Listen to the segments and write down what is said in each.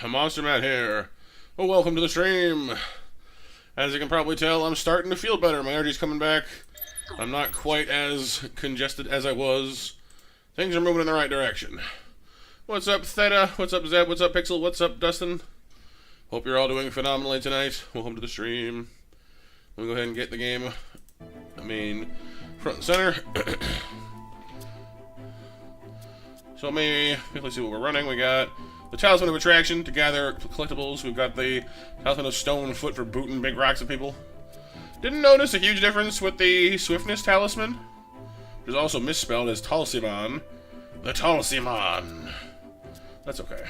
Monster Matt here. Well, welcome to the stream. As you can probably tell, I'm starting to feel better. My energy's coming back. I'm not quite as congested as I was. Things are moving in the right direction. What's up, Theta? What's up, Zeb? What's up, Pixel? What's up, Dustin? Hope you're all doing phenomenally tonight. Welcome to the stream. Let me go ahead and get the game, front and center. So let me quickly see what we're running. We got the Talisman of Attraction to gather collectibles. We've got the Talisman of Stone Foot for booting big rocks at people. Didn't notice a huge difference with the Swiftness Talisman, which is also misspelled as Talsimon. The Talsimon. That's okay.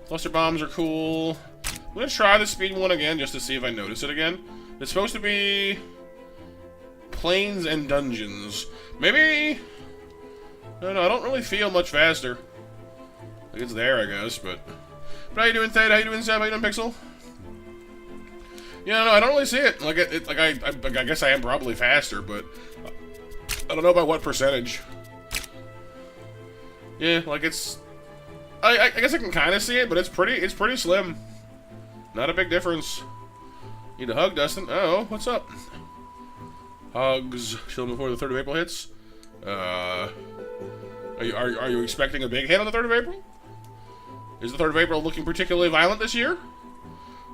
Cluster Bombs are cool. I'm gonna try the speed one again just to see if I notice it again. It's supposed to be Plains and Dungeons. Maybe... No, I don't really feel much faster. Like it's there, I guess, but how you doing, Theta? How you doing, Zeb? How you doing, Pixel? Yeah, no, I don't really see it. Like, I guess I am probably faster, but I don't know by what percentage. Yeah, like it's... I guess I can kind of see it, but it's pretty slim. Not a big difference. Need a hug, Dustin. Oh, what's up? Hugs. Chill before the 3rd of April hits. Are you expecting a big hit on the 3rd of April? Is the 3rd of April looking particularly violent this year?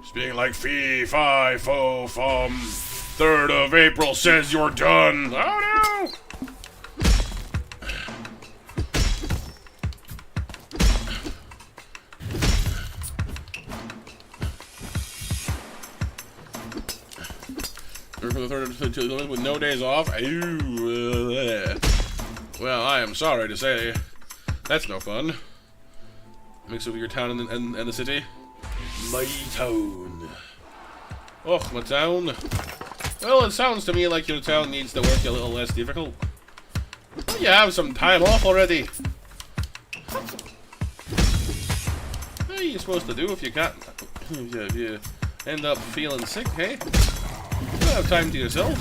Just being like, fee, fi, fo, fum. 3rd of April says you're done. Oh no! For the 3rd with no days off. Well, I am sorry to say, that's no fun. Mix of your town and the city. My town. Oh, my town. Well, it sounds to me like your town needs to work a little less difficult. Well, you have some time off already. What are you supposed to do if you end up feeling sick, hey? You don't have time to yourself.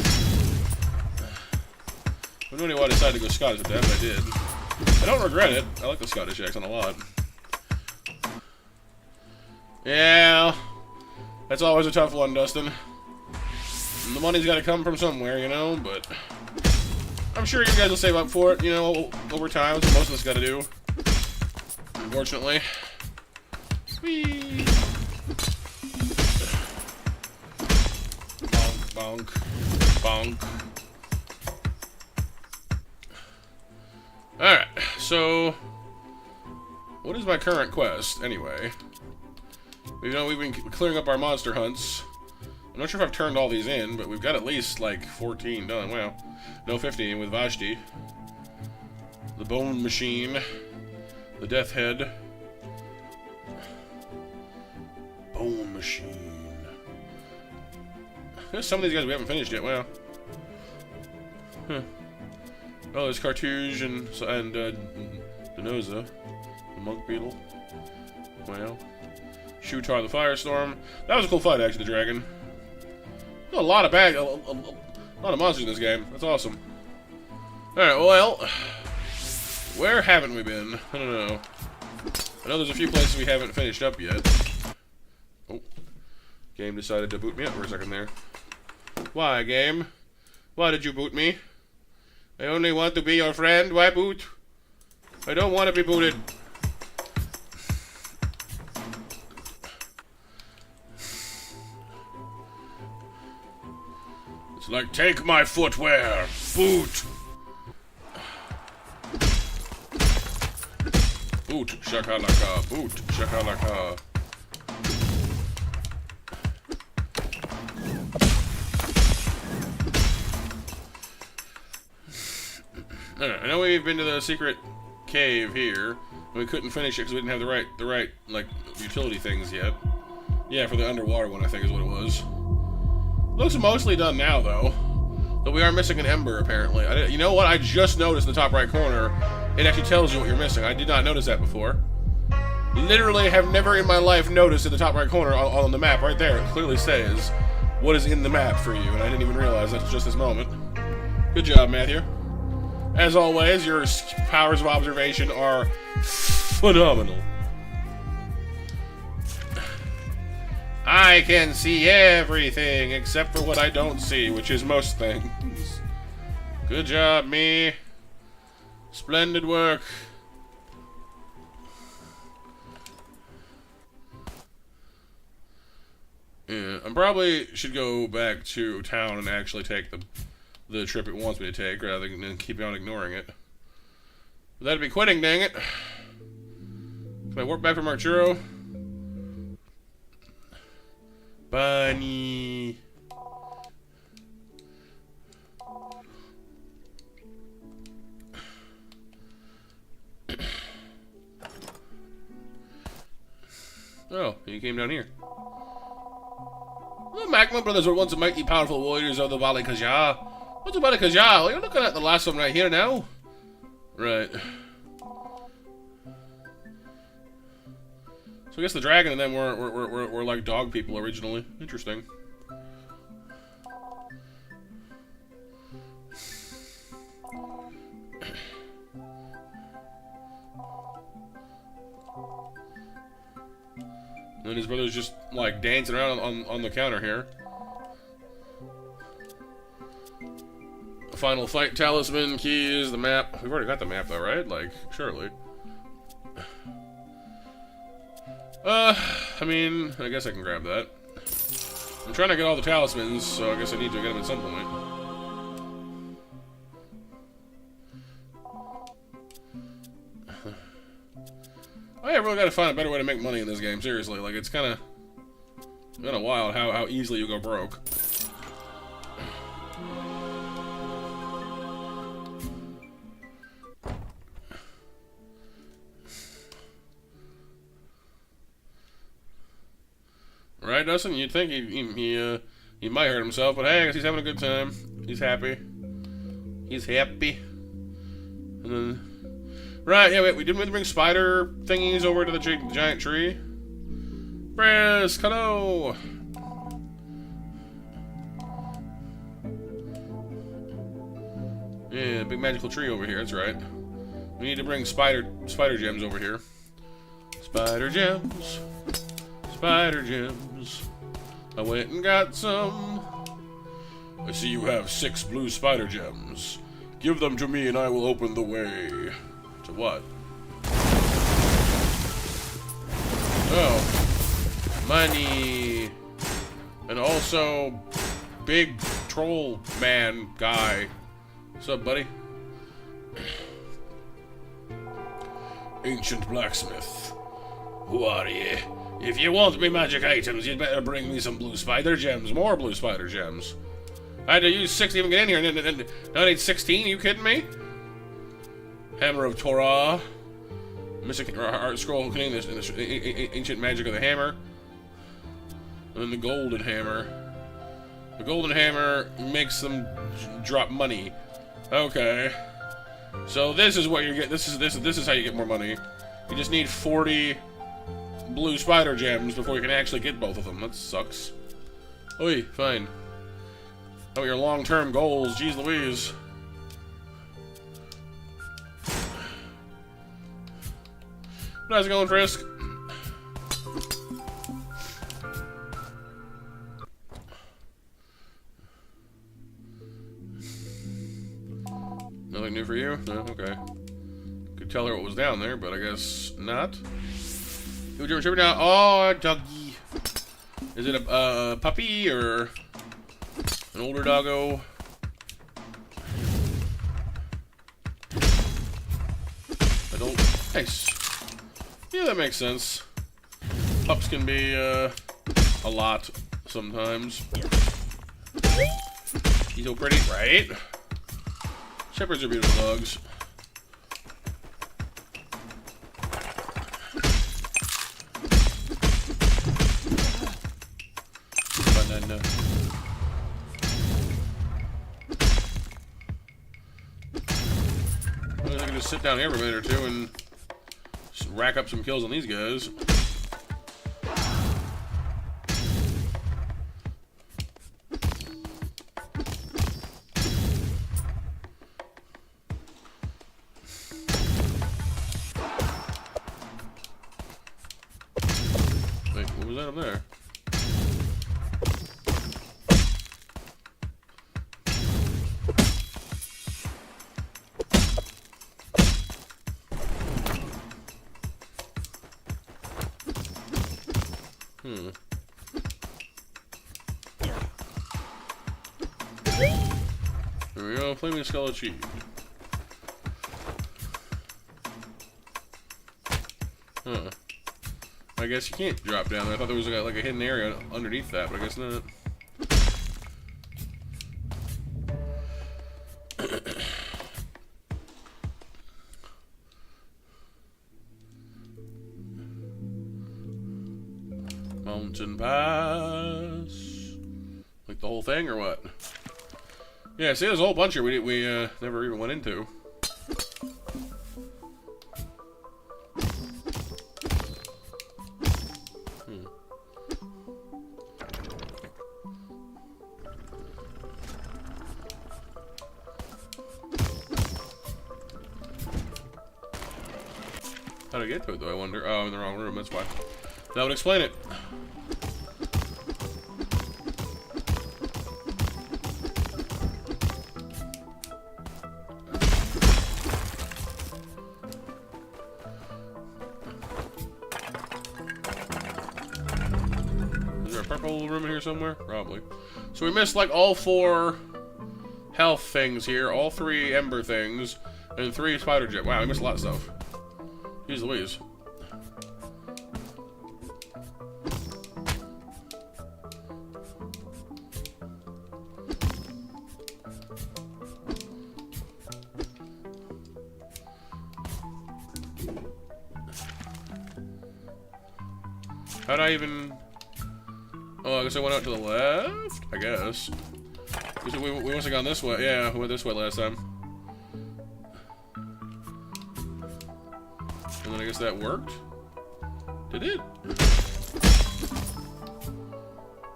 I don't know why I decided to go Scottish at that, but I did. I don't regret it. I like the Scottish accent a lot. Yeah, that's always a tough one, Dustin. And the money's got to come from somewhere, you know, but I'm sure you guys will save up for it, you know, over time. That's what most of us got to do, unfortunately. Whee! Bonk, bonk, bonk. Alright, so what is my current quest, anyway? You know, we've been clearing up our monster hunts. I'm not sure if I've turned all these in, but we've got at least, like, 14 done. Wow. No, 15 with Vashti. The Bone Machine. The Death Head. Bone Machine. There's some of these guys we haven't finished yet. Wow. Huh. Oh, there's Cartouche and Denoza. The Monk Beetle. Wow. Shutar the Firestorm. That was a cool fight, actually, the dragon. There's a lot of a lot of monsters in this game. That's awesome. Alright, well, where haven't we been? I don't know. I know there's a few places we haven't finished up yet. Oh. Game decided to boot me up for a second there. Why, game? Why did you boot me? I only want to be your friend. Why boot? I don't want to be booted. It's like, take my footwear. Boot. Boot. Shakalaka. Boot. Shakalaka. I know we've been to the secret cave here. We couldn't finish it because we didn't have the right like utility things yet. Yeah, for the underwater one, I think is what it was. Looks mostly done now, though. But we are missing an ember, apparently. You know what? I just noticed in the top right corner. It actually tells you what you're missing. I did not notice that before. Literally have never in my life noticed in the top right corner on the map, right there, it clearly says what is in the map for you, and I didn't even realize that's just this moment. Good job, Matthew. As always, your powers of observation are phenomenal. I can see everything except for what I don't see, which is most things. Good job, me. Splendid work. Yeah, I probably should go back to town and actually take the trip it wants me to take, rather than keep on ignoring it. But that'd be quitting, dang it. Can I warp back from Arturo? Bunny. Oh, you came down here. The Magma brothers were once mighty powerful warriors of the Valley Kajah. What's about a Kajah? Well, you're looking at the last one right here now. Right. So I guess the dragon and them were like dog people originally. Interesting. And his brother's just like dancing around on the counter here. Final fight talisman, keys, the map. We've already got the map though, right? Like, surely. I mean, I guess I can grab that. I'm trying to get all the talismans, so I guess I need to get them at some point. I really gotta find a better way to make money in this game, seriously. Like, it's kinda wild how easily you go broke. Right, Dustin? You'd think he might hurt himself, but hey, I guess he's having a good time. He's happy. He's happy. And then, right, yeah, wait, we didn't bring spider thingies over to the giant tree. Brisk, hello. Yeah, big magical tree over here, that's right. We need to bring spider gems over here. Spider gems. Spider gems. I went and got some. I see you have 6 blue spider gems. Give them to me and I will open the way. To what? Oh. Money. And also, big troll man guy. What's up, buddy? Ancient blacksmith. Who are you? If you want me magic items, you'd better bring me some blue spider gems. More blue spider gems. I had to use 6 to even get in here, and now I need 16? Are you kidding me? Hammer of Torah. Mystic art scroll containing this ancient magic of the hammer. And then the golden hammer. The golden hammer makes them drop money. Okay. So this is what you get. This is how you get more money. You just need 40 blue spider gems before you can actually get both of them. That sucks. Oi, fine. Oh, your long-term goals. Jeez Louise. How's it going, Frisk? Nothing new for you? No? Okay. Could tell her what was down there, but I guess not. Who's your now? Oh, doggy. Is it a puppy or an older doggo? Adult. Nice. Yeah, that makes sense. Pups can be a lot sometimes. He's so pretty, right? Shepherds are beautiful dogs. Banana. I can just sit down here for a minute or two and just rack up some kills on these guys. What was that up there? There we go, flaming skull achieved. Huh. I guess you can't drop down there. I thought there was like a hidden area underneath that, but I guess not. Mountain Pass. Like the whole thing, or what? Yeah, see, there's a whole bunch here we never even went into. How to get to it, though, I wonder? Oh, I'm in the wrong room, that's why. That would explain it. Is there a purple room in here somewhere? Probably. So we missed, like, all 4 health things here, all 3 ember things, and 3 spider jet. Wow, we missed a lot of stuff. Jeez Louise. How'd I even... Oh, I guess I went out to the left? I guess. We must have gone this way. Yeah, we went this way last time. And then I guess that worked? Did it?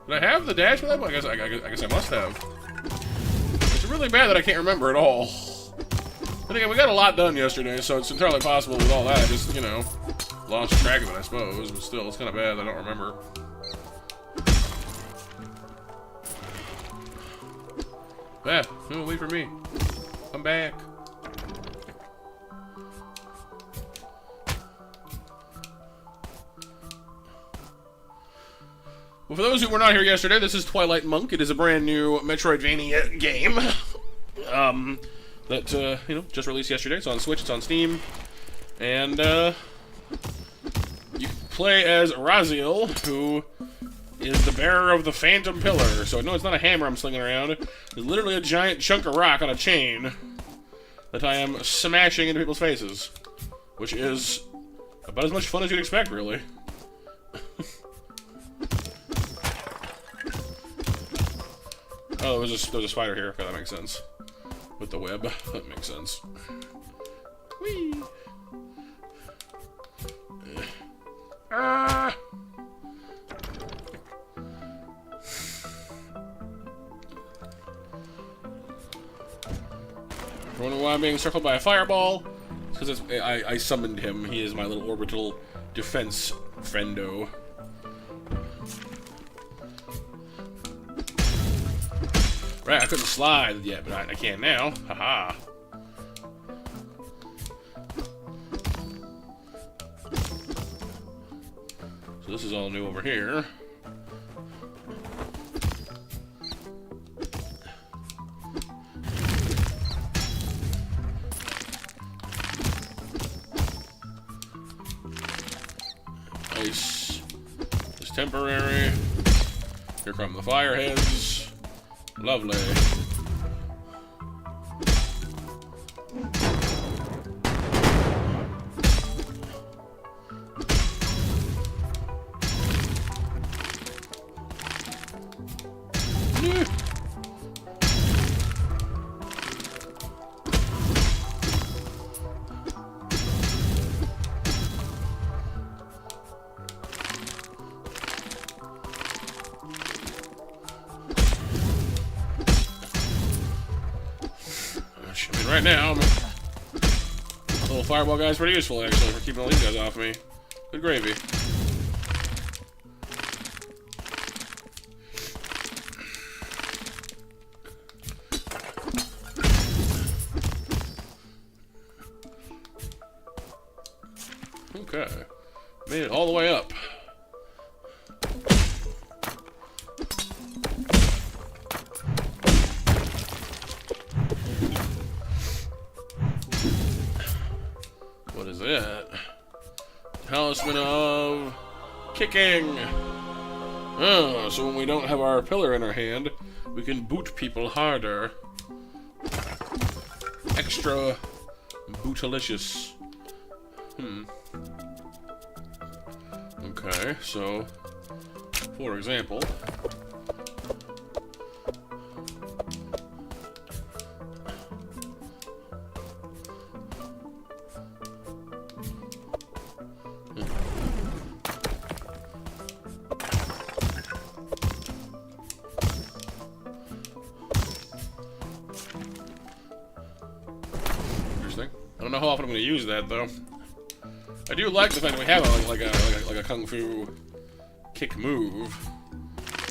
Did I have the dash for that? I guess I must have. It's really bad that I can't remember at all. But again, we got a lot done yesterday, so it's entirely possible with all that. I just, you know, lost track of it, I suppose. But still, it's kind of bad I don't remember. Wait for me. Come back. Well, for those who were not here yesterday, this is Twilight Monk. It is a brand new Metroidvania game. That, you know, just released yesterday. It's on Switch, it's on Steam. And, you play as Raziel, who is the bearer of the Phantom Pillar. So, no, it's not a hammer I'm slinging around. It's literally a giant chunk of rock on a chain that I am smashing into people's faces. Which is about as much fun as you'd expect, really. Oh, there's a spider here. Okay, that makes sense. With the web. That makes sense. Whee! Ah! Wondering why I'm being circled by a fireball? It's because I summoned him. He is my little orbital defense friendo. Right, I couldn't slide yet, but I can now. Haha. So this is all new over here. Ice is temporary. Here come the fireheads. Lovely. Right now, little fireball guy's pretty useful, actually, for keeping all these guys off me. Good gravy. Okay. Made it all the way up. What is it? Talisman of Kicking. Oh, so when we don't have our pillar in our hand, we can boot people harder. Extra bootalicious. Okay, so, for example, interesting. I don't know how often I'm going to use that, though. I do like the fact that we have like a kung fu kick move.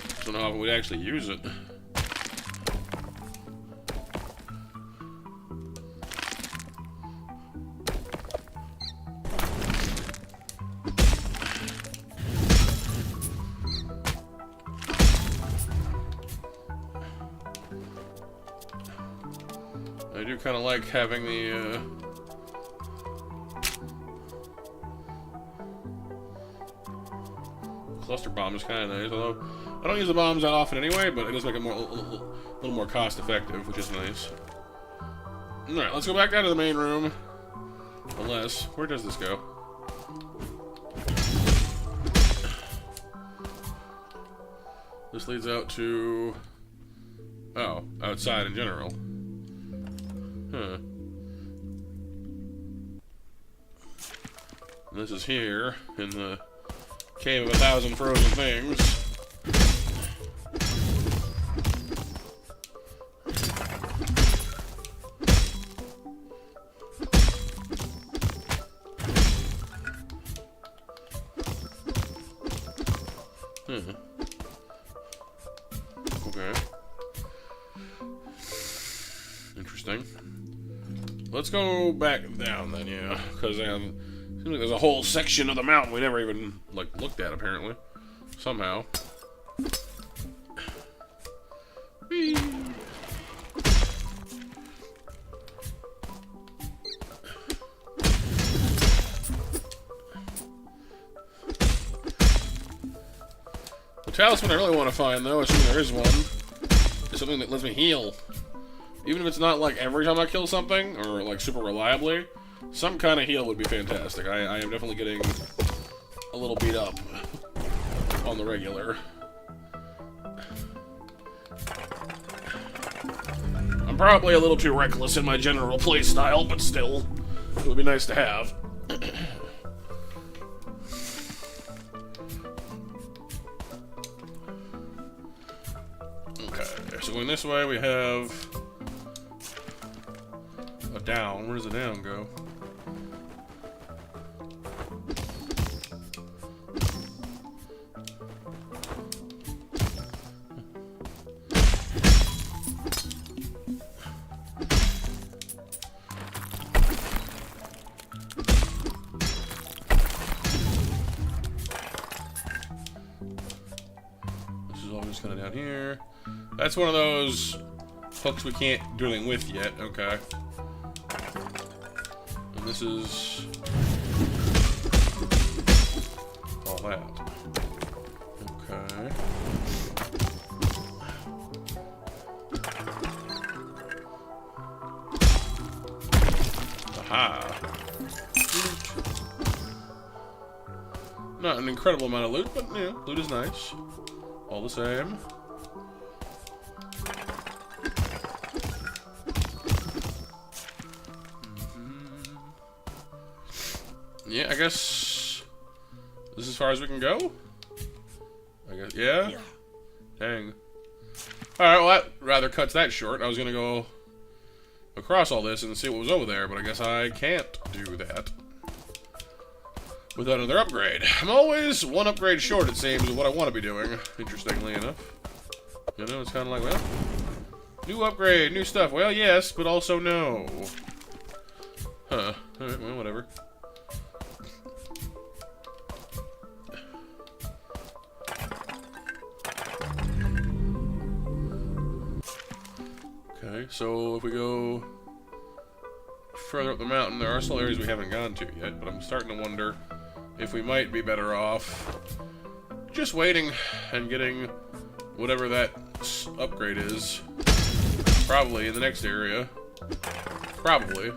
Just don't know how often we'd actually use it. I do kind of like having the cluster bomb is kind of nice, although I don't use the bombs that often anyway, but it does make it more, a little more cost effective, which is nice. Alright, let's go back down to the main room. Unless, where does this go? This leads out to, oh, outside in general. Huh. And this is here in the Cave of 1,000 Frozen Things. Interesting. Let's go back down then, yeah. Because seems like there's a whole section of the mountain we never even, like, looked at, apparently. Somehow. Whee! The talisman I really want to find, though, assuming there is one, is something that lets me heal. Even if it's not, like, every time I kill something, or, like, super reliably, some kind of heal would be fantastic. I am definitely getting a little beat up on the regular. I'm probably a little too reckless in my general playstyle, but still, it would be nice to have. Okay, so going this way, we have a down. Where does the down go? Kind of down here. That's one of those hooks we can't do anything with yet. Okay. And this is all that. Okay. Aha. Not an incredible amount of loot, but you know, loot is nice. All the same. Yeah, I guess this is as far as we can go. I guess, yeah. Dang. All right, well that rather cuts that short. I was gonna go across all this and see what was over there, but I guess I can't do that without another upgrade. I'm always one upgrade short, it seems, of what I want to be doing, interestingly enough. You know, it's kind of like, well, new upgrade, new stuff. Well, yes, but also no. Huh. Alright, well, whatever. Okay, so if we go further up the mountain, there are still areas we haven't gone to yet, but I'm starting to wonder if we might be better off just waiting and getting whatever that upgrade is. Probably in the next area. Probably.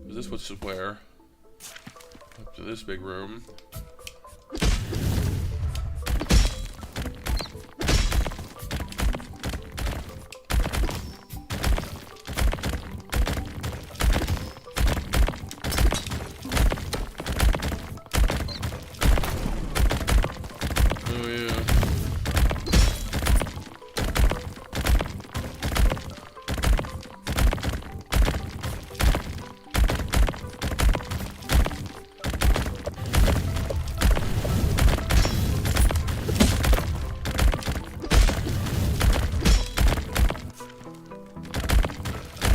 This was where? Up to this big room. Oh yeah.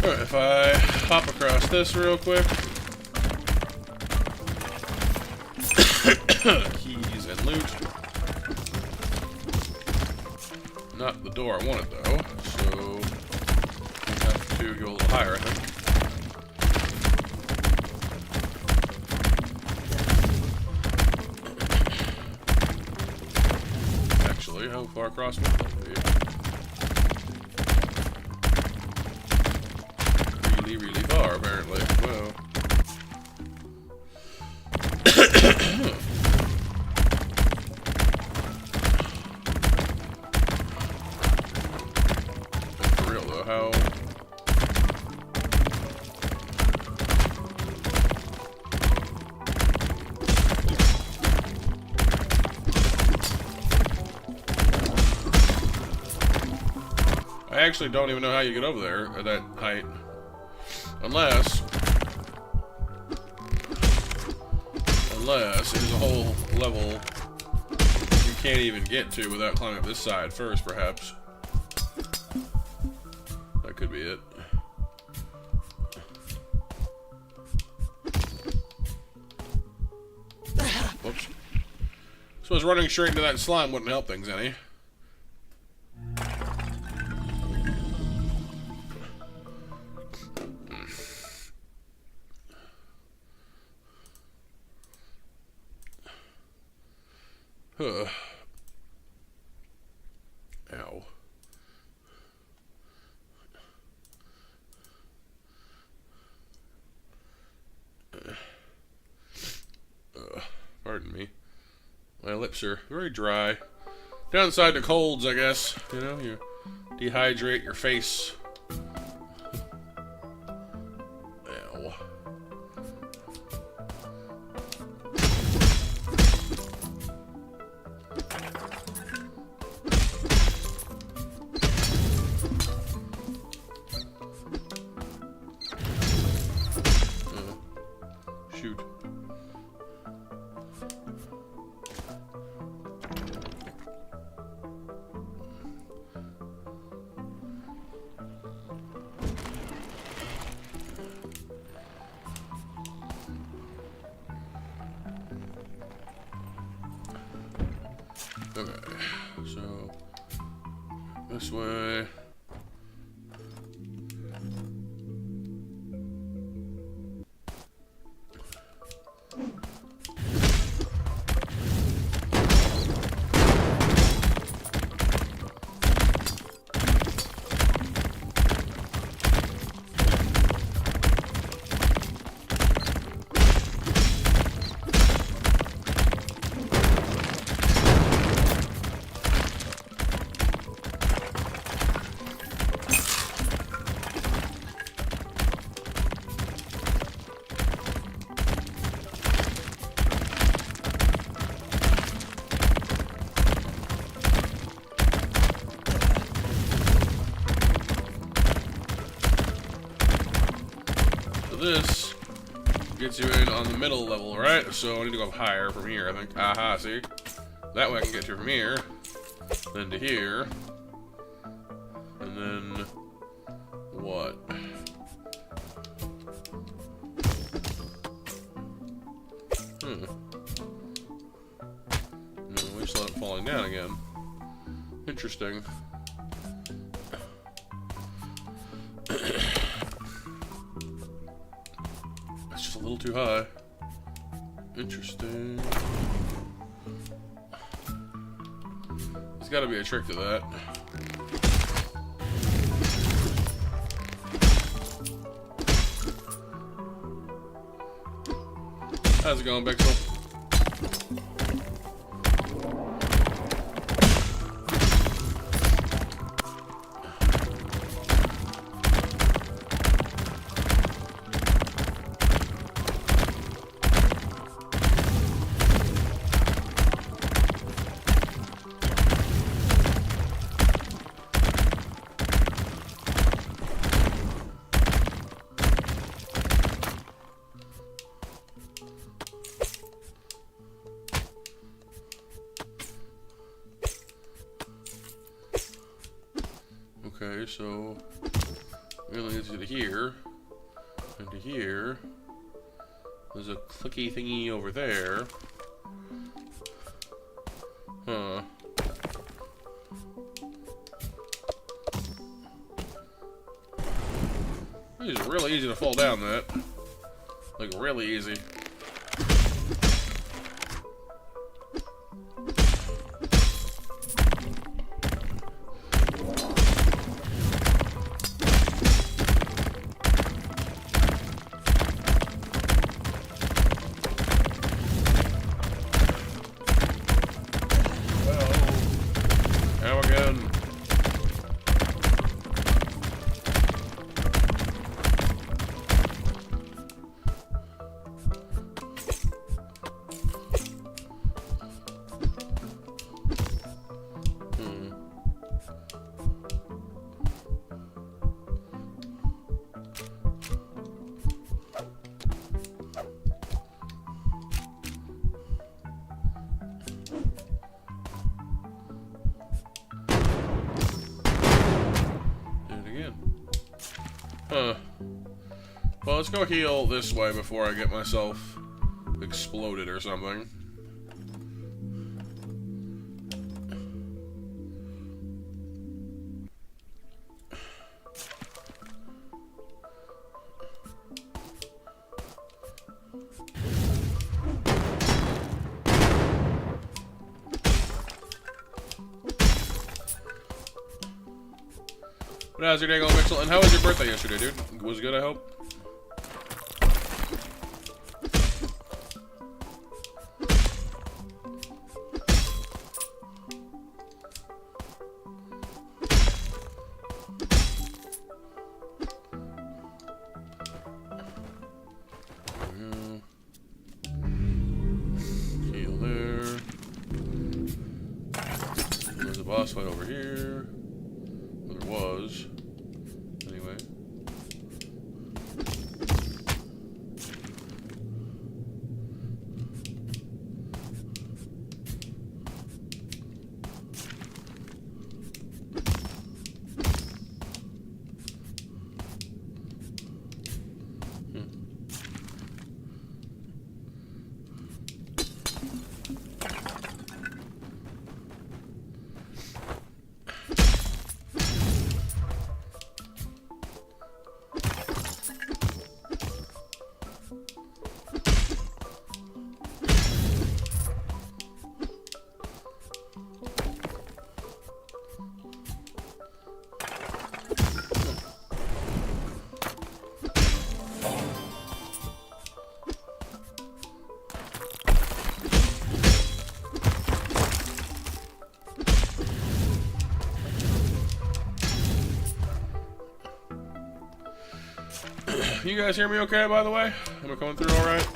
Alright, if I hop across this real quick. Keys and loot. Not the door I wanted though, so I have to go a little higher, I think. Actually, how far across would that be? Really far, apparently. Well. actually don't even know how you get over there at that height. Unless it is a whole level you can't even get to without climbing up this side first, perhaps. That could be it. Whoops. Suppose running straight into that slime wouldn't help things any. Huh. Ow. Pardon me. My lips are very dry. Downside to colds, I guess. You know, you dehydrate your face. Ow. Shoot. Okay, so this way. This gets you in on the middle level, right? So I need to go up higher from here, I think. Aha, see? That way I can get you from here, then to here, and then what? No, we just let it falling down again. Interesting. Just a little too high. Interesting. There's got to be a trick to that. How's it going, Bixel? Okay, so really leads you to here, and to here. There's a clicky thingy over there. Huh. It's really easy to fall down that. Like, really easy. Huh. Well, let's go heal this way before I get myself exploded or something. But how's your day going, Mixel? And how was your birthday yesterday, dude? Was it good, I hope? Heal there. There's a boss fight over here. Well, there was. Anyway. You guys hear me okay, by the way? Am I coming through alright?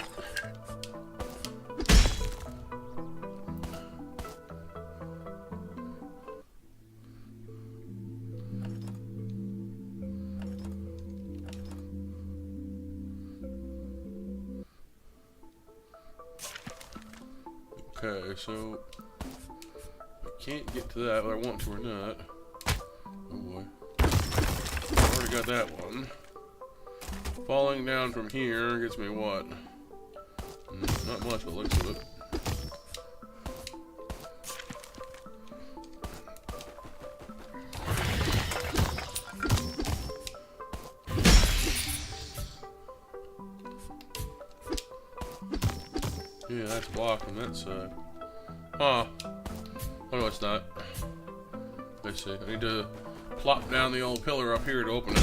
Okay, so I can't get to that whether I want to or not. Oh boy. Already got that one. Falling down from here gets me what? Not much, but looks of it. Yeah, that's blocked on that side. Huh. Oh no, it's not. I see. I need to plop down the old pillar up here to open it.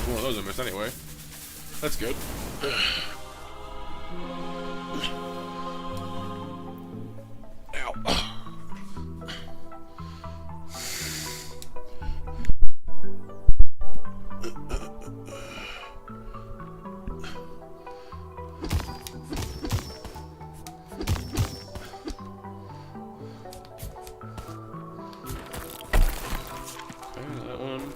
One of those I missed anyway. That's good. Ow. That one.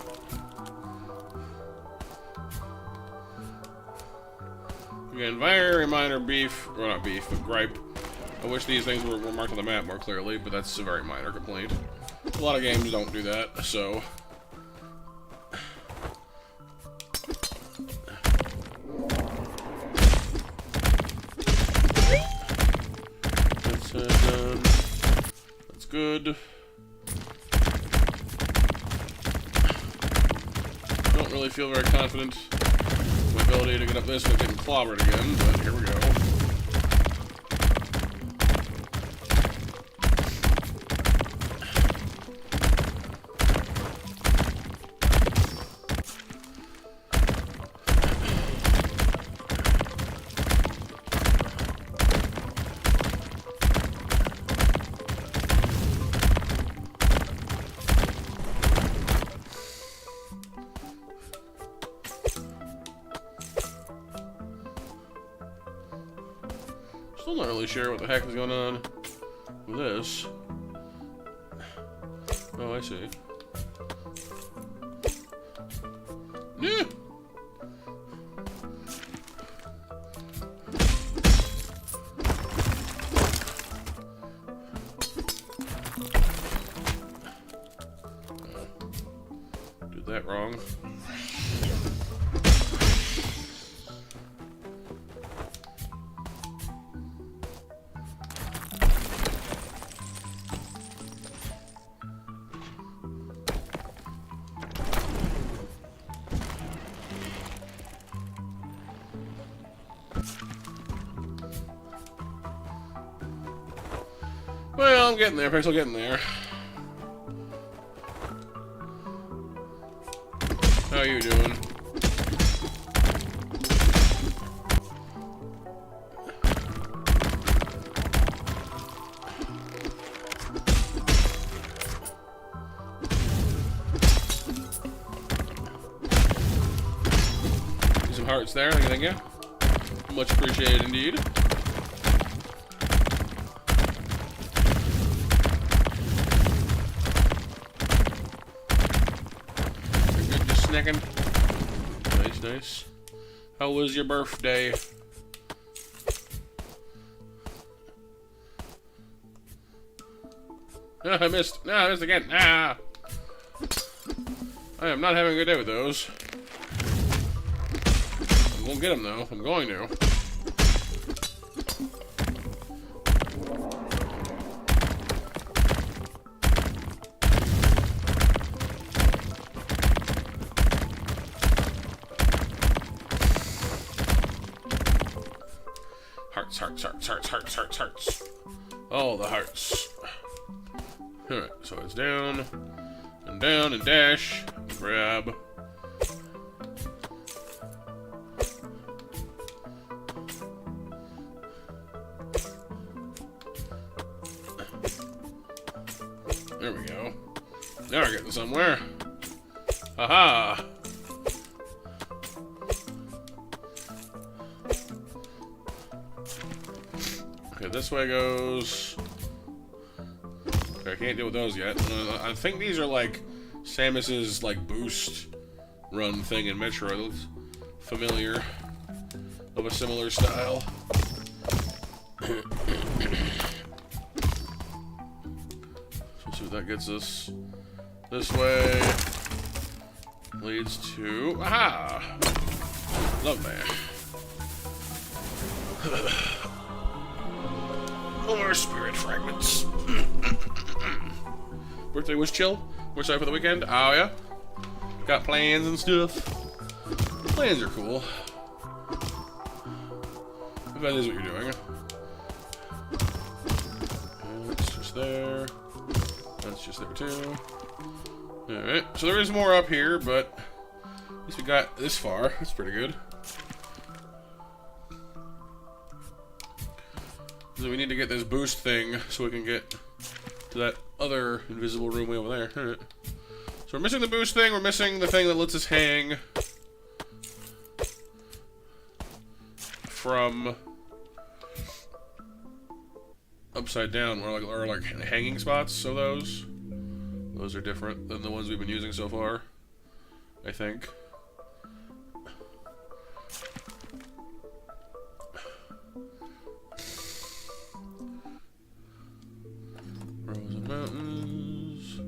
Again, very minor beef, well not beef, but gripe. I wish these things were marked on the map more clearly, but that's a very minor complaint. A lot of games don't do that, so... That's done. That's good. Don't really feel very confident in my ability to get up this without getting clobbered again, but here we go. Not really sure what the heck is going on with this. Oh, I see. Yeah. Did that wrong. Well, I'm getting there. Pixel getting there. How you doing? Some hearts there. Thank you. Much appreciated indeed. Snacking. Nice, nice. How was your birthday? Ah, I missed. No, I missed again. Ah! I am not having a good day with those. I won't get them though. I'm going to. Hearts. All the hearts. Alright, so it's down, and dash, grab. There we go. Now we're getting somewhere. Aha! Okay, this way goes. Okay, I can't deal with those yet. I think these are like Samus's like boost run thing in Metroid. It looks familiar, of a similar style. So let's see what that gets us. This way leads to aha! Lovely. More spirit fragments. Birthday was chill. We're excited for the weekend. Oh yeah. Got plans and stuff. Plans are cool. If that is what you're doing. That's just there. That's just there too. Alright. So there is more up here, but at least we got this far. That's pretty good. So we need to get this boost thing so we can get to that other invisible room way over there. Alright. So we're missing the boost thing, we're missing the thing that lets us hang from upside down, or like hanging spots, so those are different than the ones we've been using so far, I think. Frozen mountains.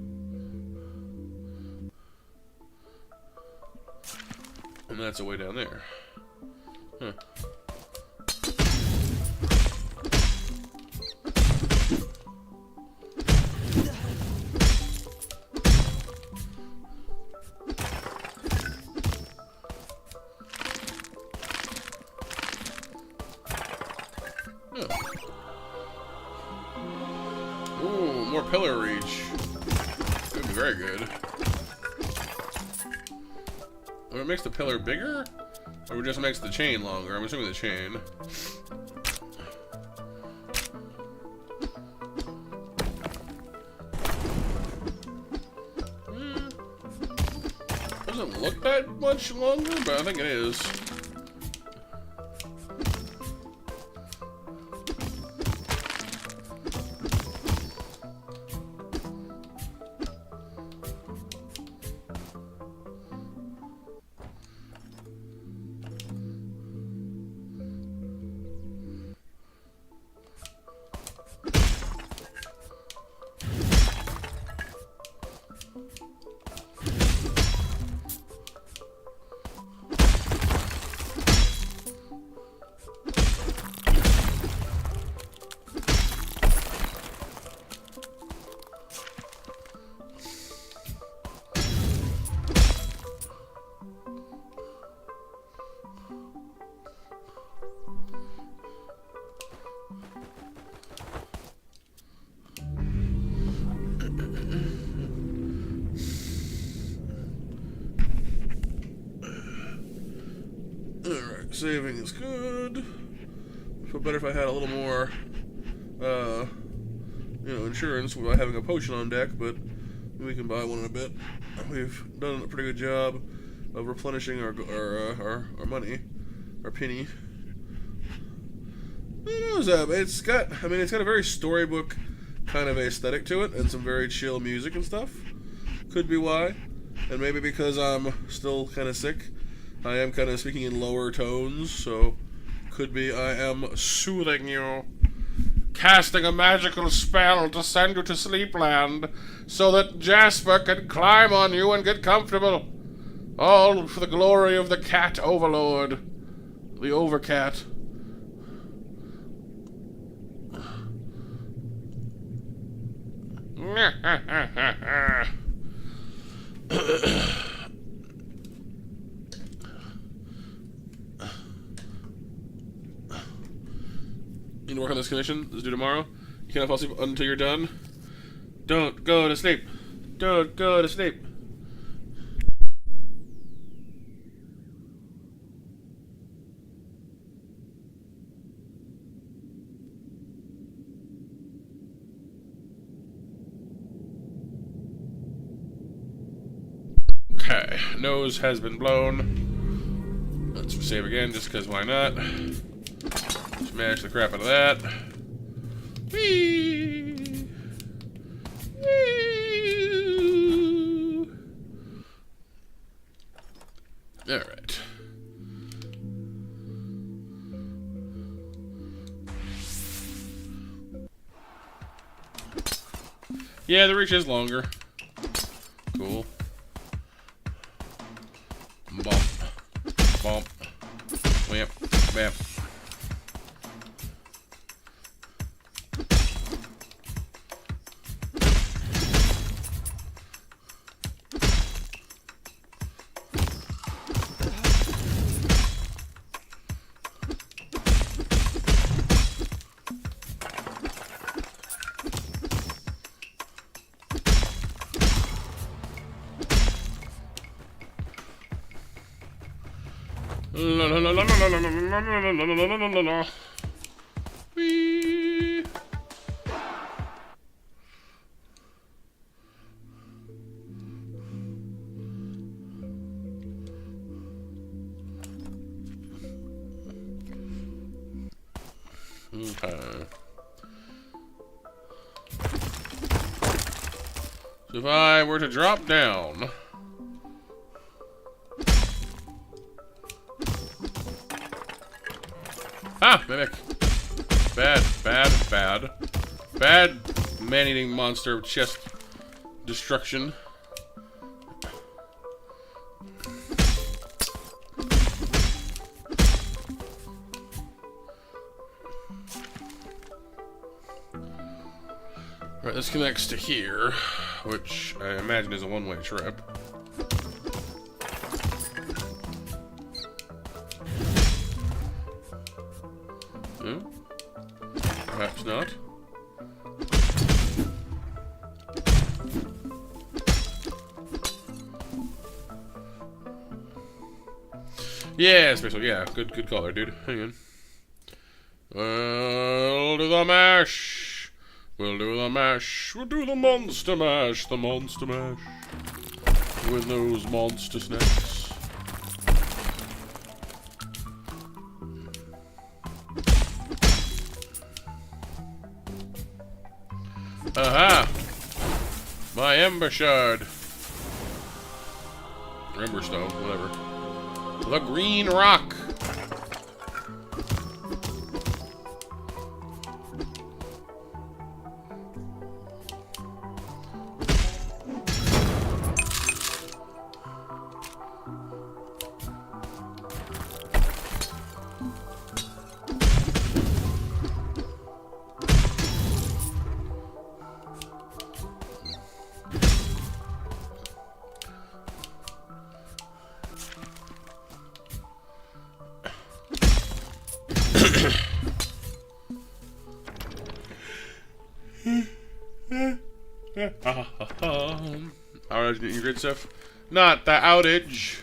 And that's a way down there. Huh. Ooh, more pillar reach. Could be very good. Or it makes the pillar bigger? Or it just makes the chain longer? I'm assuming the chain. Doesn't look that much longer, but I think it is. saving is good. I'd feel better if I had a little more, insurance by having a potion on deck, but we can buy one in a bit. We've done a pretty good job of replenishing our money, our penny. Who knows? It's got a very storybook kind of aesthetic to it, and some very chill music and stuff. Could be why, and maybe because I'm still kind of sick, I am kind of speaking in lower tones. So, could be I am soothing you, casting a magical spell to send you to Sleepland, so that Jasper can climb on you and get comfortable. All for the glory of the cat overlord, the overcat. You can work on this commission. Let's do tomorrow. You cannot fall asleep until you're done. Don't go to sleep. Don't go to sleep. Okay, nose has been blown. Let's save again, just because why not? Smash the crap out of that. Whee! Whee! Alright. Yeah, the reach is longer. Cool. Bump. Bump. Wham. Bam. La la la la la la la la la la la. Whee. Okay. So if I were to drop down. Ah, mimic. Bad, bad, bad. Bad man-eating monster chest destruction. Right, this connects to here, which I imagine is a one-way trip. Perhaps not. Yeah, special. Yeah, good call there, dude. Hang on. We'll do the mash. We'll do the mash. We'll do the monster mash. The monster mash. With those monster snacks. Aha! My Ember Shard. Or Ember Stone, whatever. The Green Rock. Alright, you great stuff. Not the outage.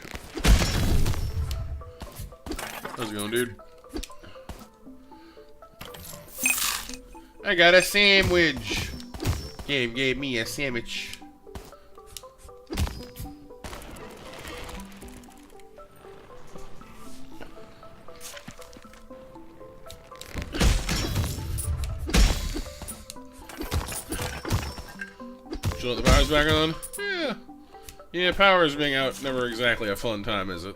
How's it going, dude? I got a sandwich. Game gave me a sandwich. Should let the power's back on? Yeah. Yeah, powers being out never exactly a fun time, is it?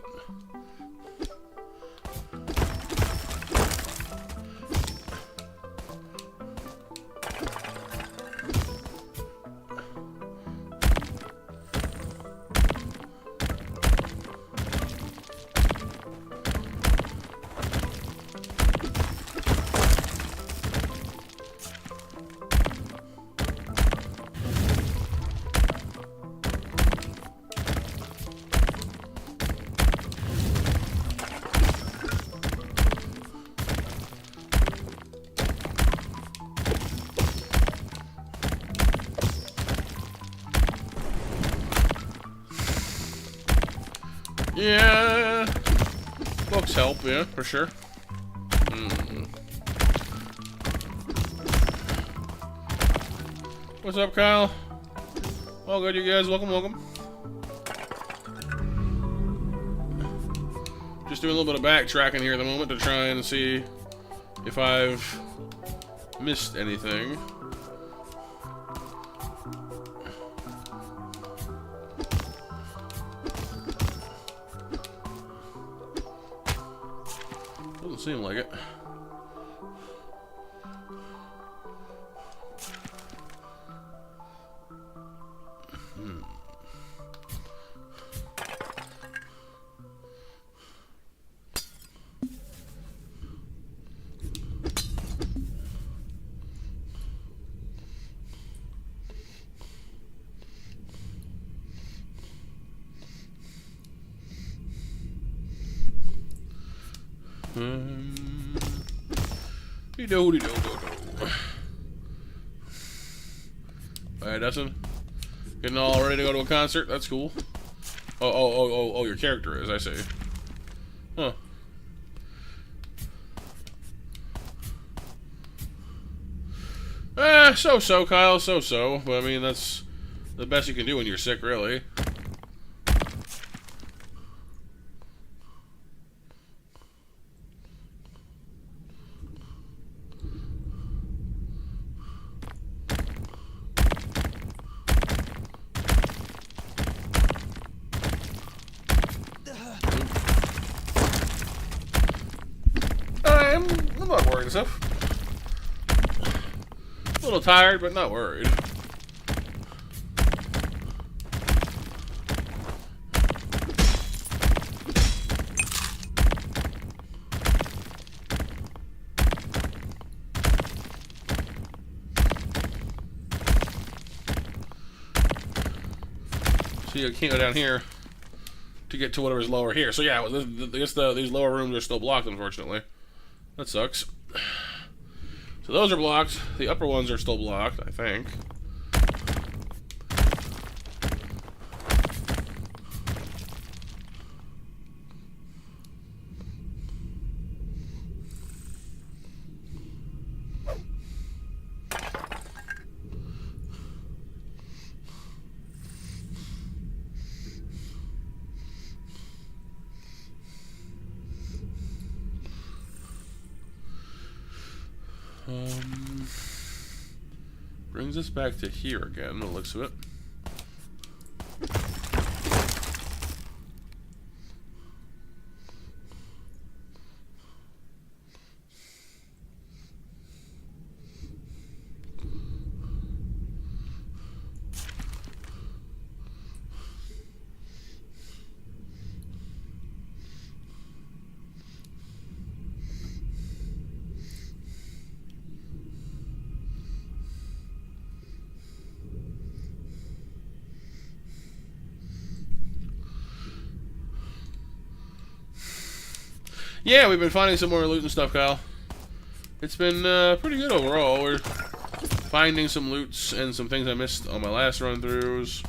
Yeah, books help, yeah, for sure. What's up, Kyle? All good, you guys. Welcome, welcome. Just doing a little bit of backtracking here at the moment to try and see if I've missed anything. Doesn't seem like it. Alright, Dustin. Getting all ready to go to a concert? That's cool. Oh, your character is, I see. Huh. So-so, Kyle, so-so. But, I mean, that's the best you can do when you're sick, really. I'm not worried and stuff. A little tired, but not worried. See, I can't go down here to get to whatever's lower here. So yeah, I guess these lower rooms are still blocked, unfortunately. That sucks. So those are blocked. The upper ones are still blocked, I think. Brings us back to here again, the looks of it. Yeah, we've been finding some more loot and stuff, Kyle. It's been pretty good overall. We're finding some loots and some things I missed on my last run-throughs.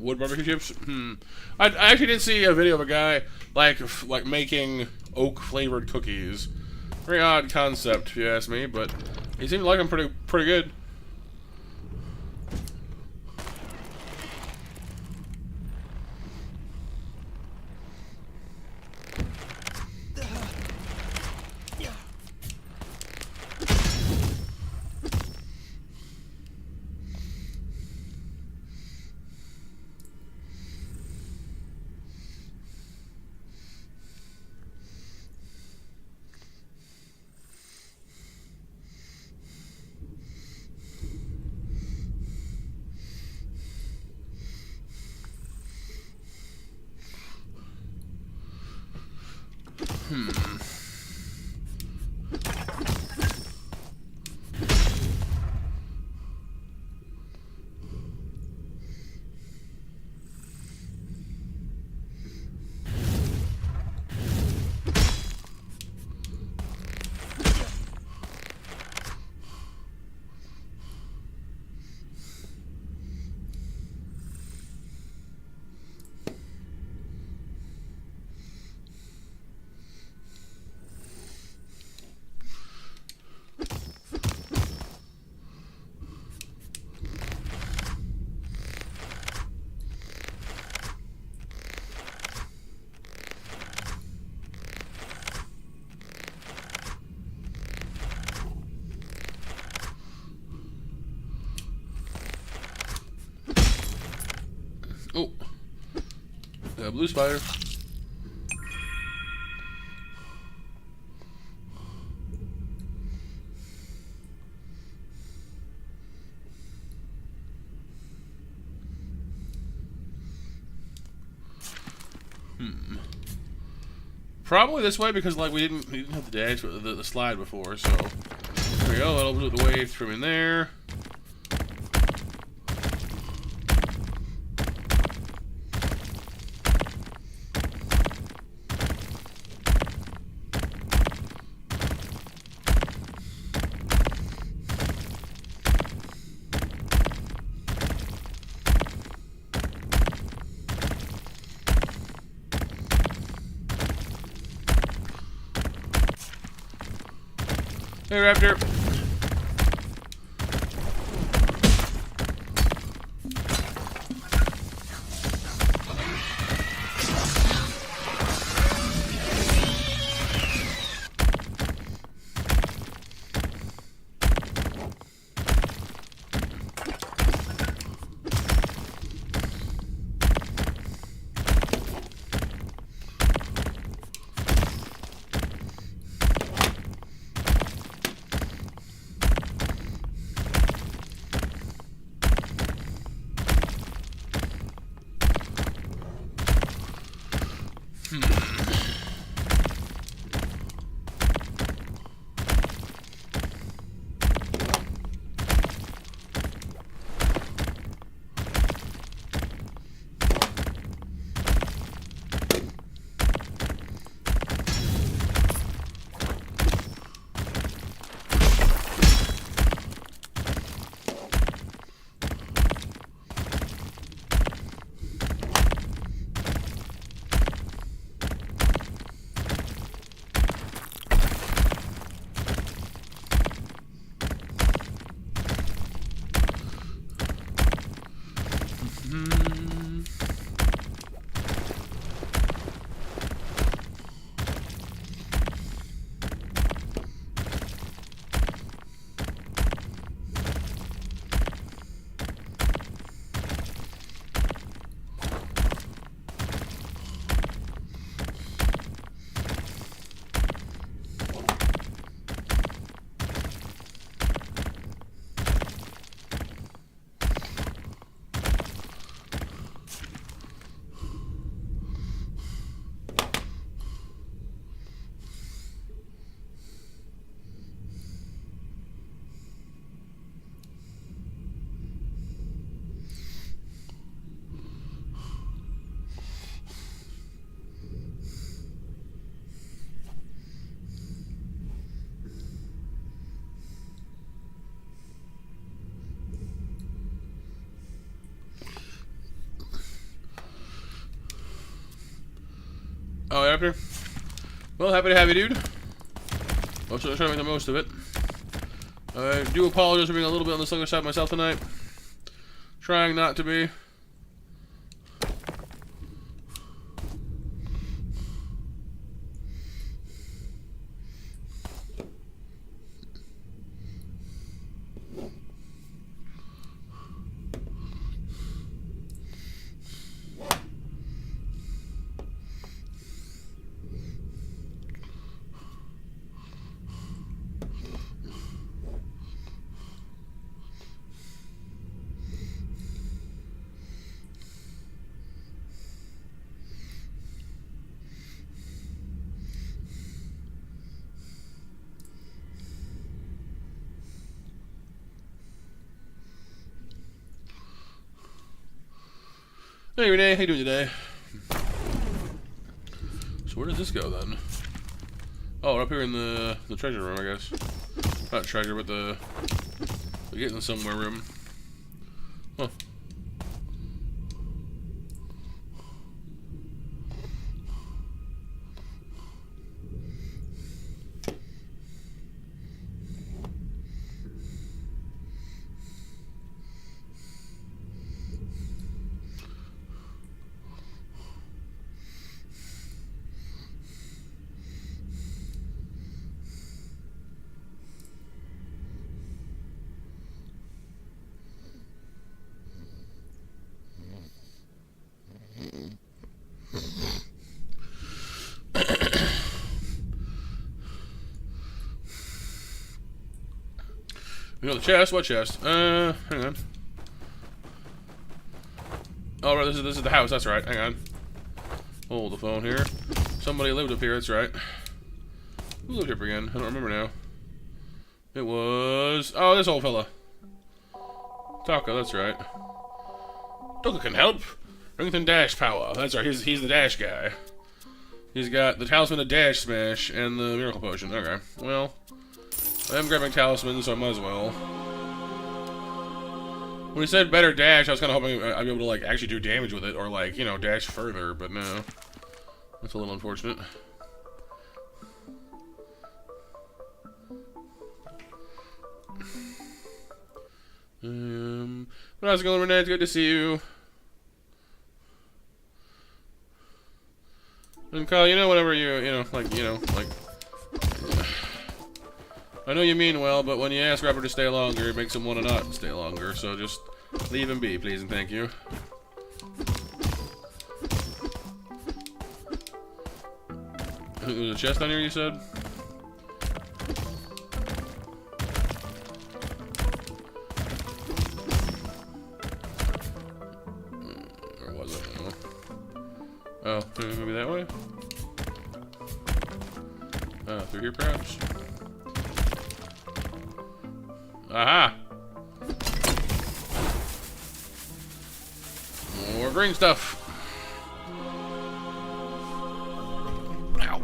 wood barbecue chips. I actually did see a video of a guy like making oak flavored cookies. Very odd concept, if you ask me, but he seemed to like them pretty good. Oh, blue spider. Probably this way because like we didn't have the dash, but the slide before. So there we go. That'll do the wave from in there. Hey, Raptor. Oh, after? Well, happy to have you, dude. Also, trying to make the most of it. I do apologize for being a little bit on the sluggish side myself tonight. Trying not to be. Hey Renee, how you doing today? So where does this go then? Oh, we're up here in the treasure room, I guess. Not treasure, but the getting somewhere room. Huh. You know the chest? What chest? Hang on. Oh, right, this is the house. That's right. Hang on. Hold the phone here. Somebody lived up here. That's right. Who lived here again? I don't remember now. It was... Oh, this old fella. Taka, that's right. Taka can help. Strength and dash power. That's right. He's the dash guy. He's got the talisman of dash smash and the miracle potion. Okay. Well... I am grabbing talisman, so I might as well. When he said better dash, I was kind of hoping I'd be able to, like, actually do damage with it, or, like, you know, dash further, but no. That's a little unfortunate. How's it going, Renee? It's good to see you. And Kyle, you know, whenever like, I know you mean well, but when you ask Robert to stay longer, it makes him want to not stay longer, so just leave him be, please and thank you. There's a chest down here, you said? Or was it? Oh, maybe that way? Through here, perhaps? Aha! More green stuff. Ow.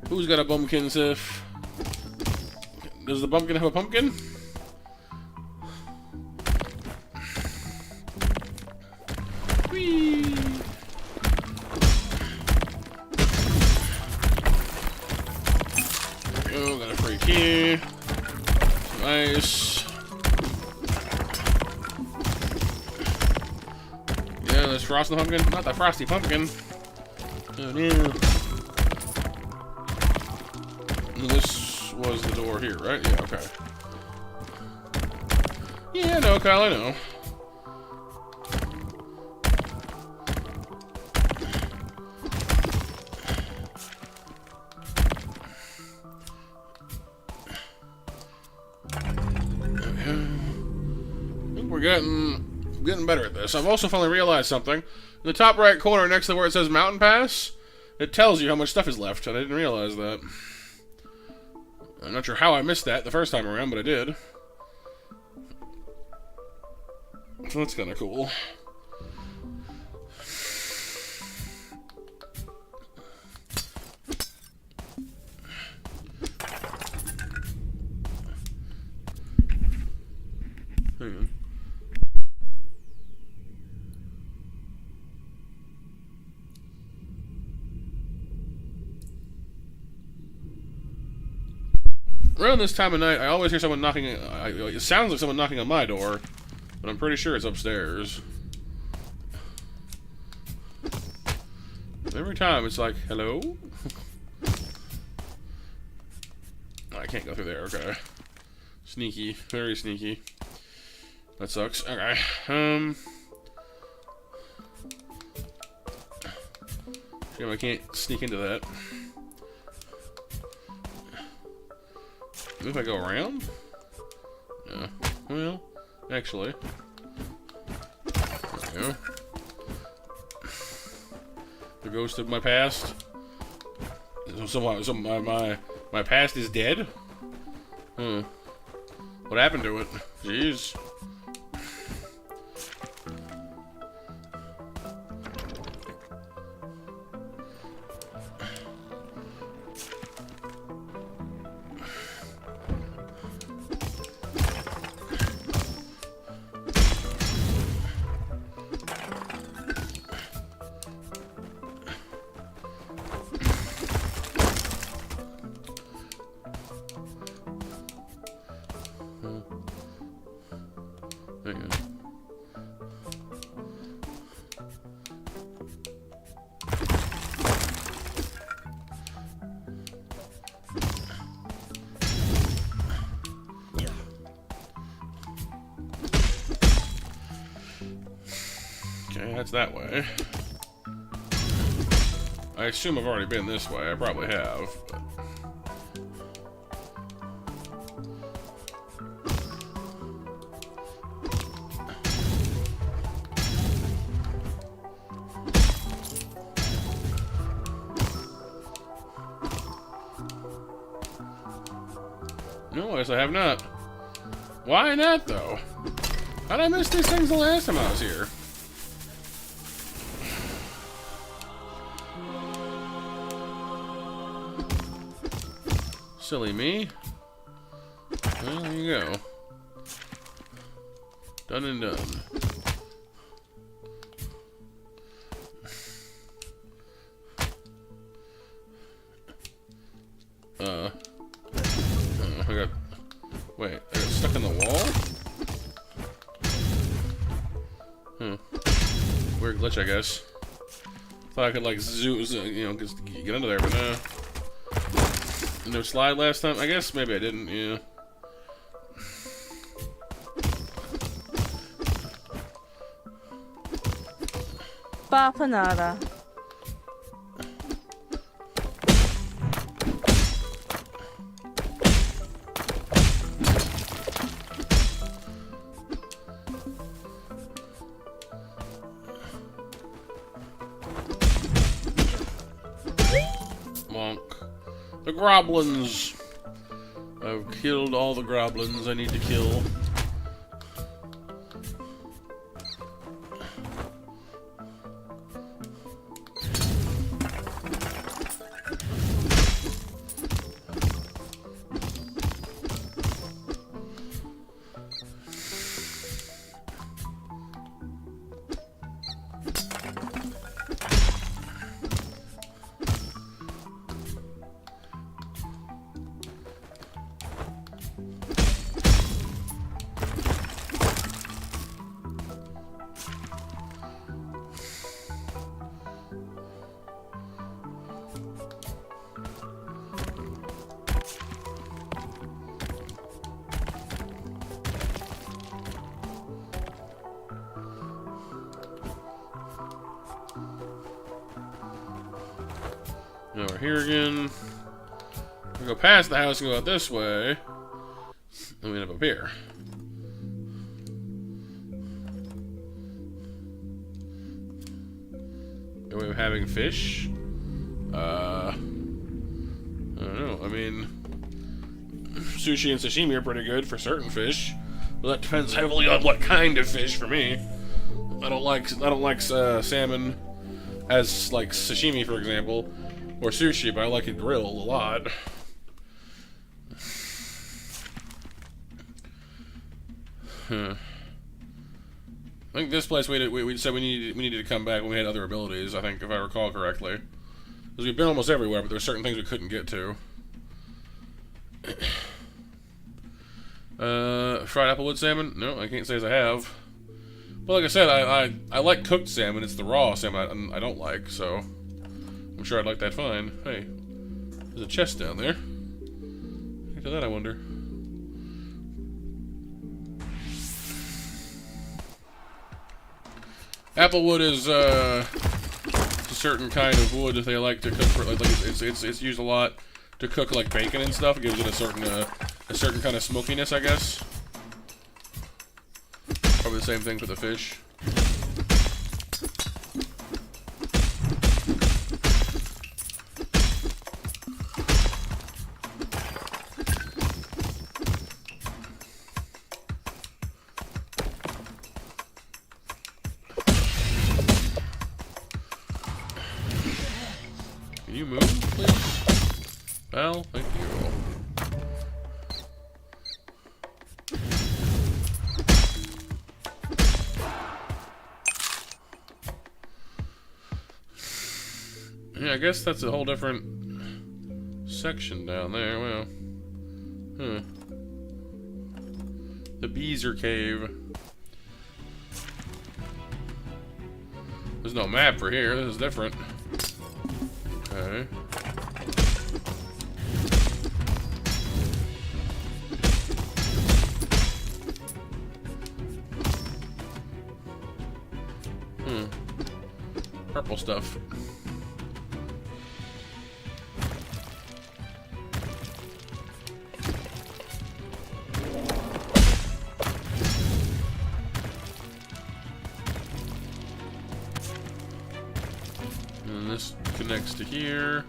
Who's got a bumpkin, Sif? Does the bumpkin have a pumpkin? Whee! Oh, got a free key. Nice. Yeah, there's Frost the Pumpkin. Not the Frosty Pumpkin. Oh, no. This was the door here, right? Yeah, okay. Yeah, no, Kyle, I know. Getting better at this. I've also finally realized something. In the top right corner, next to where it says Mountain Pass, it tells you how much stuff is left, and I didn't realize that. I'm not sure how I missed that the first time around, but I did. So that's kind of cool. Hang on. Around this time of night, I always hear someone knocking. It sounds like someone knocking on my door, but I'm pretty sure it's upstairs. Every time it's like, hello? I can't go through there, okay. Sneaky, very sneaky. That sucks. Okay. Shame I can't sneak into that. Maybe if I go around? Yeah. Well, actually. There we go. The ghost of my past. So my past is dead? What happened to it? Jeez. There you go. Okay, that's that way. I assume I've already been this way. I probably have. But... No, I guess I have not. Why not, though? How'd I miss these things the last time I was here? Silly me. Well, there you go. Done and done. Wait, I got stuck in the wall? Weird glitch, I guess. Thought I could, like, you know, just get under there, but no. No slide last time? I guess maybe I didn't, yeah. Bapanada. Monk. The goblins! I've killed all the goblins I need to kill. Now we're here again. We go past the house and go out this way. And we end up here. A way of having fish? I don't know. I mean, sushi and sashimi are pretty good for certain fish. But that depends heavily on what kind of fish for me. I don't like salmon as like sashimi, for example. Or sushi, but I like it grilled a lot. I think this place we said we needed to come back when we had other abilities, I think, if I recall correctly. Because we've been almost everywhere, but there's certain things we couldn't get to. Fried applewood salmon? No, I can't say as I have. But like I said, I like cooked salmon. It's the raw salmon I don't like, so I'm sure I'd like that fine. Hey, there's a chest down there. Look at that, I wonder. Applewood is a certain kind of wood that they like to cook for. Like it's used a lot to cook like bacon and stuff. It gives it a certain kind of smokiness, I guess. Probably the same thing for the fish. Can you move, please? Well, thank you. Yeah, I guess that's a whole different section down there. Well, the Beezer Cave. There's no map for here. This is different. Okay. Purple stuff. And this connects to here.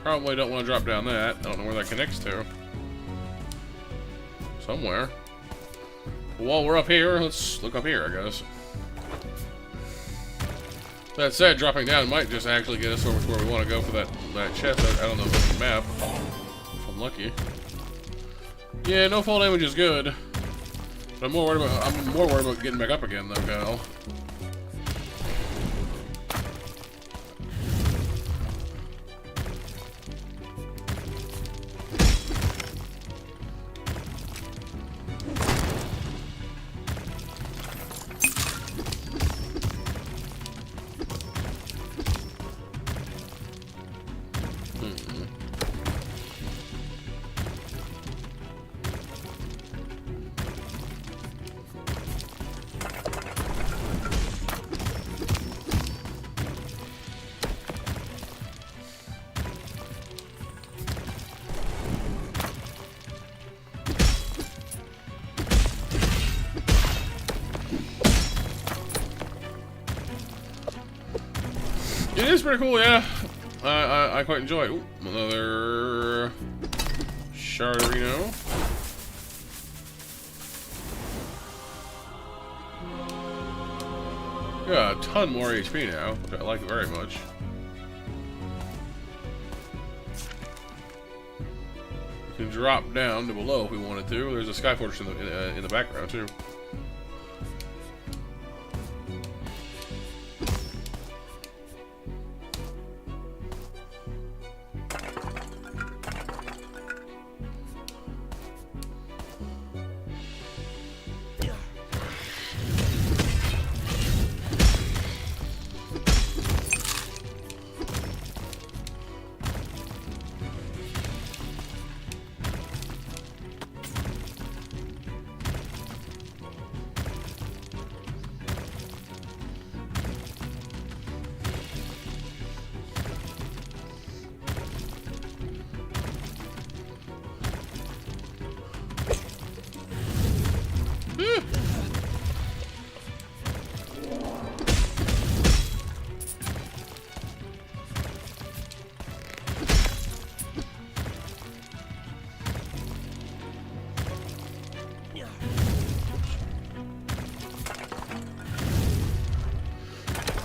Probably don't want to drop down that. I don't know where that connects to. Somewhere. While we're up here, let's look up here, I guess. That said, dropping down might just actually get us over to where we want to go for that chest. I don't know if it's a map. If I'm lucky. Yeah, no fall damage is good. But I'm more worried about getting back up again, though, Cal. It is pretty cool, yeah. I quite enjoy it. Ooh, another Shardarino. Got a ton more HP now, which I like very much. We can drop down to below if we wanted to. There's a Sky Fortress in the background too.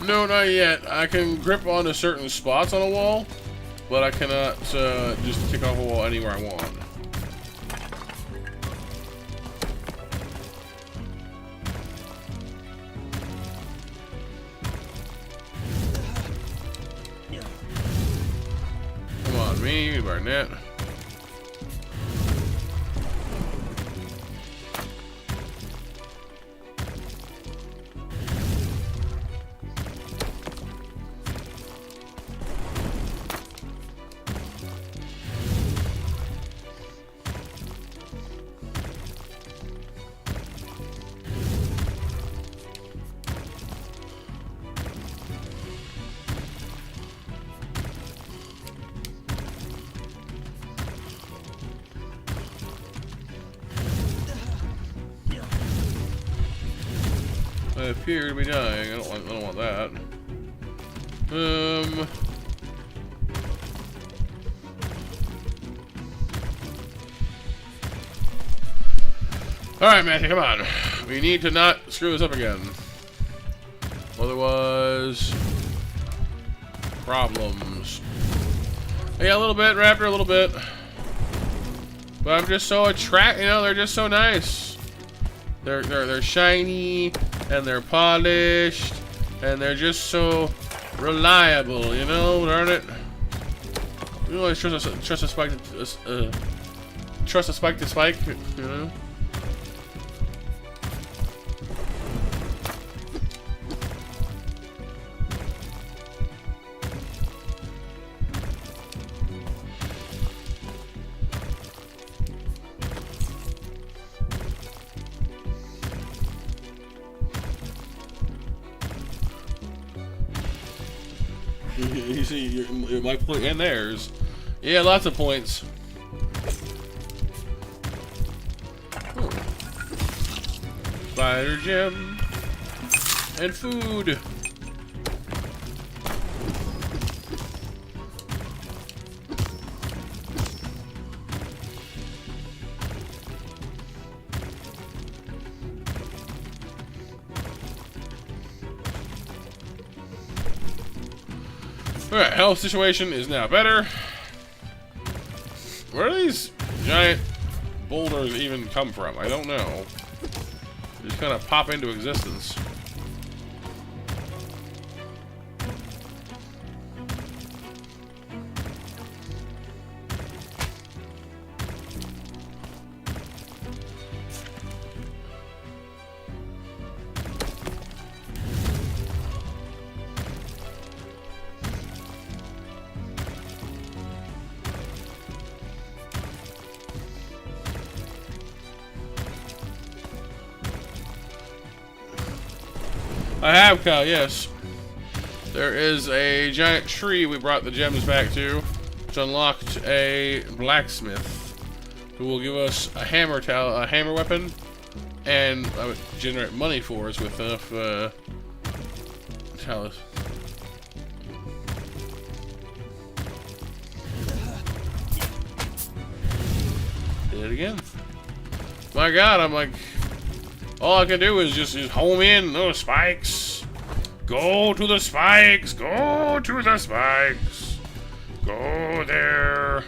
No, not yet. I can grip onto certain spots on a wall, but I cannot just kick off a wall anywhere I want. Barnett. I appear to be dying. I don't want that. Alright, Matthew, come on. We need to not screw this up again. Otherwise, problems. Yeah, a little bit, Raptor, a little bit. But I'm just so attracted, you know, they're just so nice. They're shiny, and they're polished, and they're just so reliable, you know, aren't it? You always trust a spike to spike, you know? You see, my point and theirs. Yeah, lots of points. Oh. Spider gem and food. Alright, health situation is now better. Where do these giant boulders even come from? I don't know. They just kind of pop into existence. I have, Kyle, yes. There is a giant tree we brought the gems back to, which unlocked a blacksmith, who will give us a hammer weapon, and generate money for us with enough talents. Did it again. My God, I'm like. All I can do is just home in those spikes. Go to the spikes. Go to the spikes. Go there.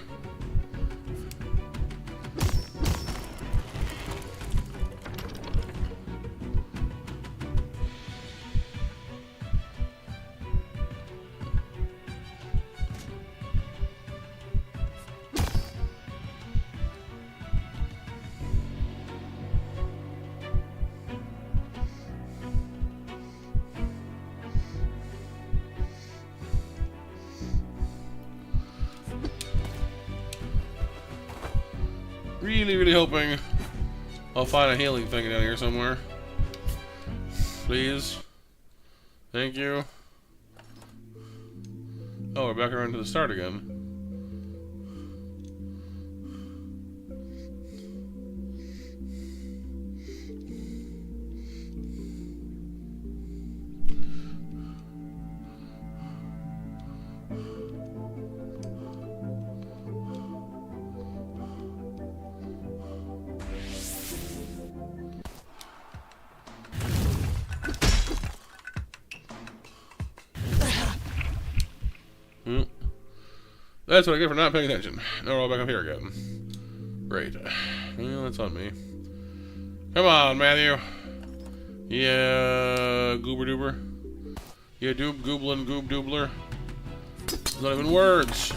Really hoping I'll find a healing thing down here somewhere. Please. Thank you. Oh, we're back around to the start again. That's what I get for not paying attention. Now we're all back up here again. Great. Well, that's on me. Come on, Matthew. Yeah, goober doober. Yeah, doob gooblin goob doobler. It's not even words.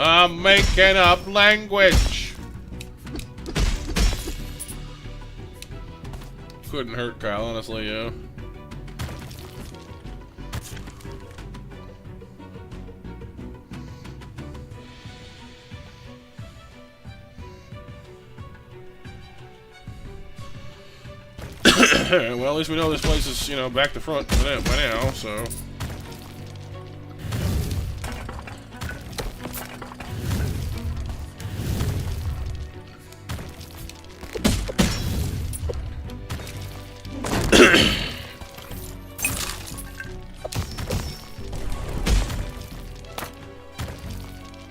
I'm making up language. Couldn't hurt Kyle, honestly, yeah. Well, at least we know this place is, you know, back to front by now, so.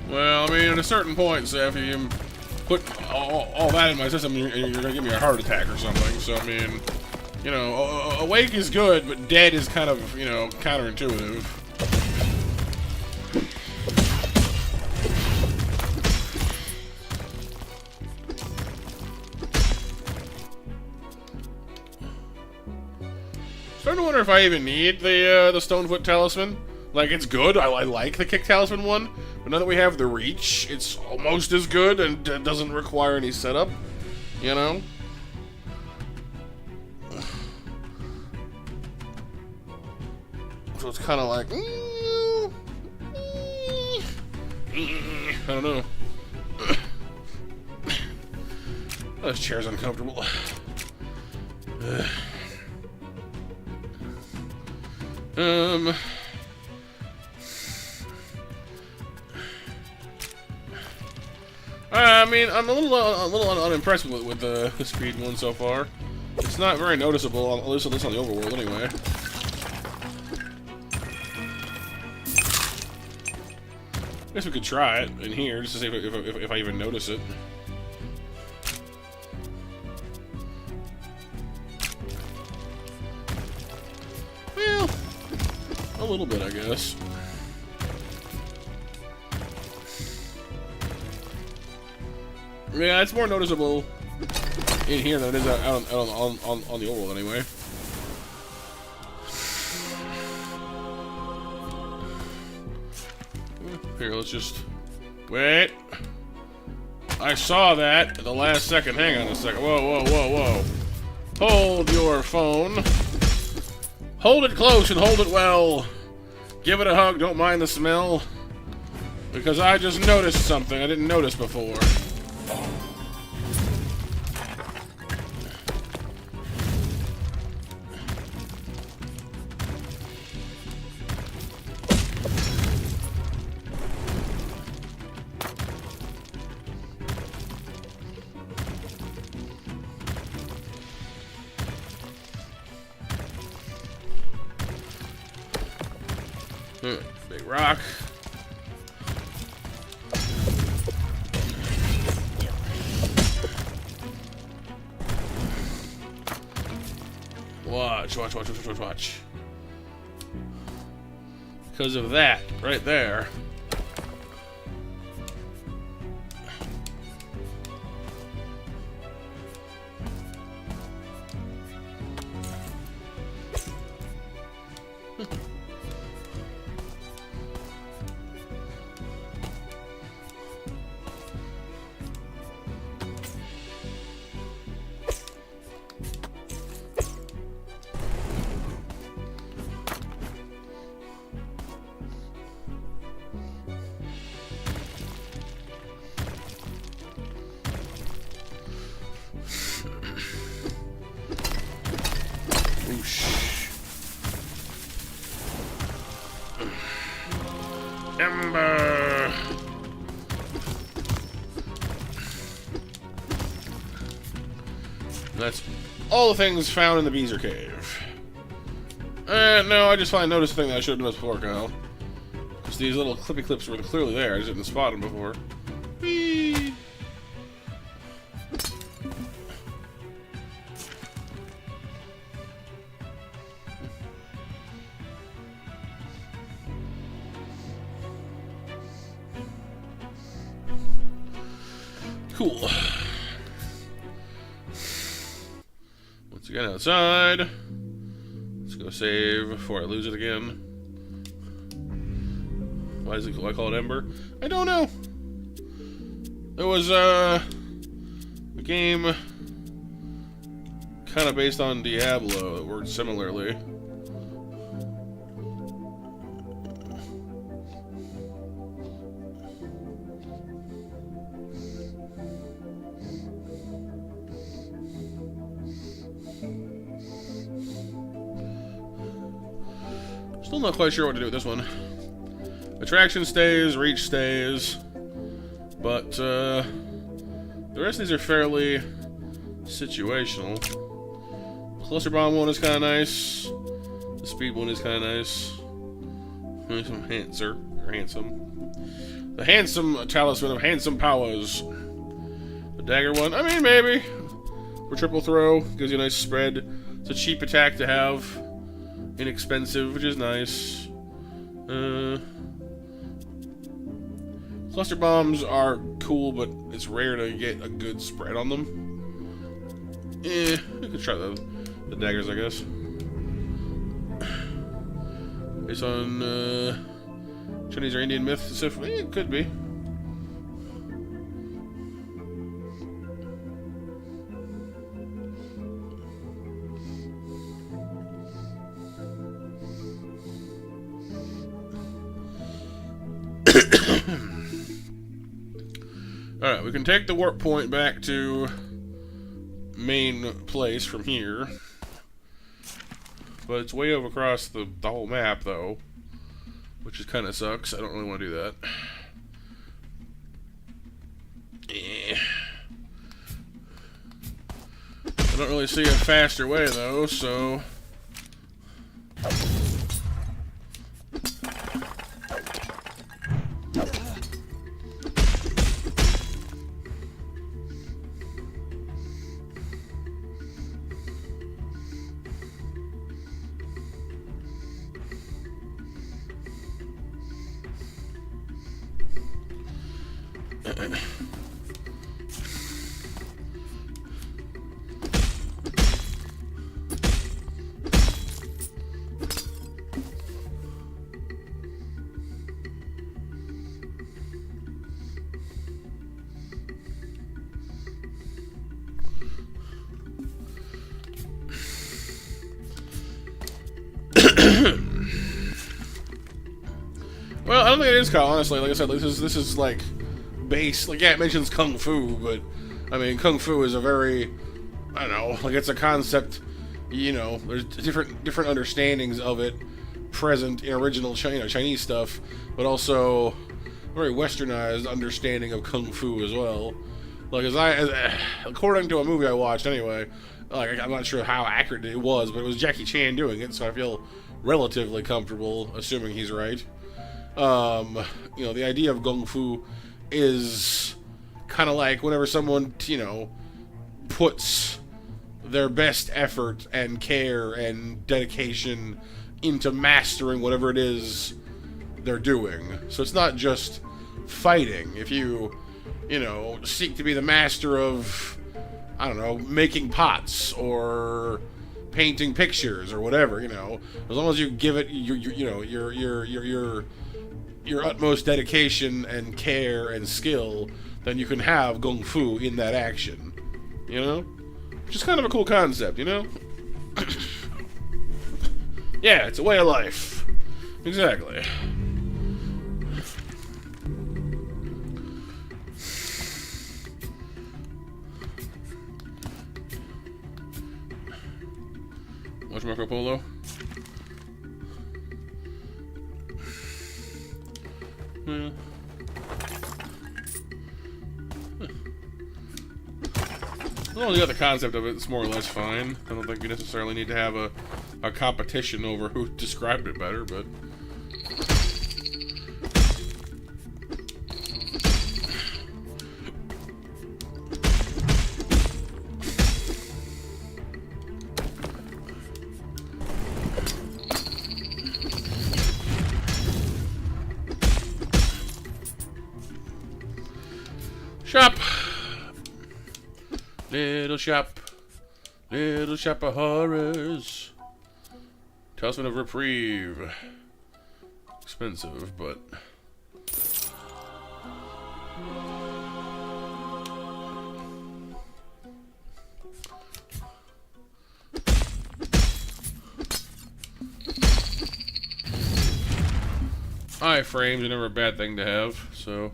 Well, I mean, at a certain point, Seth, if you put all that in my system, you're gonna give me a heart attack or something. So, I mean, you know, awake is good, but dead is kind of, you know, counterintuitive. Starting to wonder if I even need the Stonefoot Talisman. Like, it's good. I like the Kick Talisman one, but now that we have the Reach, it's almost as good and doesn't require any setup. You know. So it's kind of like, I don't know. This chair's uncomfortable. I mean, I'm a little unimpressed with the speed one so far. It's not very noticeable, at least on the overworld, anyway. I guess we could try it in here just to see if I even notice it. Well, a little bit, I guess. Yeah, it's more noticeable in here than it is out on the overworld, anyway. Here, let's just wait. I saw that at the last second. Hang on a second. Whoa, whoa, whoa, whoa. Hold your phone. Hold it close and hold it well. Give it a hug. Don't mind the smell. Because I just noticed something I didn't notice before. Big rock. Watch. Because of that, right there. Ember. That's all the things found in the Beezer Cave. No, I just finally noticed a thing that I should have noticed before, Kyle. Because these little clippy clips were clearly there. I just didn't spot them before. Whee! Cool. Once again, outside. Let's go save before I lose it again. Why call it Ember? I don't know. It was a game kind of based on Diablo that worked similarly. Still not quite sure what to do with this one. Attraction stays, reach stays, but the rest of these are fairly situational. Cluster bomb one is kind of nice. The speed one is kind of nice. Some handsome. The handsome talisman of handsome powers. The dagger one, I mean, maybe. For triple throw, gives you a nice spread. It's a cheap attack to have. Inexpensive, which is nice. Cluster bombs are cool, but it's rare to get a good spread on them. We could try the daggers, I guess. Based on Chinese or Indian myth stuff, it could be. Alright, we can take the warp point back to main place from here. But it's way over across the whole map, though. Which is kind of sucks. I don't really want to do that. I don't really see a faster way, though, so... Well, I don't think it is called, honestly. Like I said, this is like base. Like, yeah, it mentions kung fu, but I mean, kung fu is a very, I don't know, like it's a concept. You know, there's different understandings of it present in original Chinese stuff, but also a very westernized understanding of kung fu as well. Like, according to a movie I watched anyway, like I'm not sure how accurate it was, but it was Jackie Chan doing it, so I feel relatively comfortable assuming he's right. You know, the idea of kung fu is kind of like whenever someone, you know, puts their best effort and care and dedication into mastering whatever it is they're doing. So it's not just fighting. If you know, seek to be the master of, I don't know, making pots or painting pictures or whatever, you know, as long as you give it your utmost dedication and care and skill, then you can have kung fu in that action, you know? Which is kind of a cool concept, you know? Yeah, it's a way of life. Exactly. Watch Marco Polo. Yeah. Well, the other concept of it's more or less fine. I don't think you necessarily need to have a competition over who described it better, but... Shop! Little shop. Little shop of horrors. Talisman of Reprieve. Expensive, but... high frames are never a bad thing to have, so...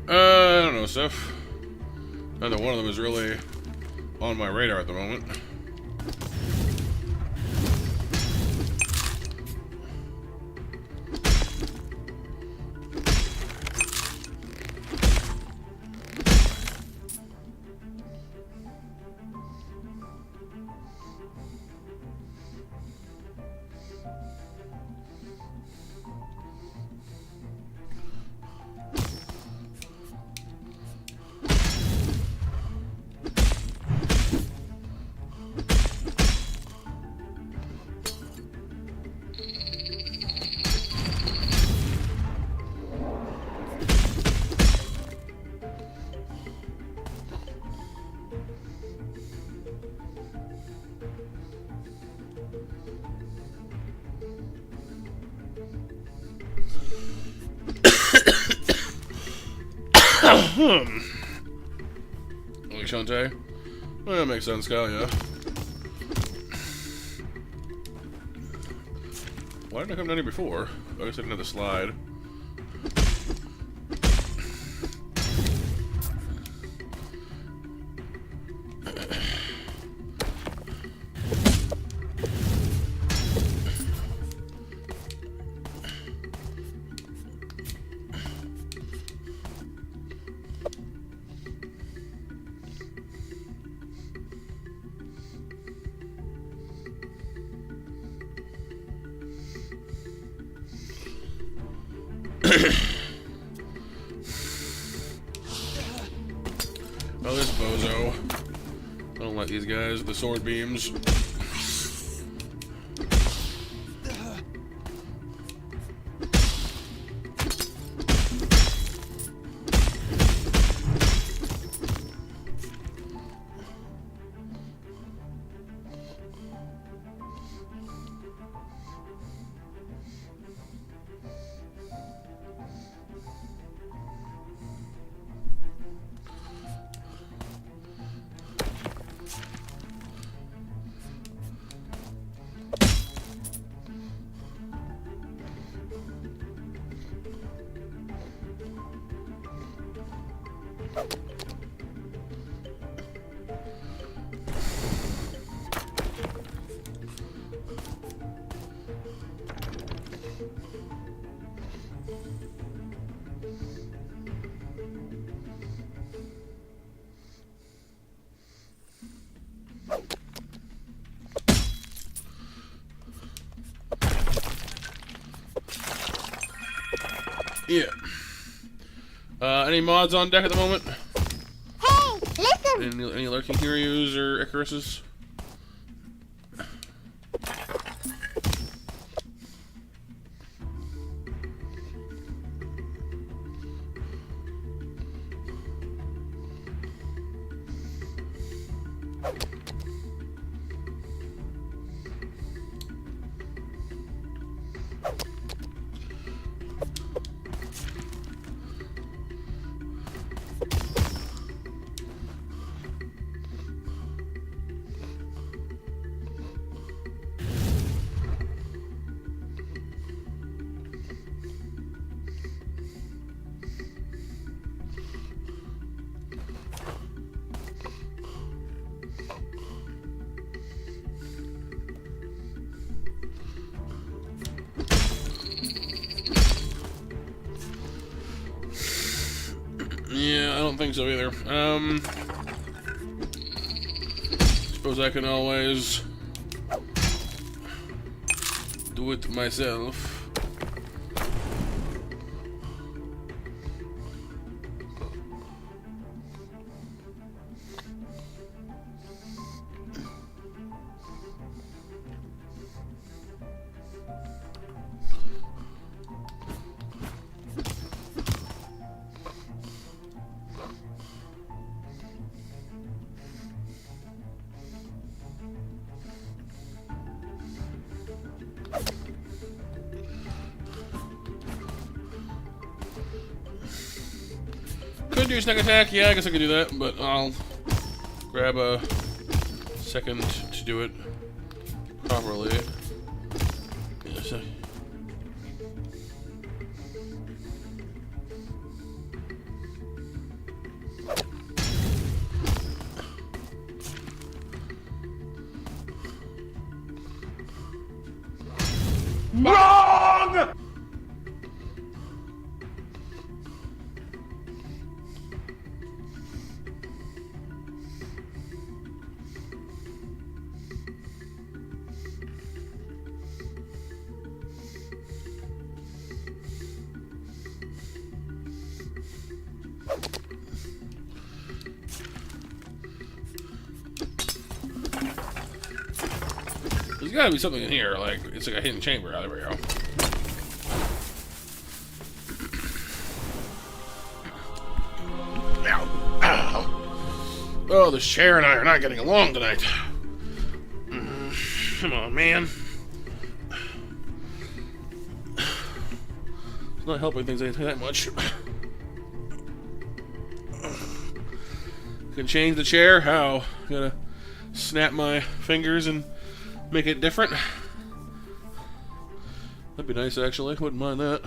I don't know, Seth. Neither one of them is really on my radar at the moment. Like Shantae? Well, that makes sense, Kyle, yeah. Why didn't I come down here before? I guess I didn't have the slide. Oh, this bozo. I don't like these guys with the sword beams. Yeah. Any mods on deck at the moment? Hey, listen! Any lurking heroes or Icaruses? don't think so either. Suppose I can always do it myself. Could do a sneak attack, yeah, I guess I could do that, but I'll grab a second to do it properly. Yeah, so. Wrong! There's gotta be something in here, like, it's like a hidden chamber. Oh, there we go. Ow. Ow. Oh, the chair and I are not getting along tonight. Come on, man. It's not helping things that much. Can change the chair? How? Gotta snap my fingers and make it different. That'd be nice, actually. Wouldn't mind that.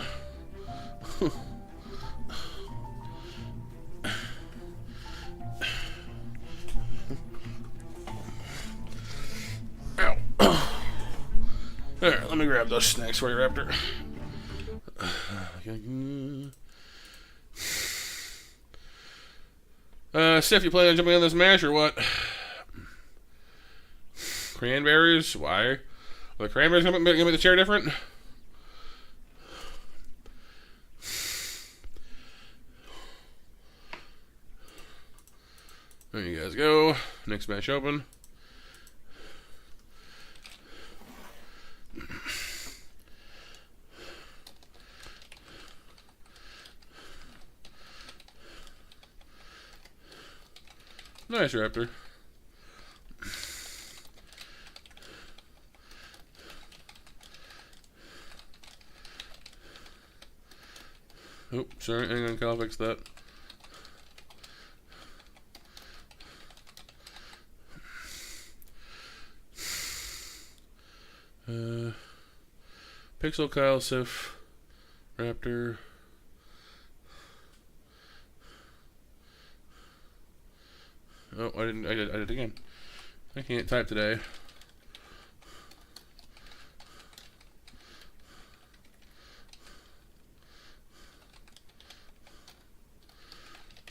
Ow. There, let me grab those snacks for you, Raptor. Steph, you planning on jumping on this mash or what? Cranberries? Why? Are the cranberries gonna make the chair different? There you guys go. Next match open. Nice, Raptor. Oh, sorry, hang on, I'll fix that. Pixel, Kyle, Sif, Raptor. Oh, I did it again. I can't type today.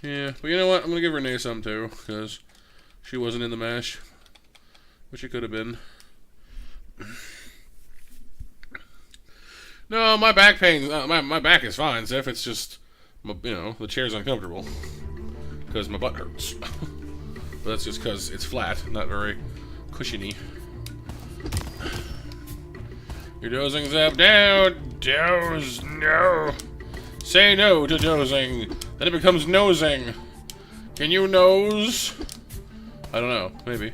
Yeah, but you know what? I'm gonna give Renee some too, because she wasn't in the mash, which she could have been. No, my back pain. My back is fine, Sif. It's just, the chair's uncomfortable because my butt hurts. But that's just because it's flat, not very cushiony. You're dozing, Zap. Down, doze, no. Say no to dozing. Then it becomes nosing. Can you nose? I don't know. Maybe.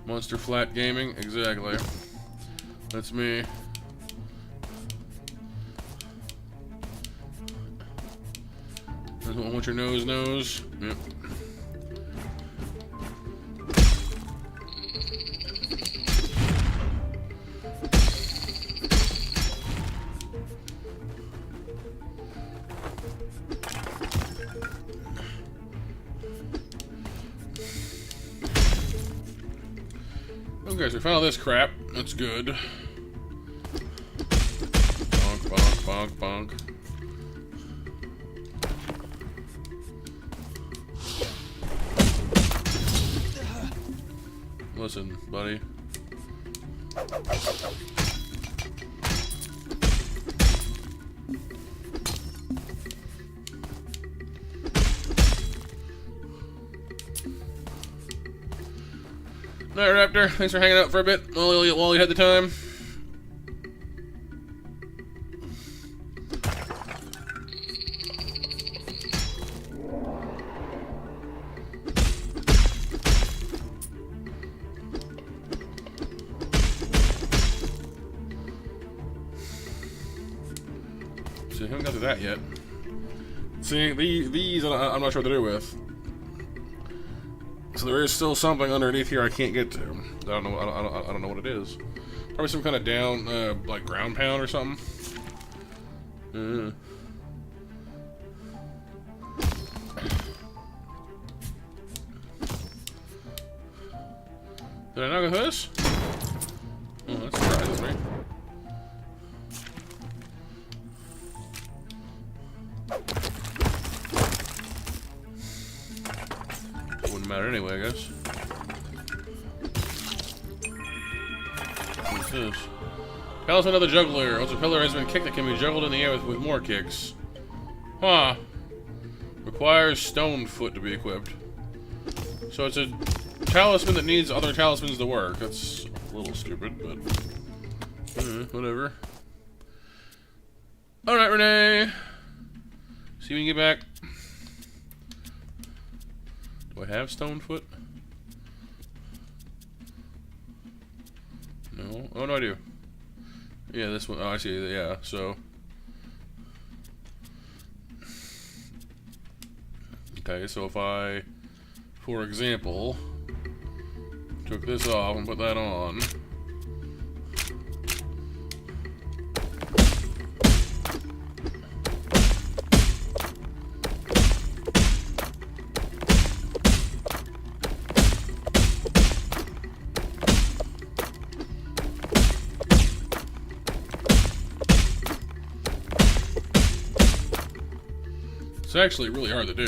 Monster Flat Gaming? Exactly. That's me. I don't want your nose. Yep. Okay, so we found this crap. That's good. Bonk, bonk, bonk, bonk. Listen, buddy. Alright, Raptor, thanks for hanging out for a bit while you had the time. See, I haven't got to that yet. See, these I'm not sure what to do with. So there is still something underneath here I can't get to. I don't know what it is. Probably some kind of down, like ground pound or something. Did I not get this? Oh, that surprises me. Wouldn't matter anyway, I guess. What's this? Talisman of the Juggler. Once a pillar has been kicked, it can be juggled in the air with more kicks. Huh. Requires stone foot to be equipped. So it's a talisman that needs other talismans to work. That's a little stupid, but whatever. Alright, Renee. See if we can get back. Do I have stone foot? No. Oh, no, I do. Yeah, this one. Oh, I see. Yeah, so. Okay, so if I, for example, took this off and put that on. It's actually really hard to do.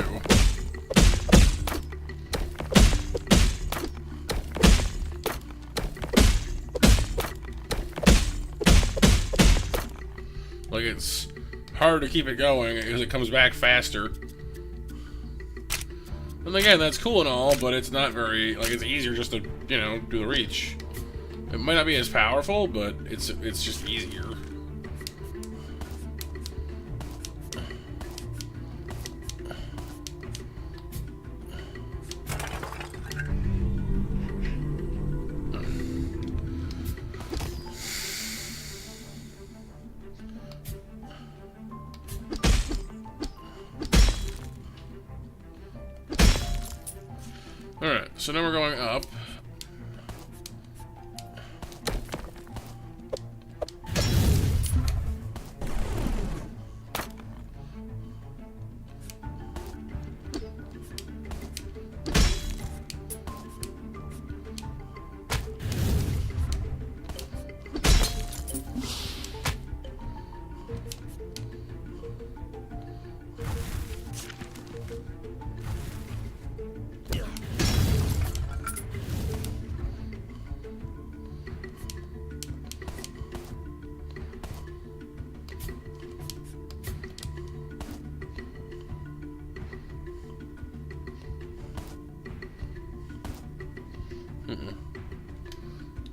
Like, it's hard to keep it going because it comes back faster. And again, that's cool and all, but it's not very, like, it's easier just to, you know, do the reach. It might not be as powerful, but it's just easier. Alright, so now we're going up.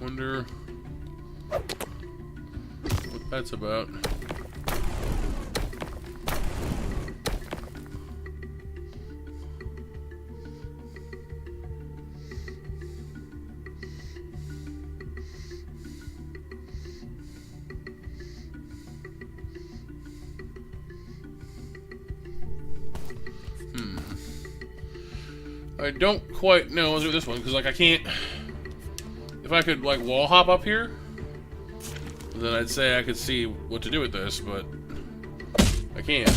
Wonder what that's about. I don't quite know. Let's do this one because, like, I can't. If I could, like, wall hop up here, then I'd say I could see what to do with this, but I can't.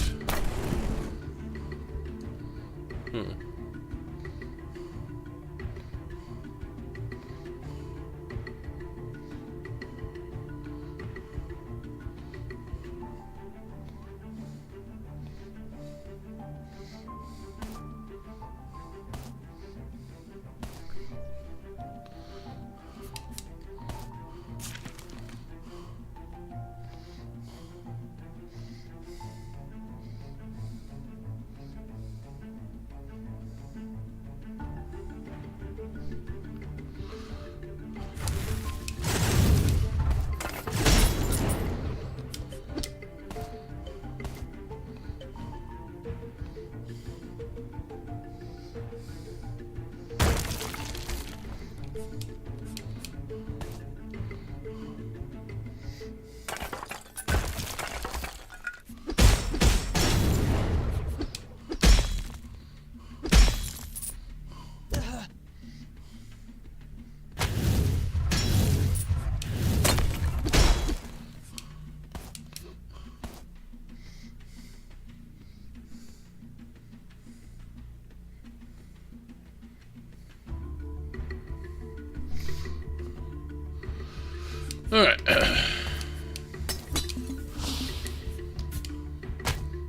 Alright.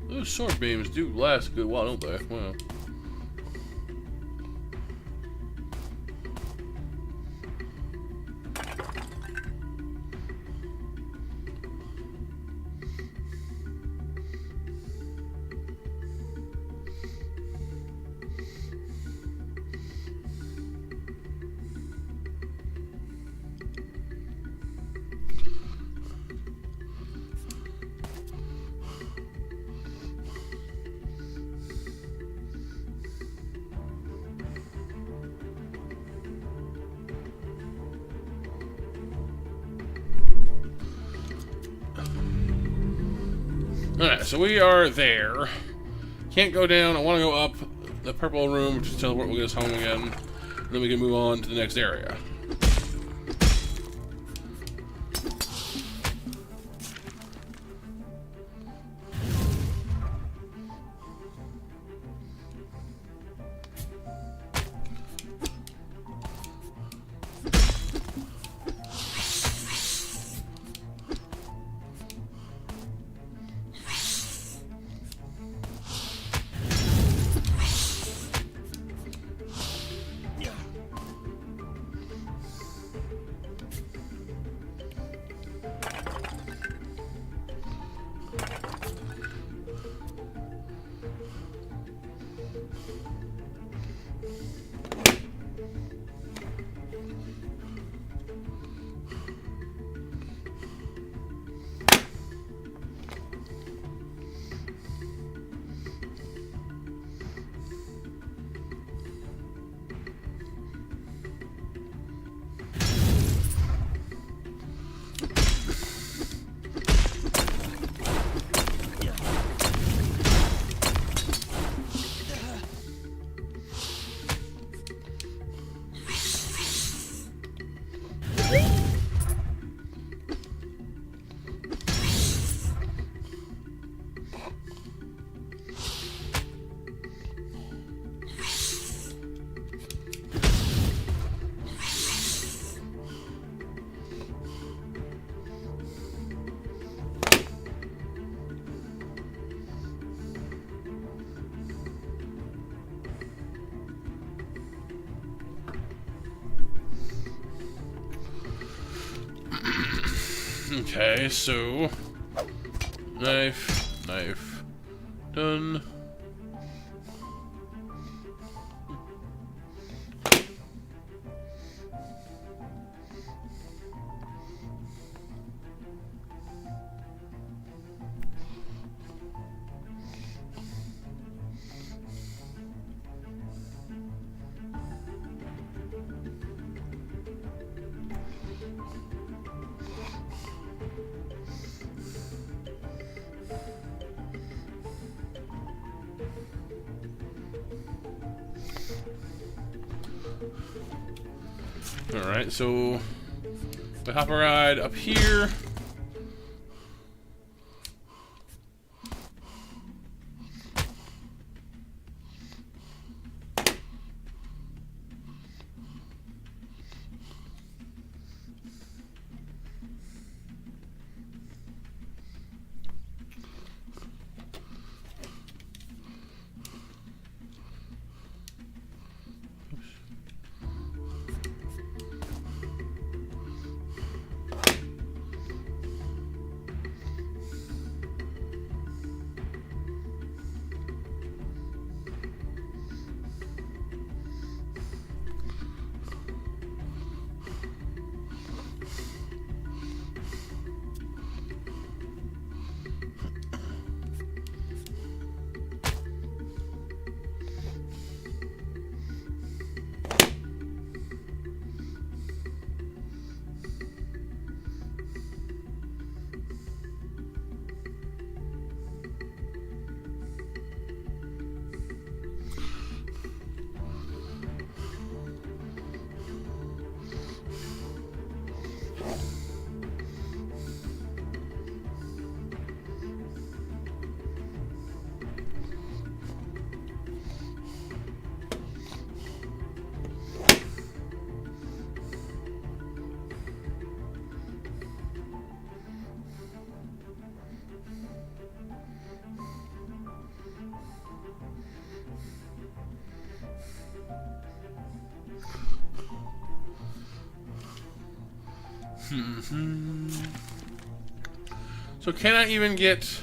Those sword beams do last a good while, don't they? Wow. Alright, so we are there. Can't go down. I want to go up the purple room, which is teleport will get us home again. And then we can move on to the next area. Okay, so knife, done. Alright, so we hop a ride up here. So can I even get...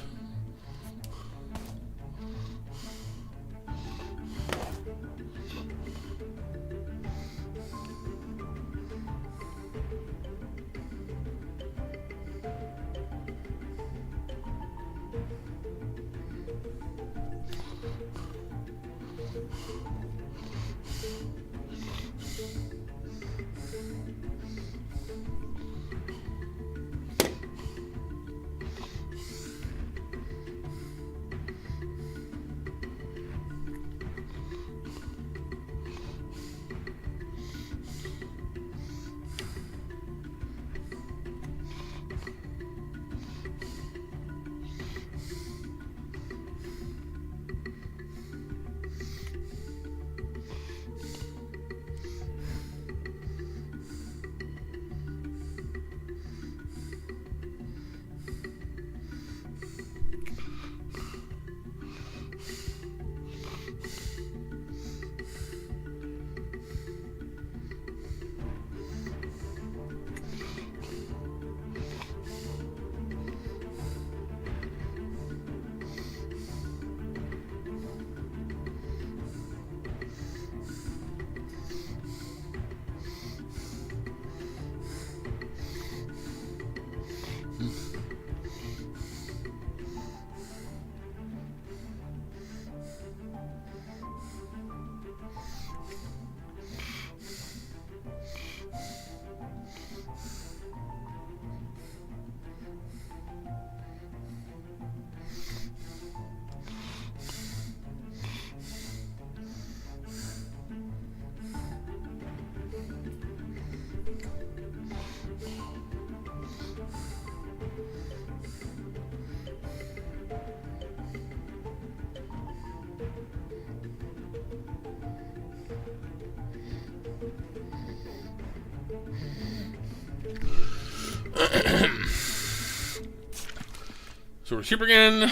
So we're super again.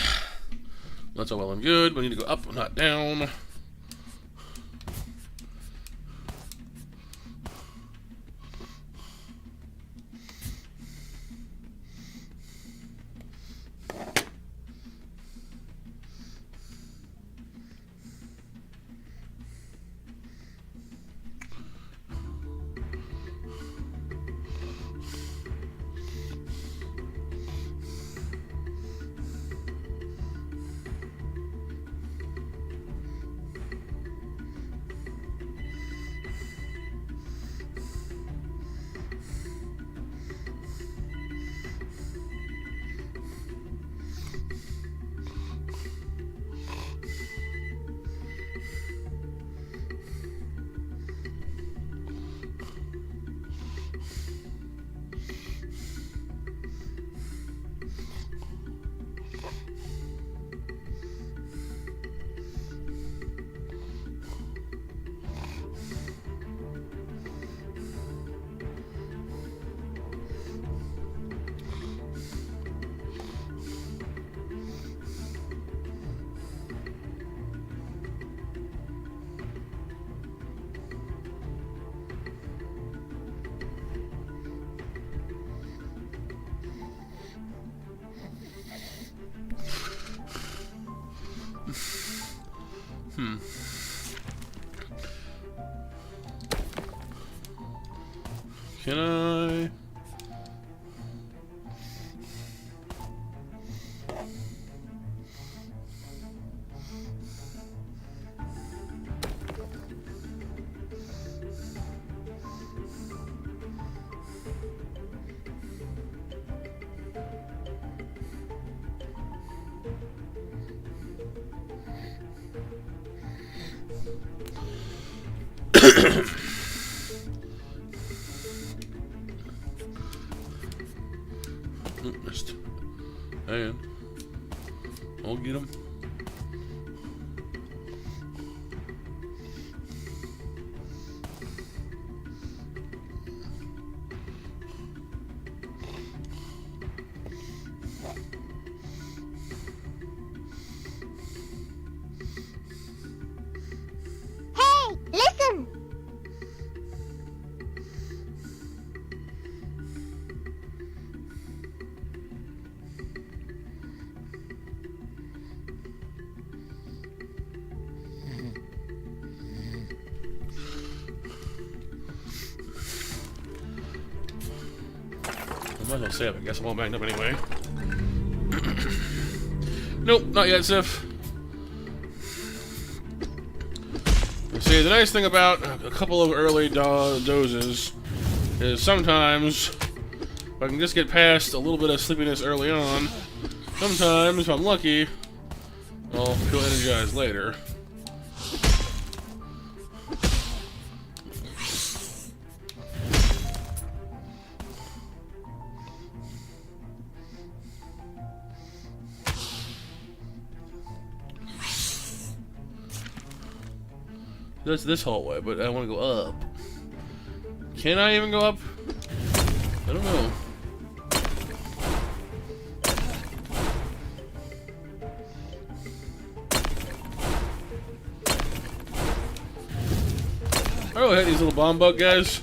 That's all well and good. We need to go up, not down. Can I? Missed. And I'll get him. Hey, listen! might as well save. I guess I'm all backed up anyway. Nope, not yet, Sif. See, the nice thing about a couple of early dozes is sometimes if I can just get past a little bit of sleepiness early on, sometimes, if I'm lucky, I'll feel energized later. That's this hallway, but I want to go up. Can I even go up? I don't know. Oh, I hit these little bomb bug guys.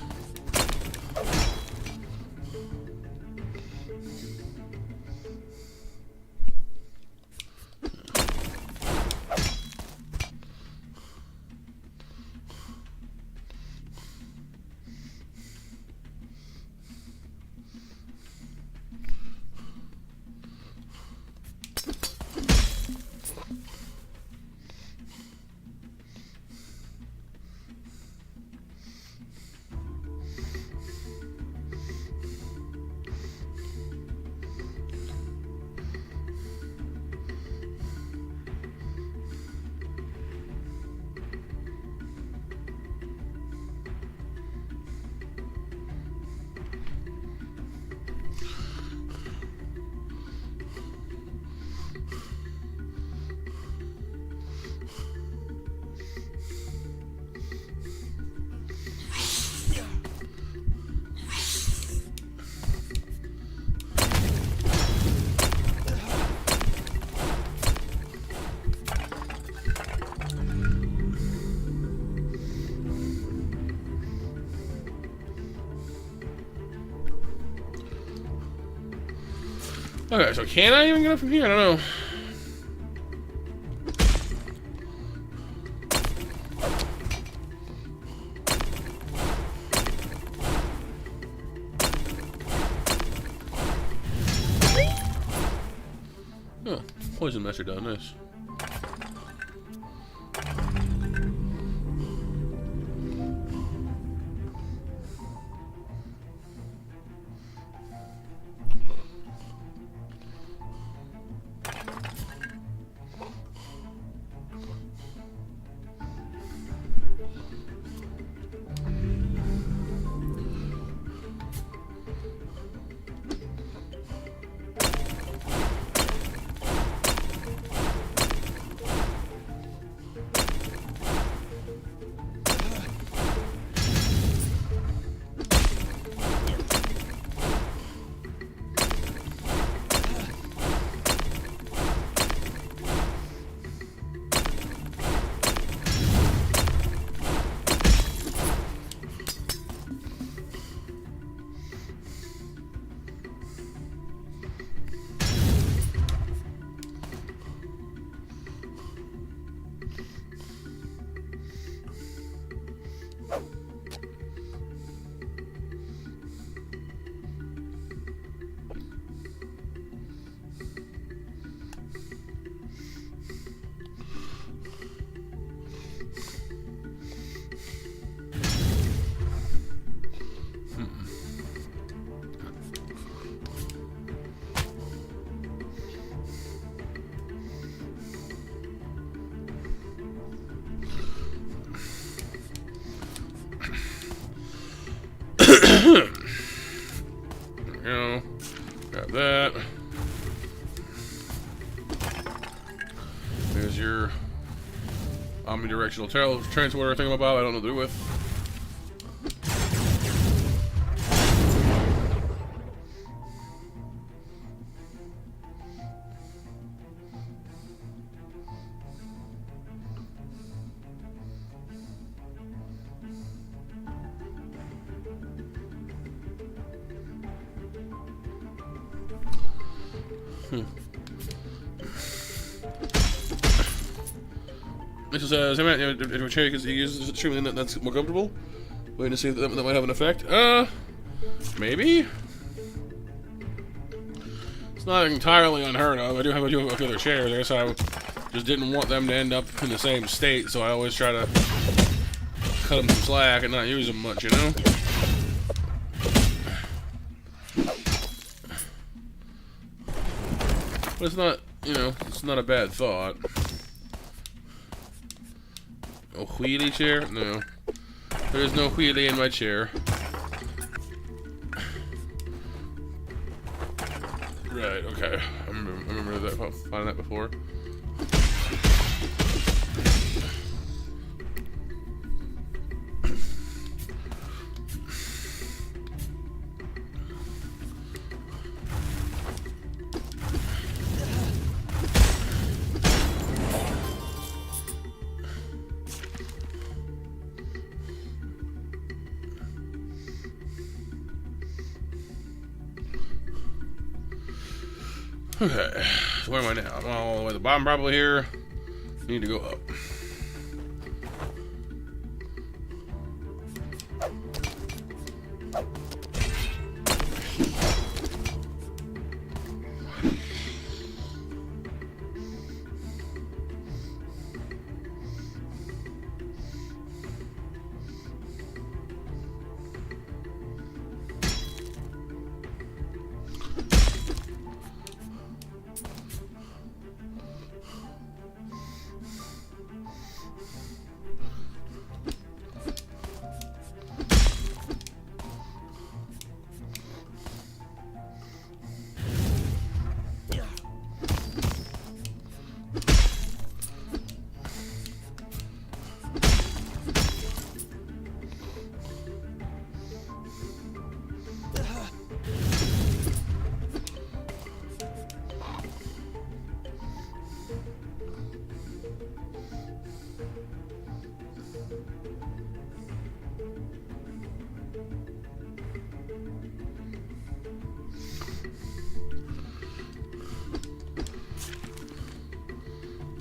Okay, so can I even get up from here? I don't know. Oh, poison master down, nice. There we go. Got that. There's your omnidirectional transporter thing about. I don't know what to do with. This is if a chair uses extremely that's more comfortable. Waiting to see if that might have an effect. Maybe. It's not entirely unheard of. I do have a few other chairs. I guess I just didn't want them to end up in the same state, so I always try to cut them some slack and not use them much, you know? But it's not, you know, it's not a bad thought. A wheelie chair? No. There's no wheelie in my chair. Right, okay. I remember that, finding that before. Okay, so where am I now? I'm all the way to the bottom probably here. Need to go up.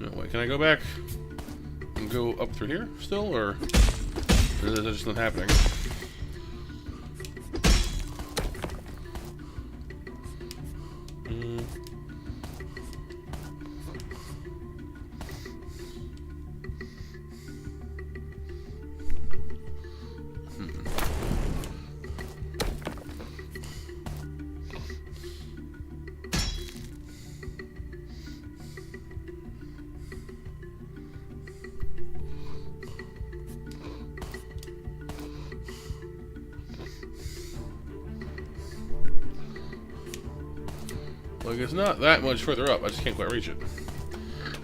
No, wait, can I go back and go up through here still, or is that just not happening? Like, it's not that much further up, I just can't quite reach it.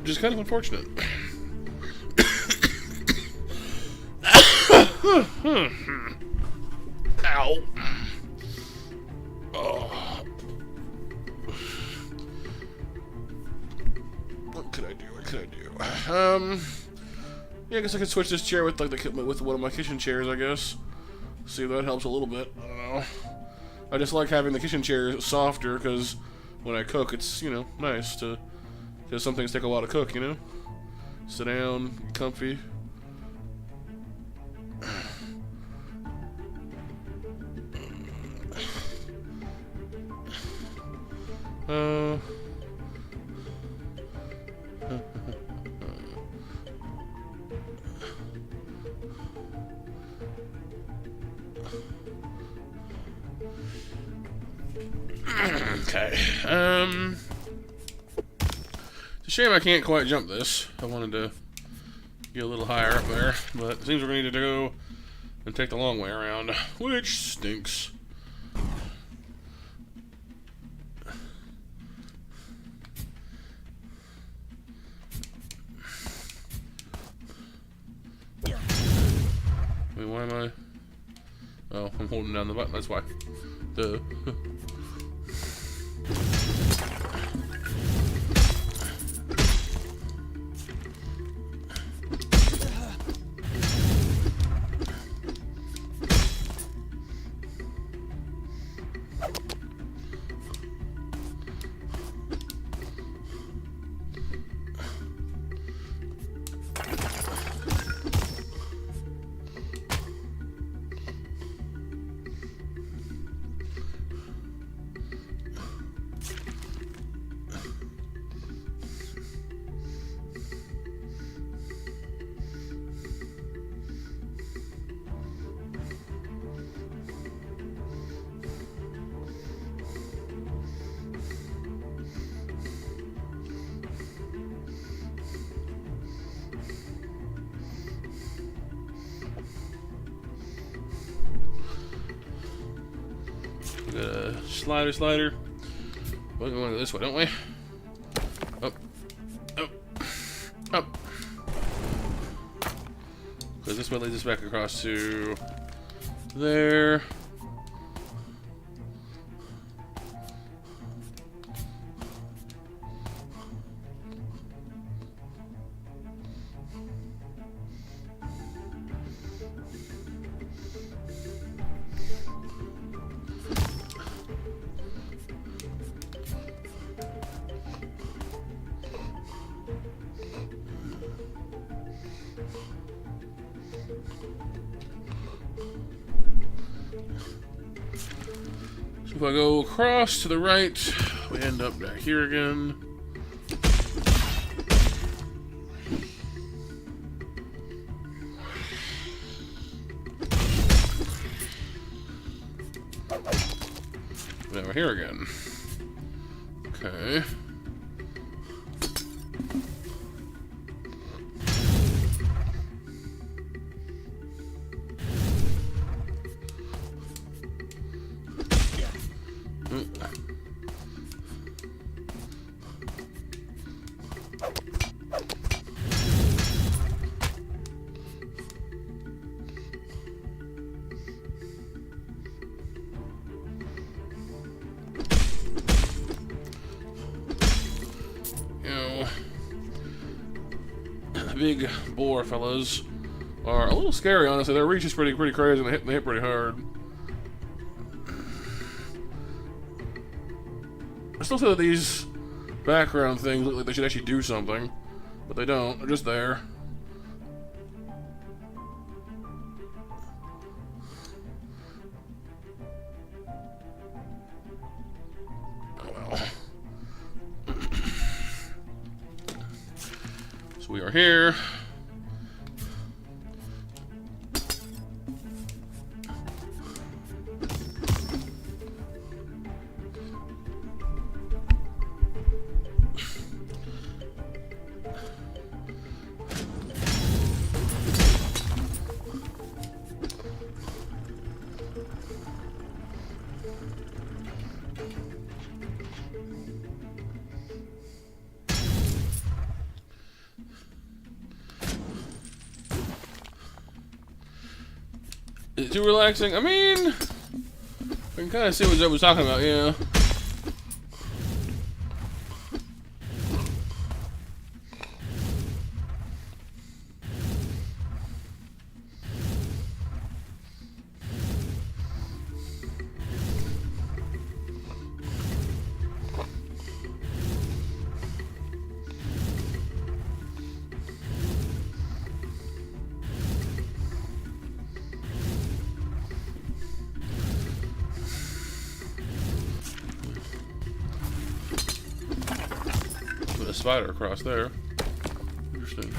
Which is kind of unfortunate. Ow. Oh. What could I do? What could I do? Yeah, I guess I could switch this chair with, like, with one of my kitchen chairs, I guess. See if that helps a little bit. I don't know. I just like having the kitchen chair softer, because when I cook, it's, you know, nice to, because some things take a while to cook, you know? Sit down, comfy. Okay. It's a shame I can't quite jump this. I wanted to get a little higher up there, but it seems we're going to need to go and take the long way around, which stinks. Wait, why am I? Oh, I'm holding down the button, that's why. Duh. Slider, slider. Well, we want to go this way, don't we? Up. Up. Up. Because this way leads us back across to there. So if I go across to the right, we end up back here again. Now we're here again. Okay. Big boar fellas are a little scary, honestly. Their reach is pretty crazy, and they hit pretty hard. I still say that these background things look like they should actually do something, but they don't. They're just there. Oh well. So we are here. Is it too relaxing? I mean, I can kind of see what Joe was talking about, yeah. A spider across there. Interesting.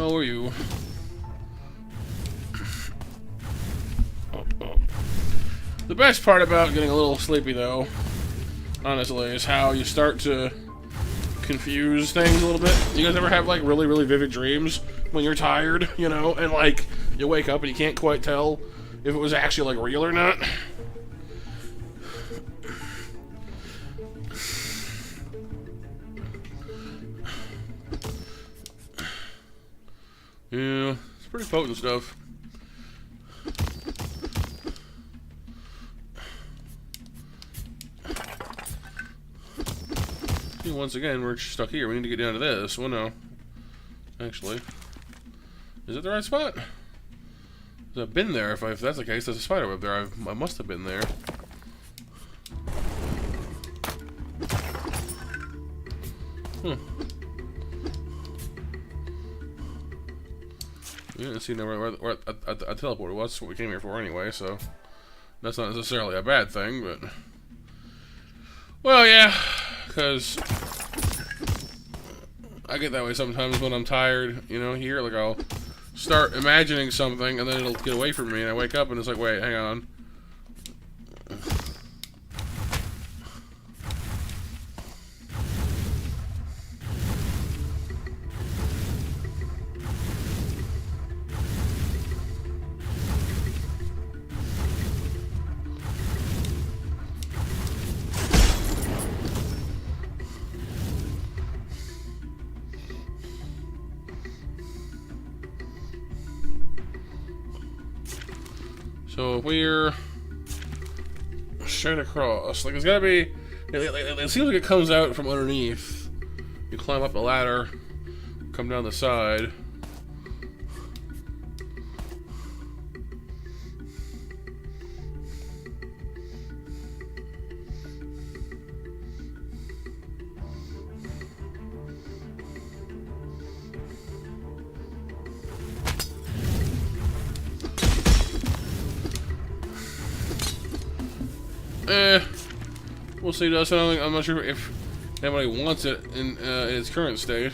How are you? The best part about getting a little sleepy, though, honestly, is how you start to confuse things a little bit. You guys ever have, like, really, really vivid dreams when you're tired, you know, and, like, you wake up and you can't quite tell if it was actually, like, real or not? Yeah, it's pretty potent stuff. See, once again, we're stuck here. We need to get down to this. Well, no. Actually. Is it the right spot? I've been there. If that's the case, there's a spider web there. I must have been there. Hmm. Yeah, see, now we're at teleported. Well, that's what we came here for anyway, so that's not necessarily a bad thing, but... Well, yeah, because I get that way sometimes when I'm tired, you know, here, like, I'll start imagining something, and then it'll get away from me, and I wake up, and it's like, wait, hang on. So if we're straight across, like, it's gotta be, it seems like it comes out from underneath. You climb up a ladder, come down the side. We'll see. I'm not sure if anybody wants it in its current state.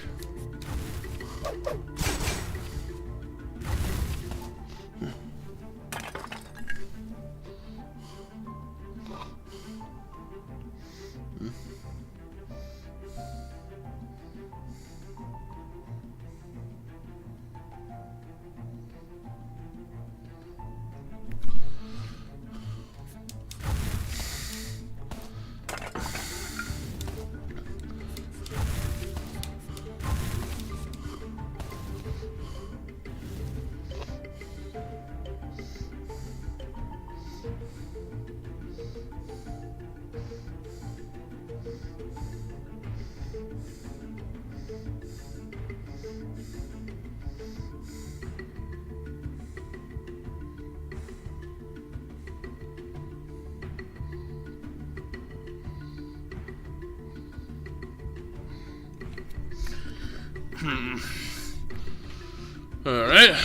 Alright.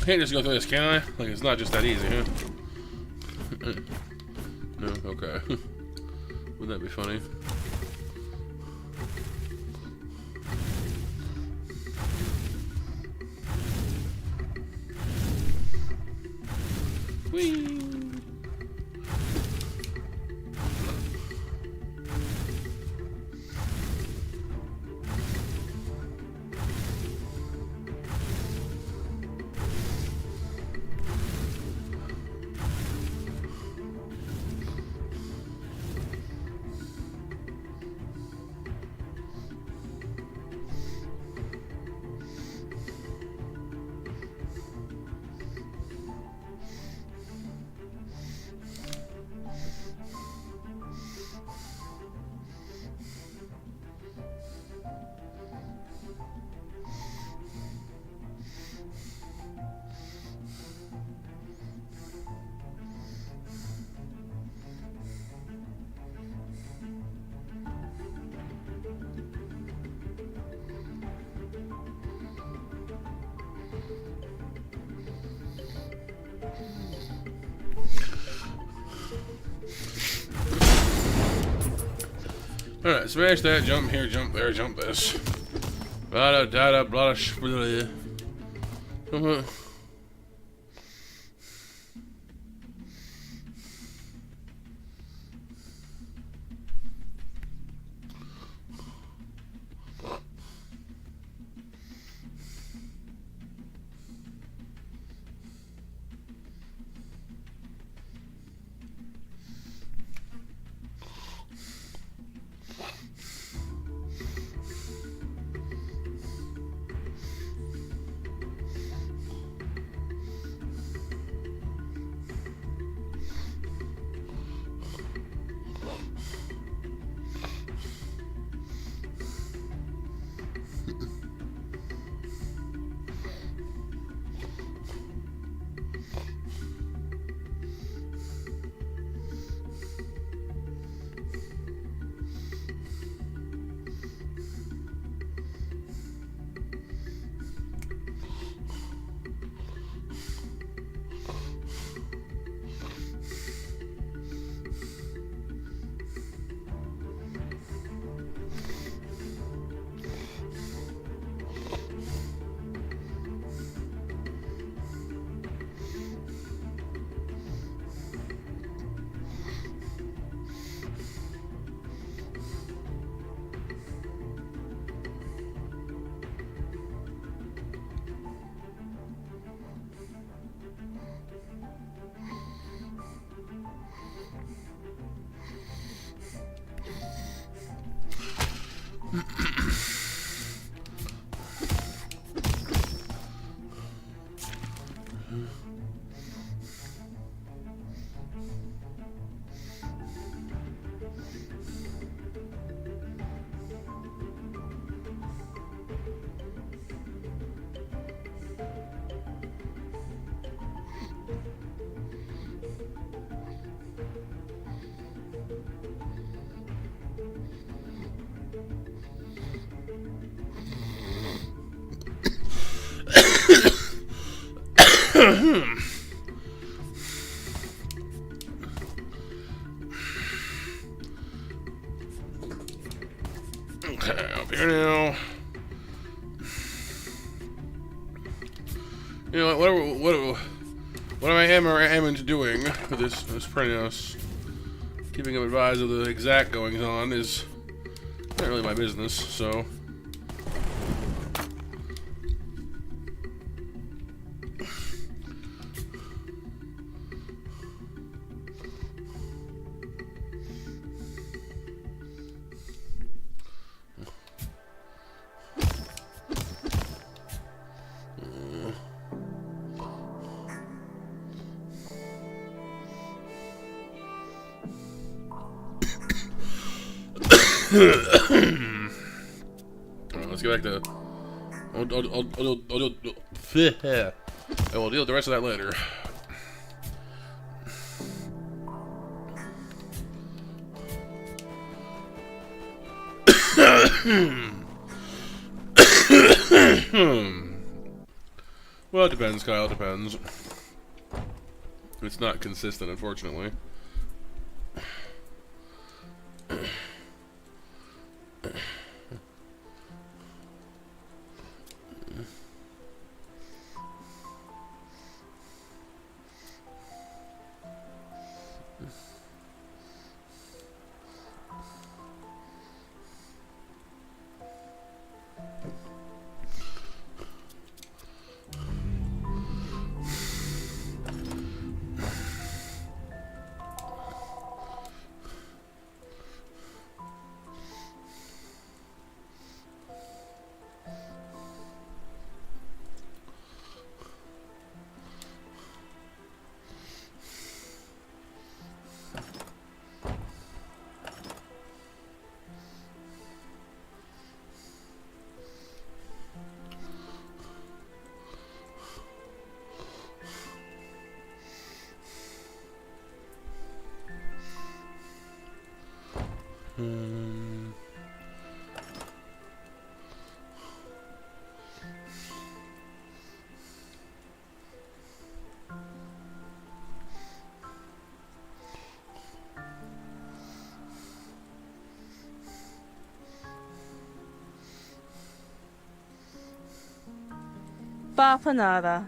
Can't just go through this, can I? Like, it's not just that easy, huh? No? Okay. Wouldn't that be funny? Whee! Alright, smash that, jump here, jump there, jump this. Blah blah blah blah. Okay, up here now. You know what am I aiming to doing with this Prenos? Keeping him advised of the exact goings on is not really my business, so. Let's get back to. We'll deal with the rest of that later. Well, it depends, Kyle. It depends. It's not consistent, unfortunately. bar for nada.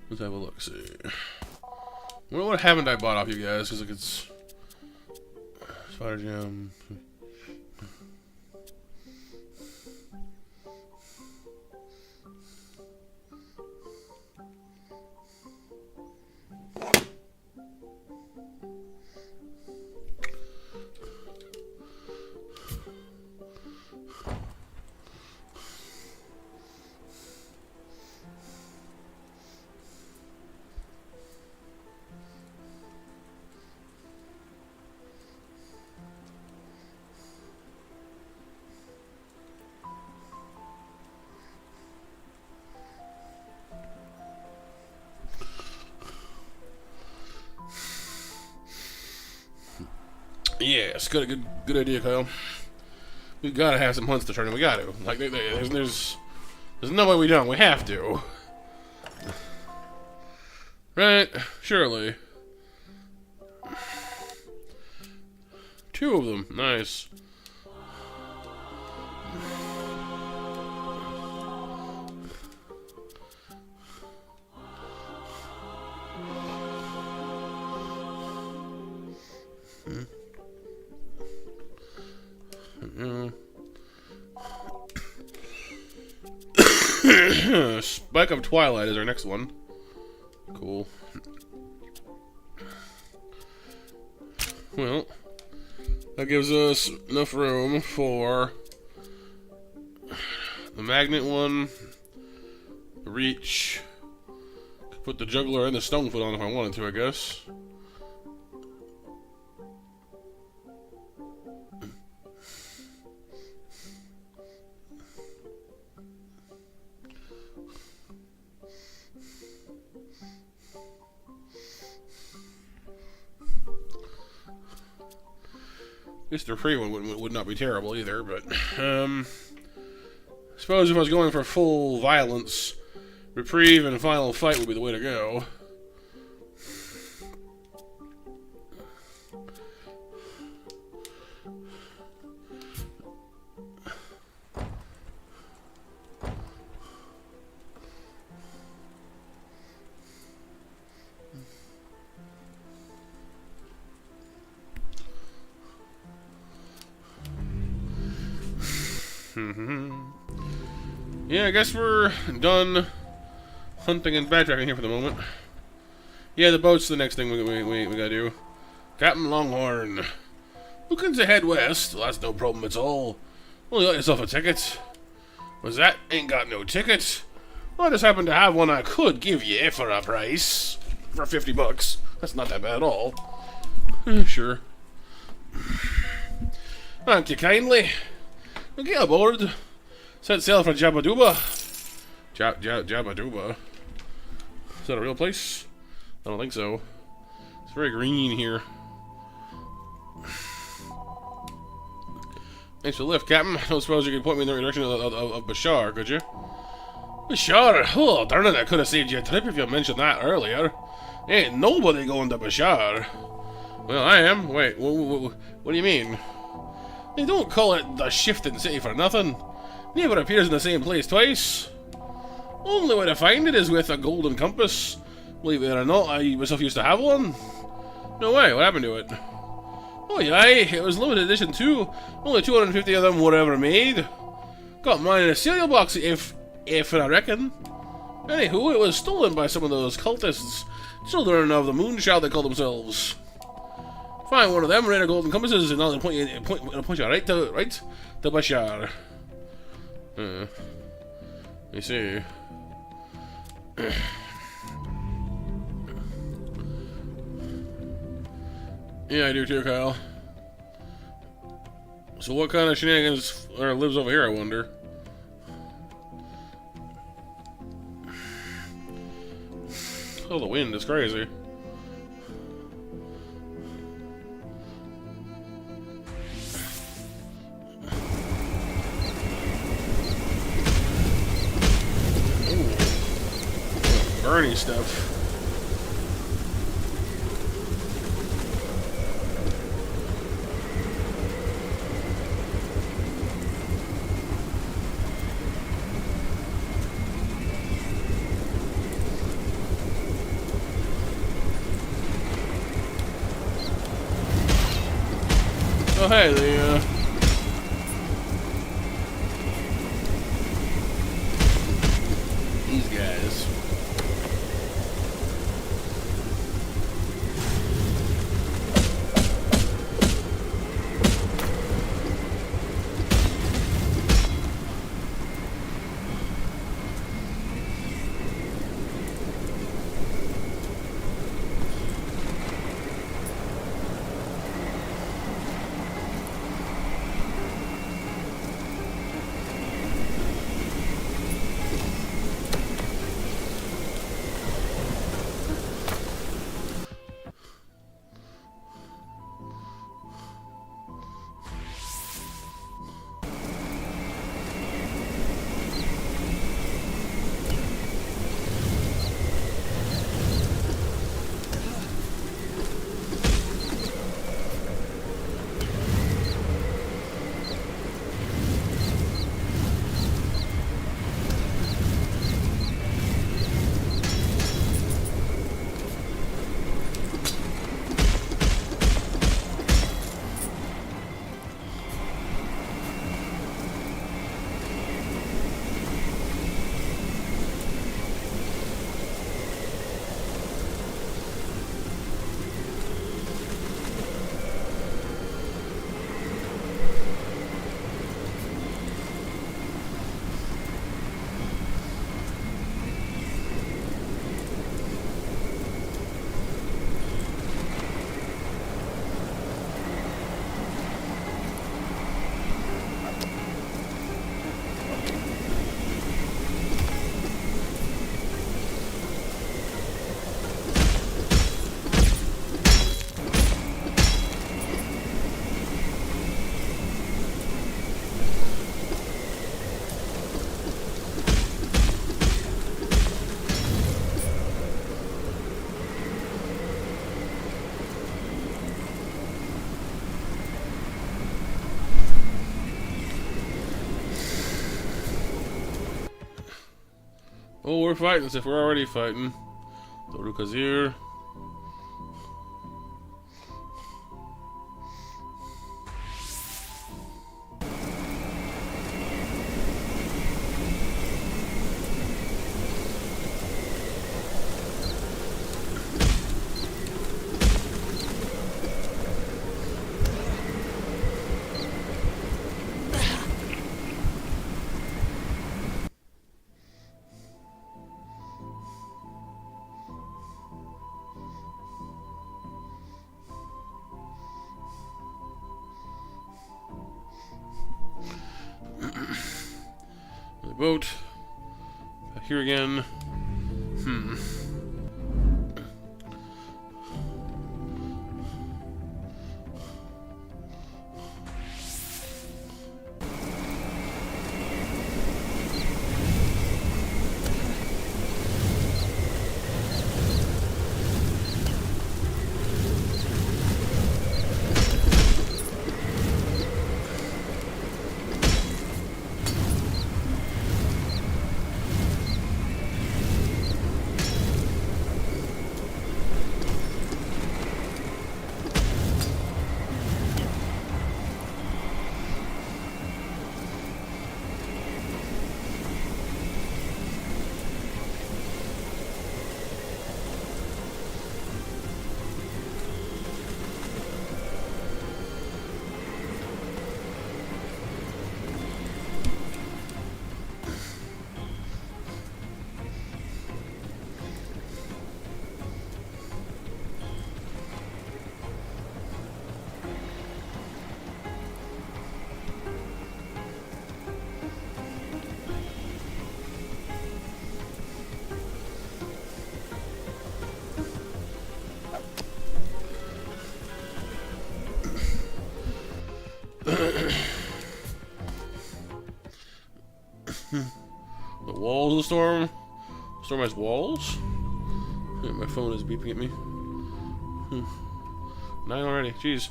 Let's have a look. See, what haven't I bought off you guys? Because like it's Spider Jam. Yes, good idea, Kyle. We gotta have some hunts to turn in. We gotta. Like, there's no way we don't. We have to. Right? Surely. 2 of them. Nice. Spike of Twilight is our next one. Cool. Well, that gives us enough room for the magnet one, the reach. Could put the juggler and the stonefoot on if I wanted to, I guess. The free one would not be terrible either, but I suppose if I was going for full violence, reprieve and final fight would be the way to go. Yeah, I guess we're done hunting and backtracking here for the moment. Yeah, the boat's the next thing we gotta do. Captain Longhorn. Looking to head west. Well, that's no problem at all. Well, you got yourself a ticket. Was that? Ain't got no ticket. Well, I just happen to have one I could give you for a price. For 50 bucks. That's not that bad at all. Sure. Thank you kindly. Well, get aboard. Set sail for Jabaduba. Jabaduba. Is that a real place? I don't think so. It's very green here. Thanks for the lift, Captain. I don't suppose you could point me in the direction of Bashar, could you? Bashar? Oh, darn it, I could have saved you a trip if you mentioned that earlier. Ain't nobody going to Bashar. Well, I am. Wait, what do you mean? They don't call it the Shifting City for nothing. Never appears in the same place twice. Only way to find it is with a golden compass. Believe it or not, I myself used to have one. No way, what happened to it? Oh yeah, it was limited edition too. Only 250 of them were ever made. Got mine in a cereal box, if I reckon. Anywho, it was stolen by some of those cultists. Children of the Moonchild, they call themselves. Find one of them, rare golden compasses, and I'll point you right to Bashar. Let me see. Yeah, I do too, Kyle. So what kind of shenanigans lives over here, I wonder? Oh, the wind is crazy. Burning stuff. Oh, hey, these guys. Oh, we're fighting as if we're already fighting. Toruka's here. The boat. Back here again. The walls of the storm? Storm has walls? My phone is beeping at me. 9 already, jeez.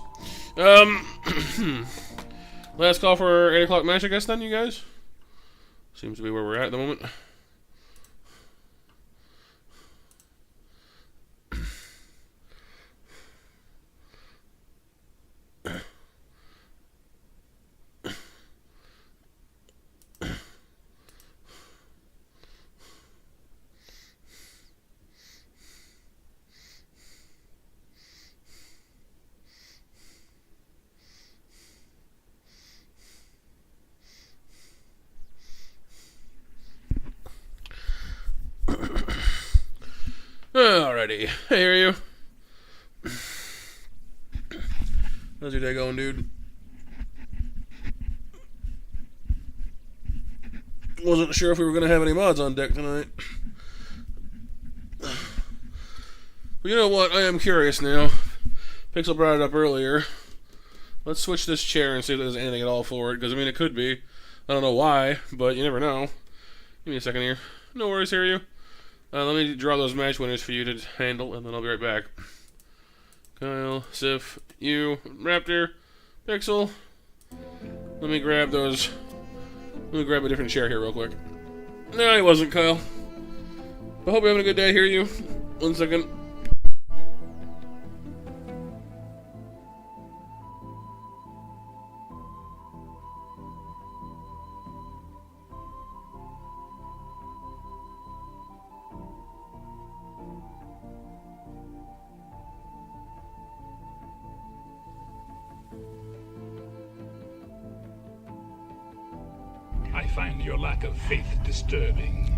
Last call for 8 o'clock match, I guess, then, you guys? Seems to be where we're at the moment. Alrighty. I hear you. How's your day going, dude? Wasn't sure if we were going to have any mods on deck tonight. But you know what? I am curious now. Pixel brought it up earlier. Let's switch this chair and see if there's anything at all for it. Because, I mean, it could be. I don't know why, but you never know. Give me a second here. No worries, hear you. Let me draw those match winners for you to handle, and then I'll be right back. Kyle, Sif, you, Raptor, Pixel. Let me grab those. Let me grab a different chair here real quick. No, he wasn't, Kyle. I hope you're having a good day, hear you. 1 second. I find your lack of faith disturbing.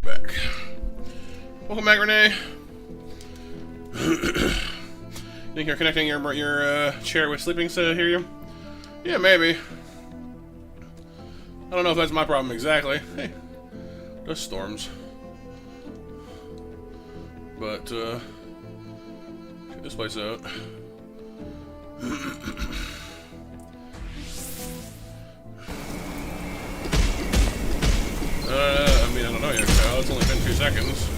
back. Welcome back, Renee. Think you're connecting your chair with sleeping to hear you? Yeah, maybe. I don't know if that's my problem exactly. Hey, dust storms. But check this place out. I mean, I don't know yet, Kyle. It's only been 2 seconds.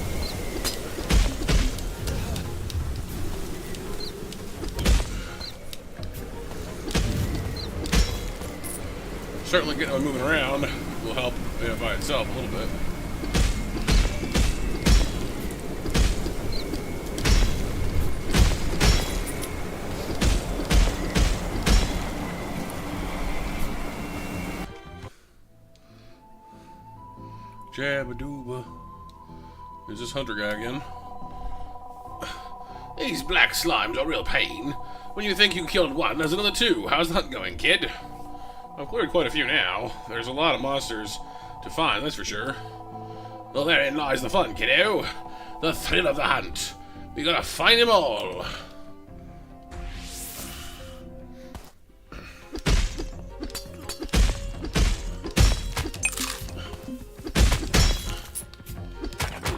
Certainly getting them moving around will help by itself a little bit. Jabba-dooba. There's this hunter guy again. These black slimes are real pain. When you think you killed one, there's another 2. How's the hunt going, kid? I've cleared quite a few now. There's a lot of monsters to find, that's for sure. Well, therein lies the fun, kiddo. The thrill of the hunt. We gotta find them all.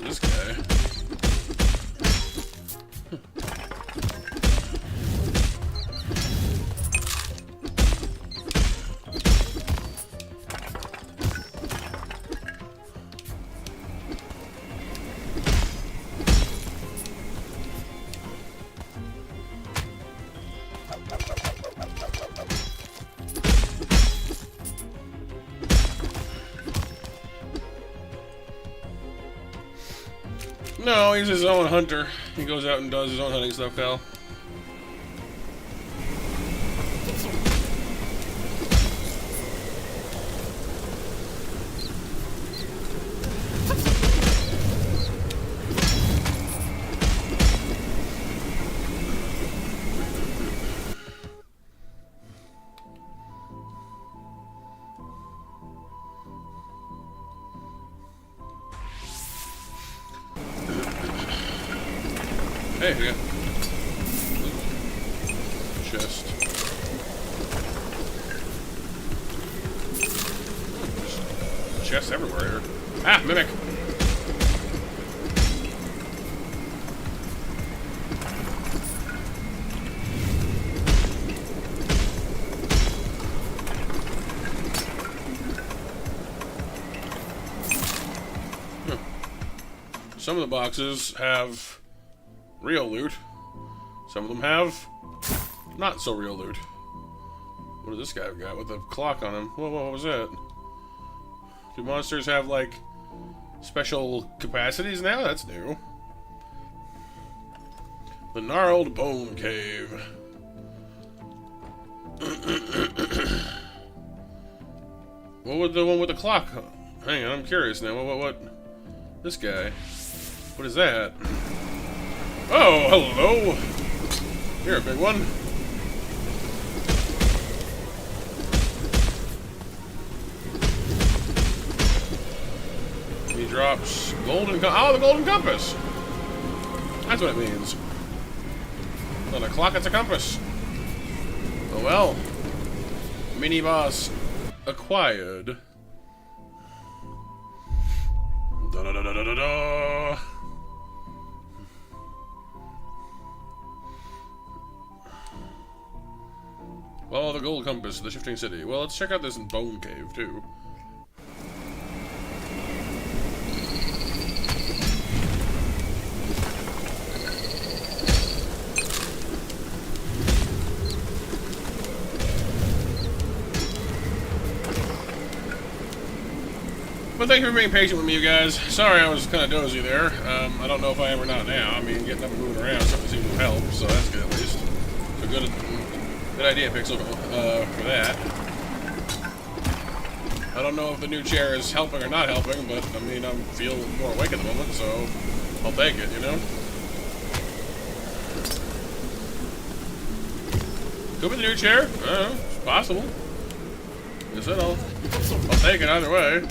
This guy. No, he's his own hunter. He goes out and does his own hunting stuff, Cal. Hey, we got chest. Chests everywhere here. Ah, mimic. Some of the boxes have real loot. Some of them have not so real loot. What does this guy got with a clock on him? Whoa, what was that? Do monsters have, like, special capacities now? That's new. The Gnarled Bone Cave. What would the one with the clock? Hang on, I'm curious now. What? This guy. What is that? Oh, hello! You're a big one. He drops golden the golden compass! That's what it means. It's not a clock, it's a compass. Oh well. Mini boss acquired. Da-da-da-da-da-da! Follow the gold compass to the shifting city. Well, let's check out this bone cave, too. But thank you for being patient with me, you guys. Sorry I was kind of dozy there. I don't know if I am or not now. I mean, getting up and moving around something seems to help, so that's good at least. So good idea, Pixel, for that. I don't know if the new chair is helping or not helping, but, I mean, I'm feeling more awake at the moment, so I'll take it, you know? Could be the new chair. I don't know. It's possible. Guess I'll take it either way.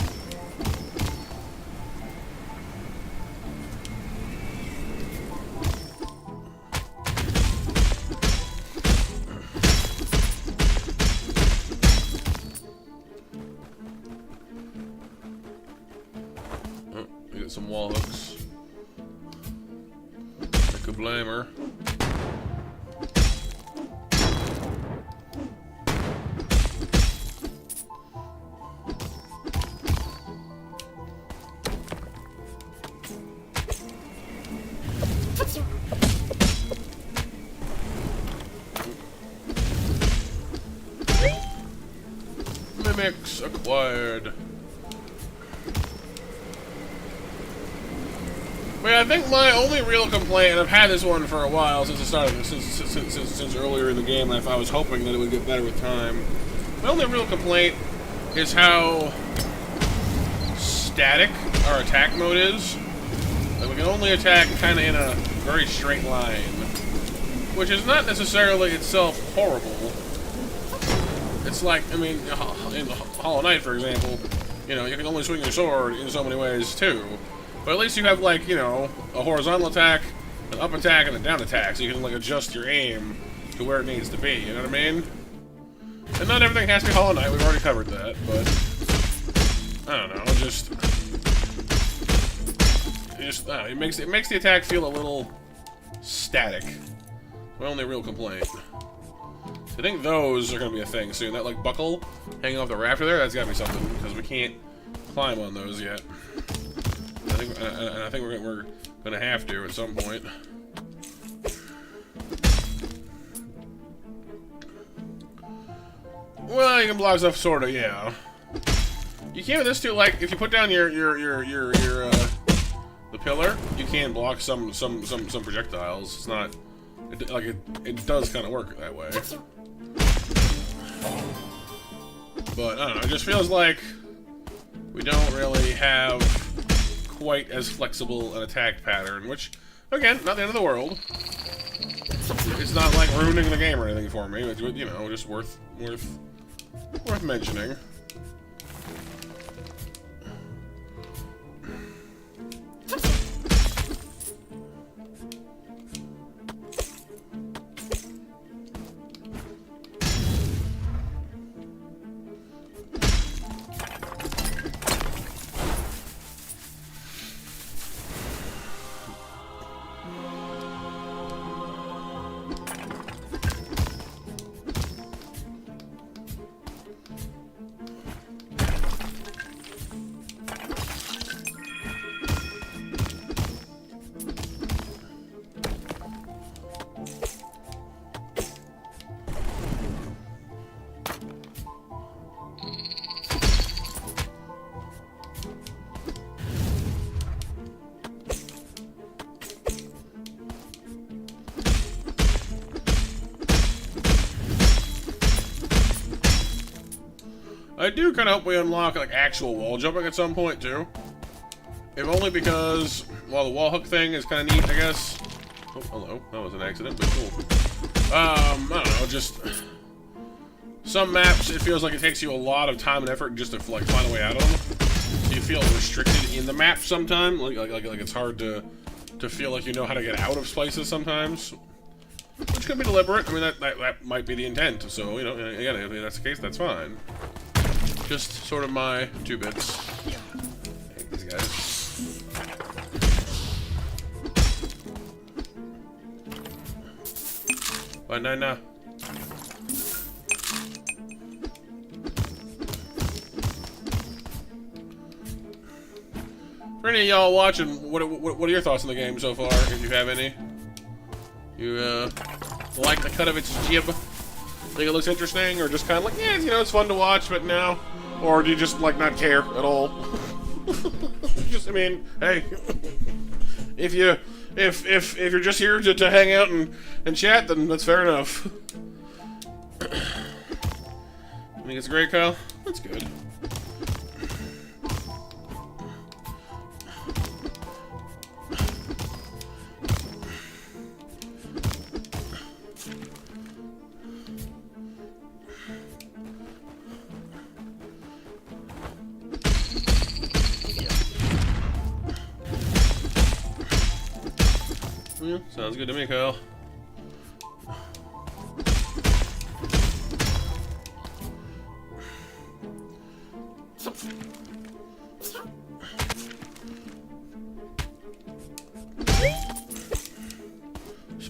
get some wall hooks. I could blame her. Mimics acquired. But I think my only real complaint, and I've had this one for a while since the start of this, since earlier in the game, and I was hoping that it would get better with time. My only real complaint is how static our attack mode is. Like, we can only attack kind of in a very straight line, which is not necessarily itself horrible. It's like, I mean, in Hollow Knight, for example, you know, you can only swing your sword in so many ways, too. But at least you have, like, you know, a horizontal attack, an up attack, and a down attack, so you can, like, adjust your aim to where it needs to be, you know what I mean? And not everything has to be Hollow Knight, we've already covered that, but I don't know, just it makes the attack feel a little static. My only real complaint. I think those are going to be a thing soon. That, like, buckle hanging off the rafter there, that's got to be something, because we can't climb on those yet. I think we're going to have to at some point. Well, you can block stuff, sort of, yeah. You can with this too, like, if you put down the pillar, you can block some projectiles. It's not, it does kind of work that way. But, I don't know, it just feels like we don't really have quite as flexible an attack pattern, which, again, not the end of the world. It's not like ruining the game or anything for me, but, you know, just worth mentioning. I do kind of hope we unlock, like, actual wall jumping at some point, too. If only because, well, the wall hook thing is kind of neat, I guess. Oh, hello. That was an accident, but cool. I don't know, just some maps, it feels like it takes you a lot of time and effort just to, like, find a way out of them. So you feel restricted in the map sometimes. Like it's hard to feel like you know how to get out of places sometimes. Which could be deliberate. I mean, that might be the intent. So, you know, again, if that's the case, that's fine. Just sort of my 2 bits. I hate these guys. Banana. For any of y'all watching, what are your thoughts on the game so far, if you have any? You like the cut of its jib? Think it looks interesting, or just kind of like, yeah, you know, it's fun to watch, but no? Or do you just, like, not care at all? Just, I mean, hey, if you're just here to hang out and chat, then that's fair enough. You think it's great, Kyle? That's good. Yeah, sounds good to me, Kyle.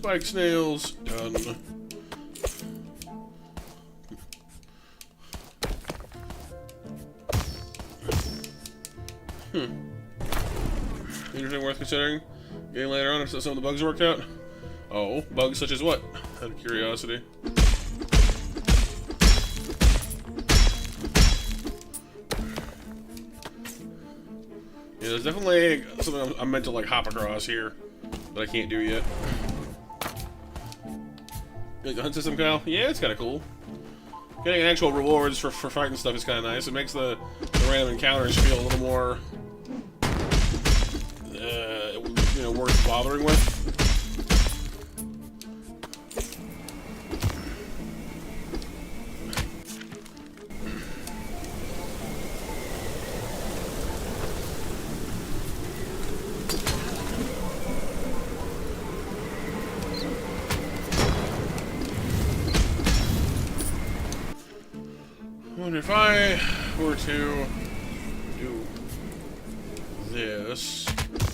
Spike snails. Done. Interesting, worth considering. Getting later on if some of the bugs worked out. Oh, bugs such as what? Out of curiosity. Yeah, there's definitely something I'm meant to like hop across here that I can't do yet. Like the hunt system, Kyle? Yeah, it's kind of cool. Getting actual rewards for fighting stuff is kind of nice. It makes the random encounters feel a little more, you know, worth bothering with. I wonder if I were to do this.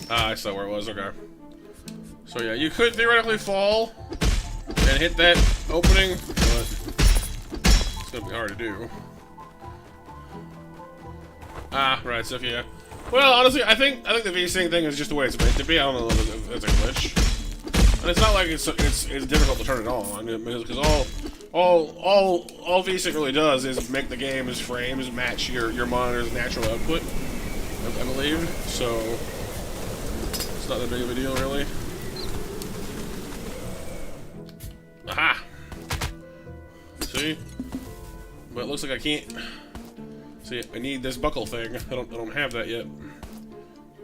Ah, I saw where it was. Okay. So yeah, you could theoretically fall and hit that opening, but it's gonna be hard to do. Ah, right. So yeah. Well, honestly, I think the VSync thing is just the way it's meant to be. I don't know if it's a glitch, and it's not like it's difficult to turn it on because all VSync really does is make the game's frames match your monitor's natural output, I believe. So it's not that big of a deal, really. Aha! See? But it looks like I can't. See, I need this buckle thing. I don't have that yet.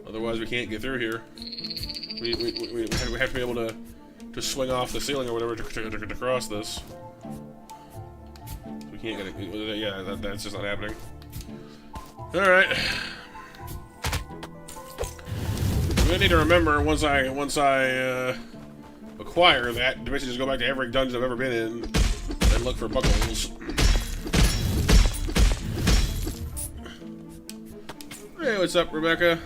Otherwise, we can't get through here. We have to be able to swing off the ceiling or whatever to cross this. We can't get it. Yeah, that's just not happening. All right. I'm gonna need to remember once I acquire that to basically just go back to every dungeon I've ever been in and look for buckles. Hey, what's up, Rebecca?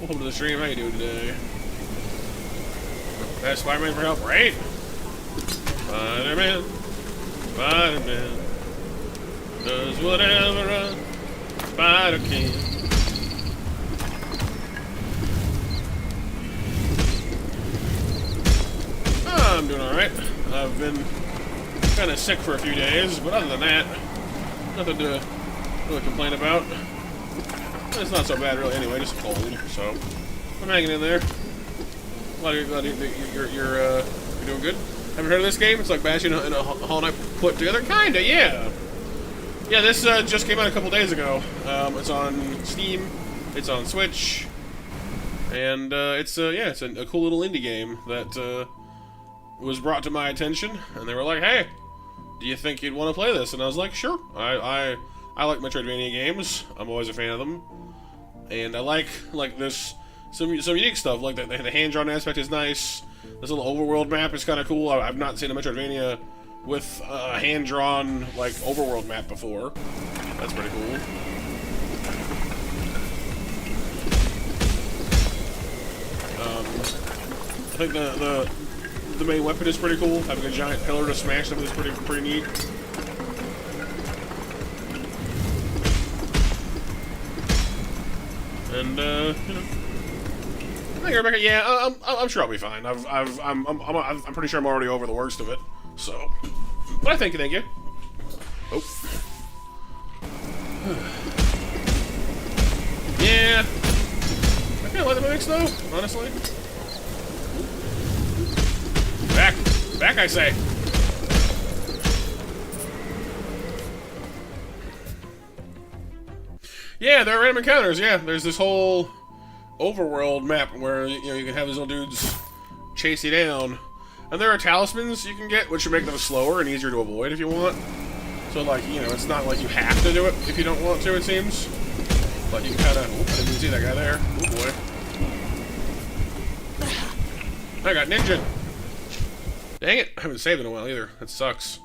Welcome to the stream. How you doing today? Ask Spider-Man for help, right? Spider-Man, Spider-Man does whatever a spider can. I'm doing alright. I've been kind of sick for a few days, but other than that, nothing to really complain about. It's not so bad, really, anyway, just cold, so I'm hanging in there. Glad you're doing good. Haven't heard of this game? It's like Bastion in a Hollow Knight put together? Kinda, yeah. Yeah, this just came out a couple days ago. It's on Steam, it's on Switch, and it's a cool little indie game that was brought to my attention, and they were like, hey, do you think you'd want to play this? And I was like, sure. I like Metroidvania games. I'm always a fan of them. And I like this some unique stuff, like the hand-drawn aspect is nice. This little overworld map is kind of cool. I've not seen a Metroidvania with a hand-drawn, like, overworld map before. That's pretty cool. I think the main weapon is pretty cool. Having a giant pillar to smash them is pretty neat. And you know, I think Rebecca, yeah, I'm sure I'll be fine. I'm pretty sure I'm already over the worst of it. So, but I thank you. Oh, yeah. I kind of like the mimics though, honestly. Back, I say. Yeah, there are random encounters, yeah. There's this whole overworld map where, you know, you can have these little dudes chase you down. And there are talismans you can get, which should make them slower and easier to avoid if you want. So, like, you know, it's not like you have to do it if you don't want to, it seems. But you can kind of... I didn't even see that guy there. Oh, boy. I got ninja. Dang it. I haven't saved in a while, either. That sucks.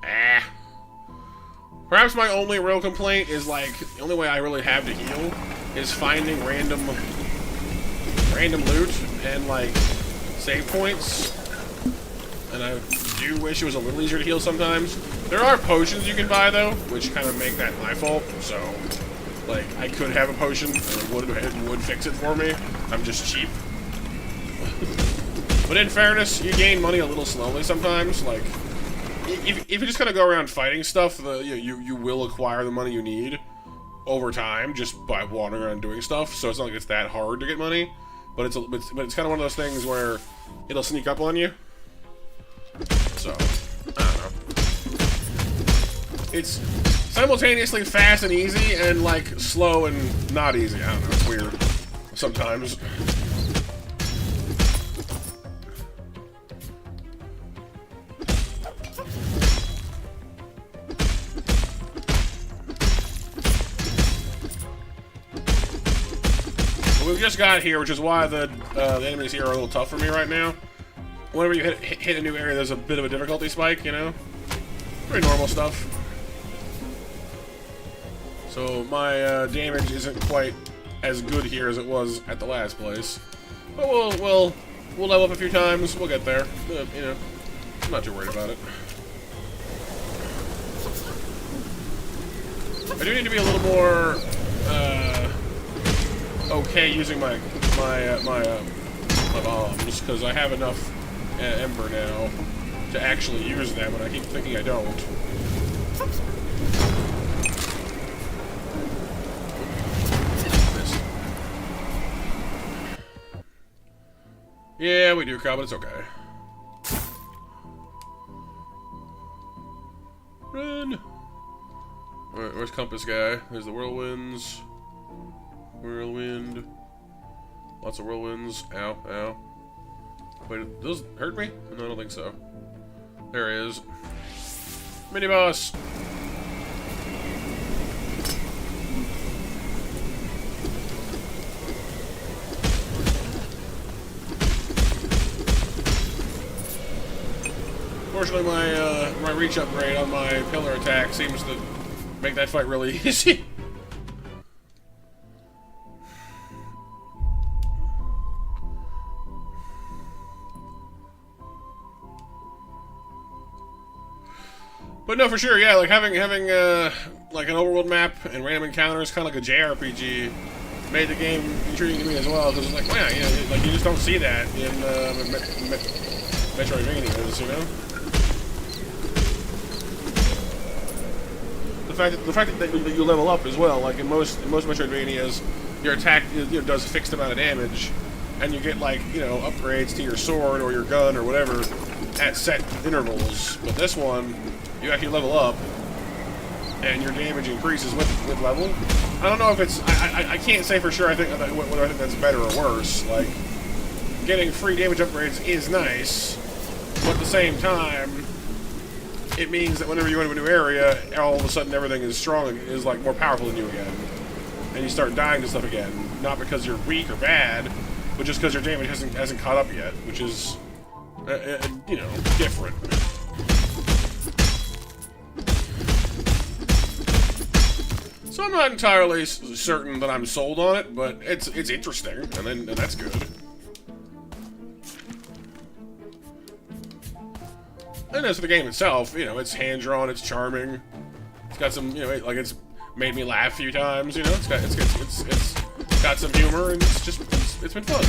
Ah. Perhaps my only real complaint is, like, the only way I really have to heal is finding random loot and, like, save points, and I do wish it was a little easier to heal sometimes. There are potions you can buy, though, which kind of make that my fault, so, like, I could have a potion, and it would fix it for me. I'm just cheap. But in fairness, you gain money a little slowly sometimes. Like, if you just kind of go around fighting stuff, you will acquire the money you need over time just by wandering around doing stuff. So it's not like it's that hard to get money, but it's kind of one of those things where it'll sneak up on you. So I don't know. It's simultaneously fast and easy, and like slow and not easy. I don't know. It's weird sometimes. We've just got here, which is why the enemies here are a little tough for me right now. Whenever you hit a new area, there's a bit of a difficulty spike, you know? Pretty normal stuff. So my damage isn't quite as good here as it was at the last place. But we'll level up a few times, we'll get there. You know, I'm not too worried about it. I do need to be a little more okay using my bombs, because I have enough ember now to actually use them, and I keep thinking I don't. Yeah, we do, Cobb, but it's okay. Run! Where's Compass Guy? There's the whirlwinds. Whirlwind. Lots of whirlwinds. Ow, ow. Wait, did those hurt me? No, I don't think so. There he is. Mini boss! Fortunately, my reach upgrade on my pillar attack seems to make that fight really easy. But no, for sure, yeah, like having like an overworld map and random encounters, kind of like a JRPG, made the game intriguing to me as well. Because it's like, wow, you know, like you just don't see that in Metroidvanias, you know. The fact that you level up as well, like in most Metroidvanias, your attack does a fixed amount of damage, and you get like upgrades to your sword or your gun or whatever at set intervals. But this one, you actually level up, and your damage increases with level. I don't know if it's I can't say for sure. Whether I think that's better or worse. Like getting free damage upgrades is nice, but at the same time, it means that whenever you go into a new area, all of a sudden everything is like more powerful than you again, and you start dying to stuff again. Not because you're weak or bad, but just because your damage hasn't caught up yet, which is different. So I'm not entirely certain that I'm sold on it, but it's interesting, and that's good. And as for the game itself, it's hand-drawn, it's charming. It's got some, like it's made me laugh a few times. It's got some humor, and it's been fun.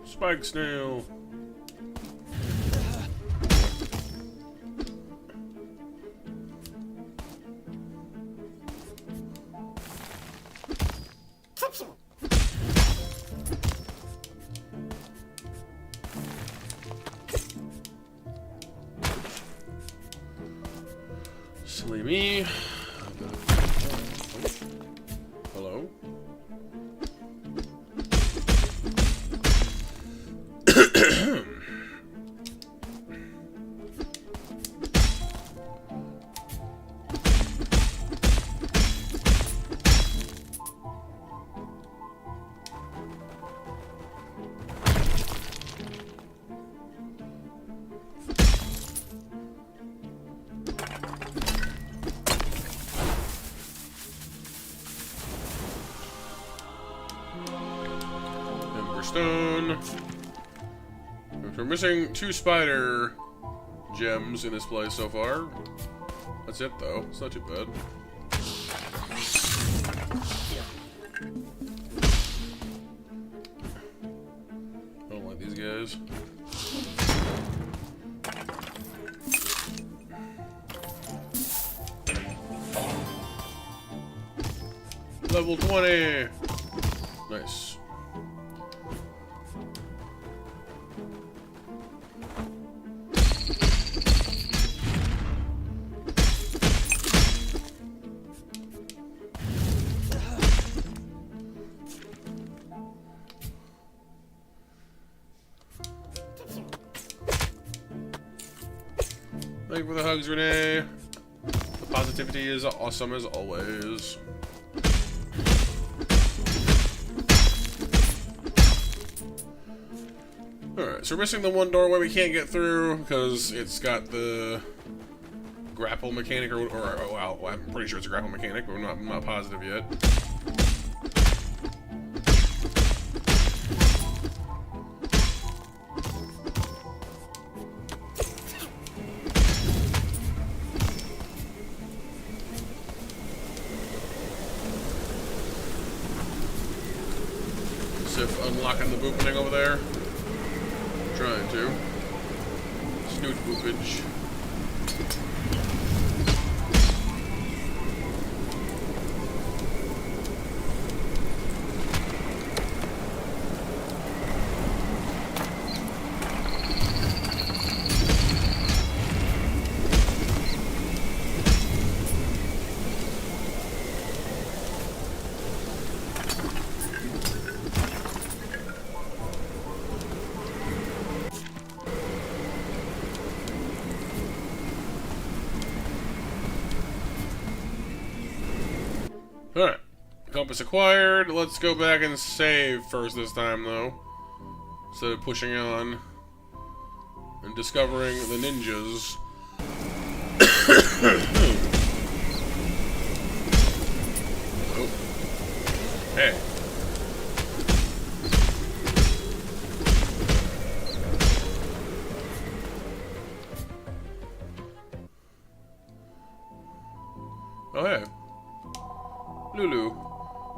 Spike snail. Silly me. Hello? Stone. We're missing 2 spider gems in this place so far. That's it, though. It's not too bad. I don't like these guys. Level 20. Nice. Thank you for the hugs, Renee. The positivity is awesome as always. Alright, so we're missing the one doorway we can't get through because it's got the grapple mechanic, or well, I'm pretty sure it's a grapple mechanic, but I'm not positive yet. Unlocking the booping over there. Trying to. Snoot boopage. Alright. Compass acquired. Let's go back and save first this time, though. Instead of pushing on and discovering the ninjas. Oh. Hey. Oh, hey. Lulu.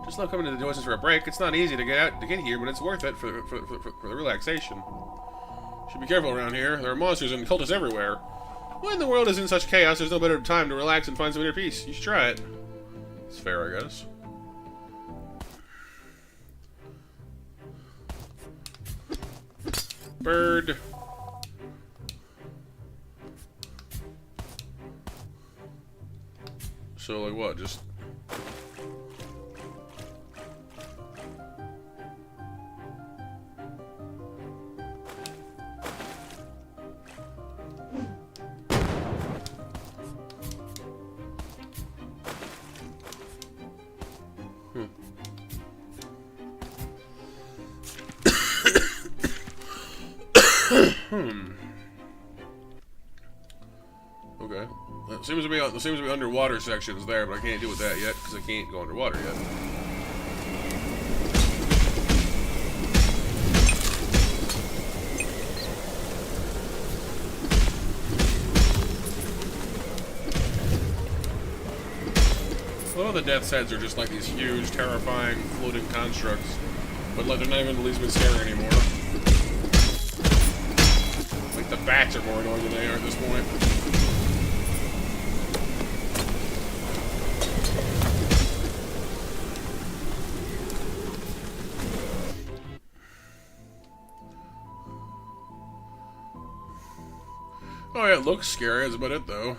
Just love coming to the oasis for a break. It's not easy to get here, but it's worth it for the relaxation. Should be careful around here. There are monsters and cultists everywhere. When the world is in such chaos, there's no better time to relax and find some inner peace. You should try it. It's fair, I guess. Bird. So, like what? Just... Okay. There seems to be underwater sections there, but I can't deal with that yet because I can't go underwater yet. Well, the death's heads are just like these huge, terrifying, floating constructs. But like, they're not even the least bit scary anymore. Like, the bats are more annoying than they are at this point. Oh yeah, it looks scary, that's about it though.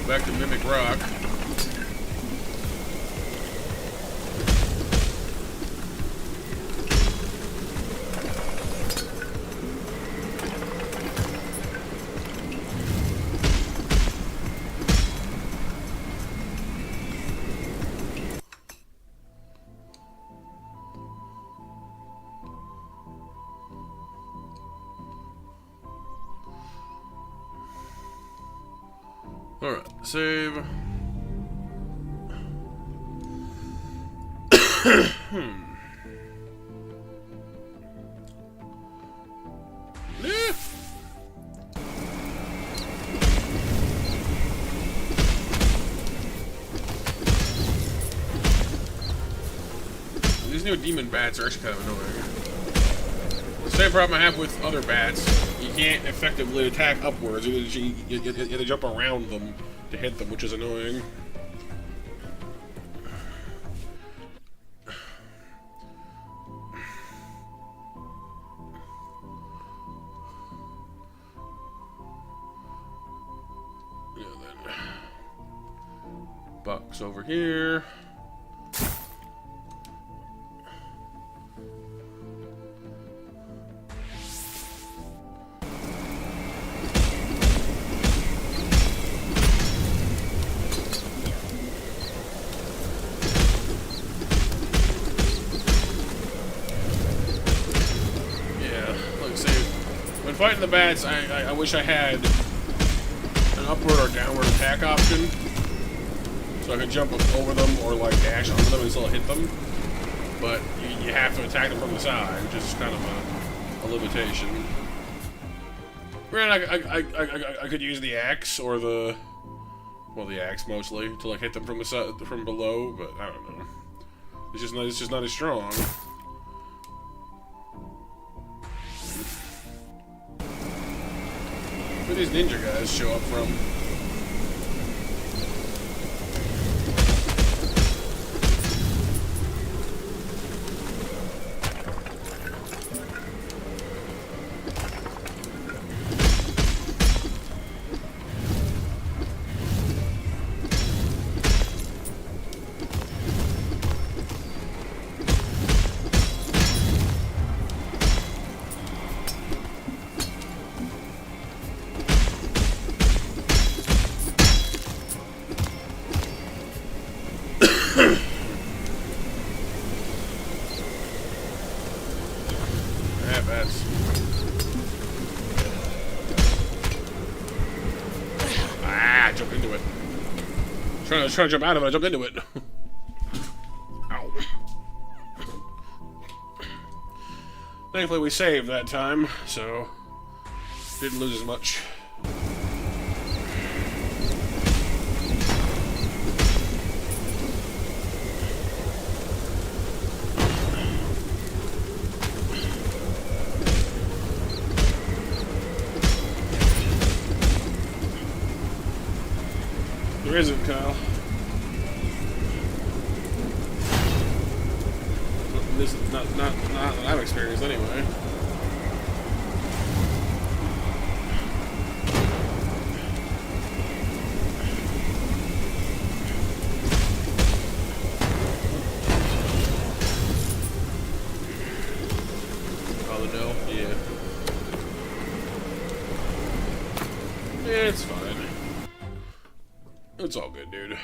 Back to Mimic Rock. Alright, save. Yeah. These new demon bats are actually kind of annoying. The same problem I have with other bats. You can't effectively attack upwards. You have to jump around them to hit them, which is annoying. Yeah, then box over here. When fighting the bats, I wish I had an upward or downward attack option, so I could jump over them or like dash onto them and still hit them. But you have to attack them from the side, which is kind of a limitation. Granted, I could use the axe or the axe mostly to like hit them from the side, from below, but I don't know. It's just not as strong. Where these ninja guys show up from? I was trying to jump out of it, I jumped into it. Ow. Thankfully we saved that time, so didn't lose as much. There isn't, Kyle. This is not that I've experienced anyway. Oh no, yeah. It's fine. It's all good, dude.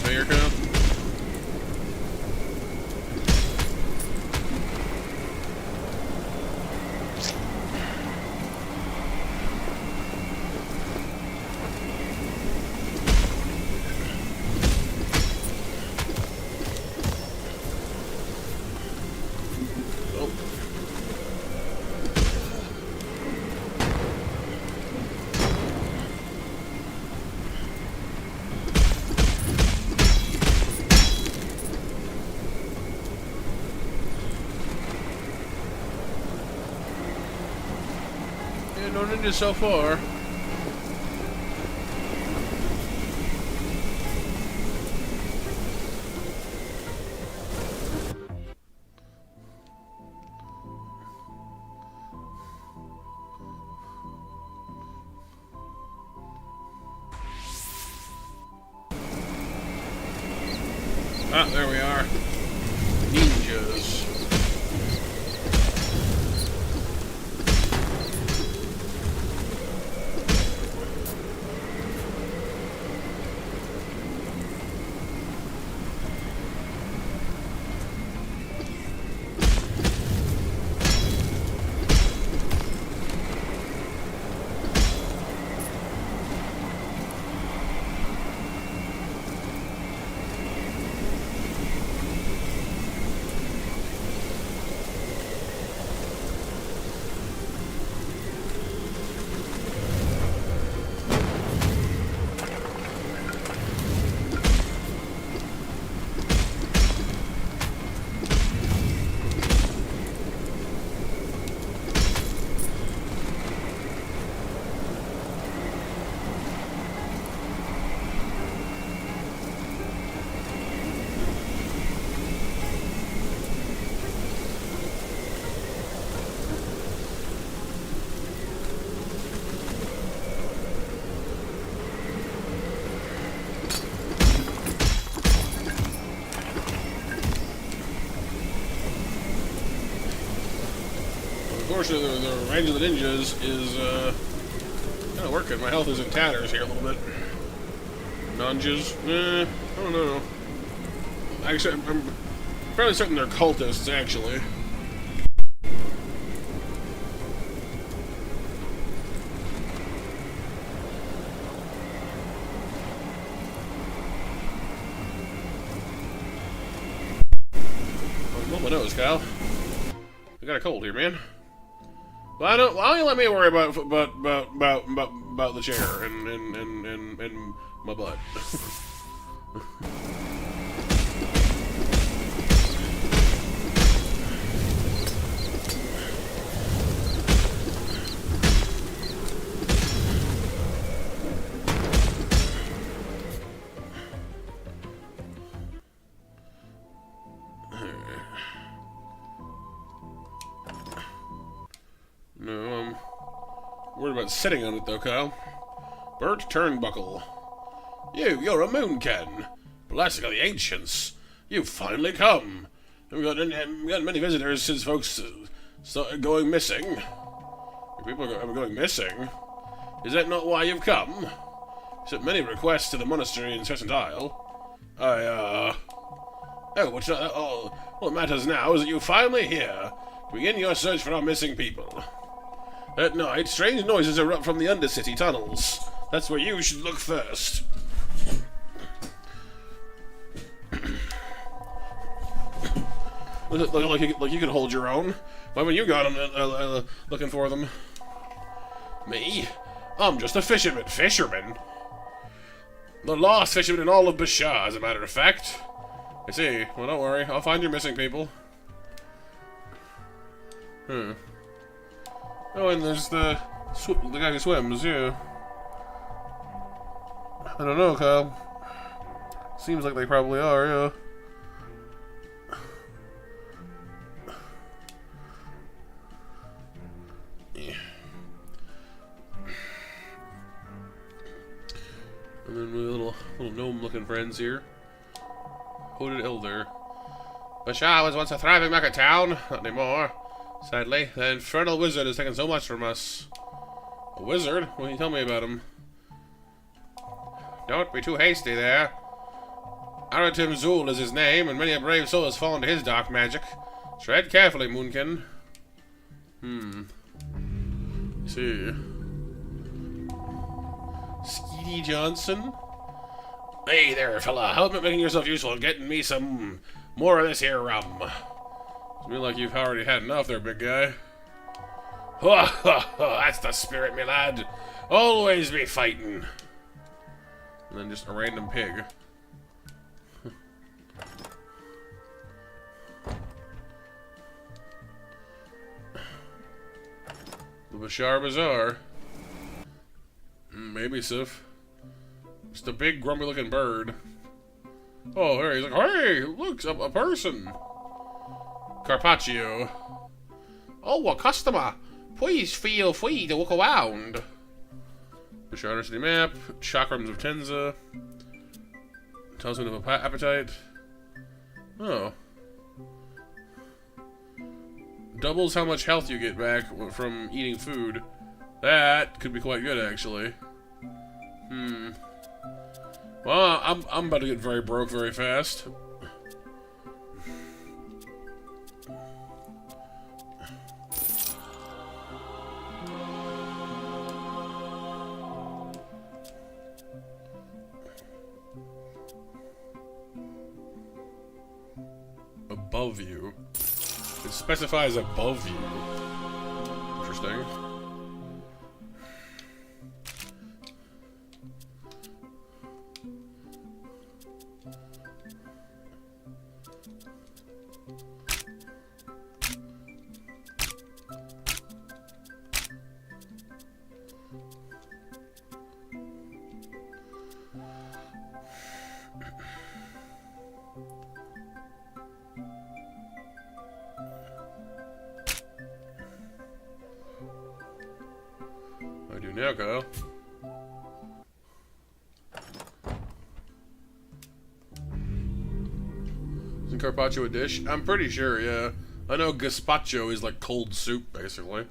Here comes. No ninjas so far. Ah, there we are. Ninjas. Unfortunately, the range of the ninjas is kind of working. My health is in tatters here a little bit. Ninjas? I don't know. Actually, I'm fairly certain they're cultists, actually. Blow my nose, Kyle. I got a cold here, man. Why don't you let me worry about the chair and my butt? No, I'm worried about sitting on it though, Kyle. Bert Turnbuckle. You're a moonkin. Blessing of the ancients. You've finally come. We've got many visitors since folks started going missing. People are going missing. Is that not why you've come? Sent many requests to the monastery in Crescent Isle. Oh, what matters now is that you're finally here to begin your search for our missing people. At night, strange noises erupt from the Undercity tunnels. That's where you should look first. Look like you could hold your own. Why haven't you gone looking for them? Me? I'm just a fisherman. Fisherman? The lost fisherman in all of Bashar, as a matter of fact. I see. Well, don't worry. I'll find your missing people. Oh, and there's the guy who swims, yeah. I don't know, Kyle. Seems like they probably are, yeah. And then my little gnome-looking friends here. Hooded Elder. Bashar was once a thriving market town. Not anymore. Sadly, the infernal wizard has taken so much from us. A wizard? What can you tell me about him? Don't be too hasty there. Aratim Zul is his name, and many a brave soul has fallen to his dark magic. Tread carefully, Moonkin. See. Skeety Johnson? Hey there, fella. How about making yourself useful and getting me some more of this here rum? It's me like you've already had enough there, big guy. Ha ha ha! That's the spirit, me lad. Always be fighting. And then just a random pig. The Bashar Bazaar. Maybe Sif. Just a big grumpy looking bird. Oh, here he's like, hey, look, a person. Carpaccio. Oh, a customer. Please feel free to look around. Bashar City map. Chakrams of Tenza. Tells me of appetite. Oh. Doubles how much health you get back from eating food. That could be quite good, actually. Well, I'm about to get very broke very fast. Above you. It specifies above you. Interesting. I do now, Kyle. Isn't carpaccio a dish? I'm pretty sure, yeah. I know gazpacho is like cold soup, basically.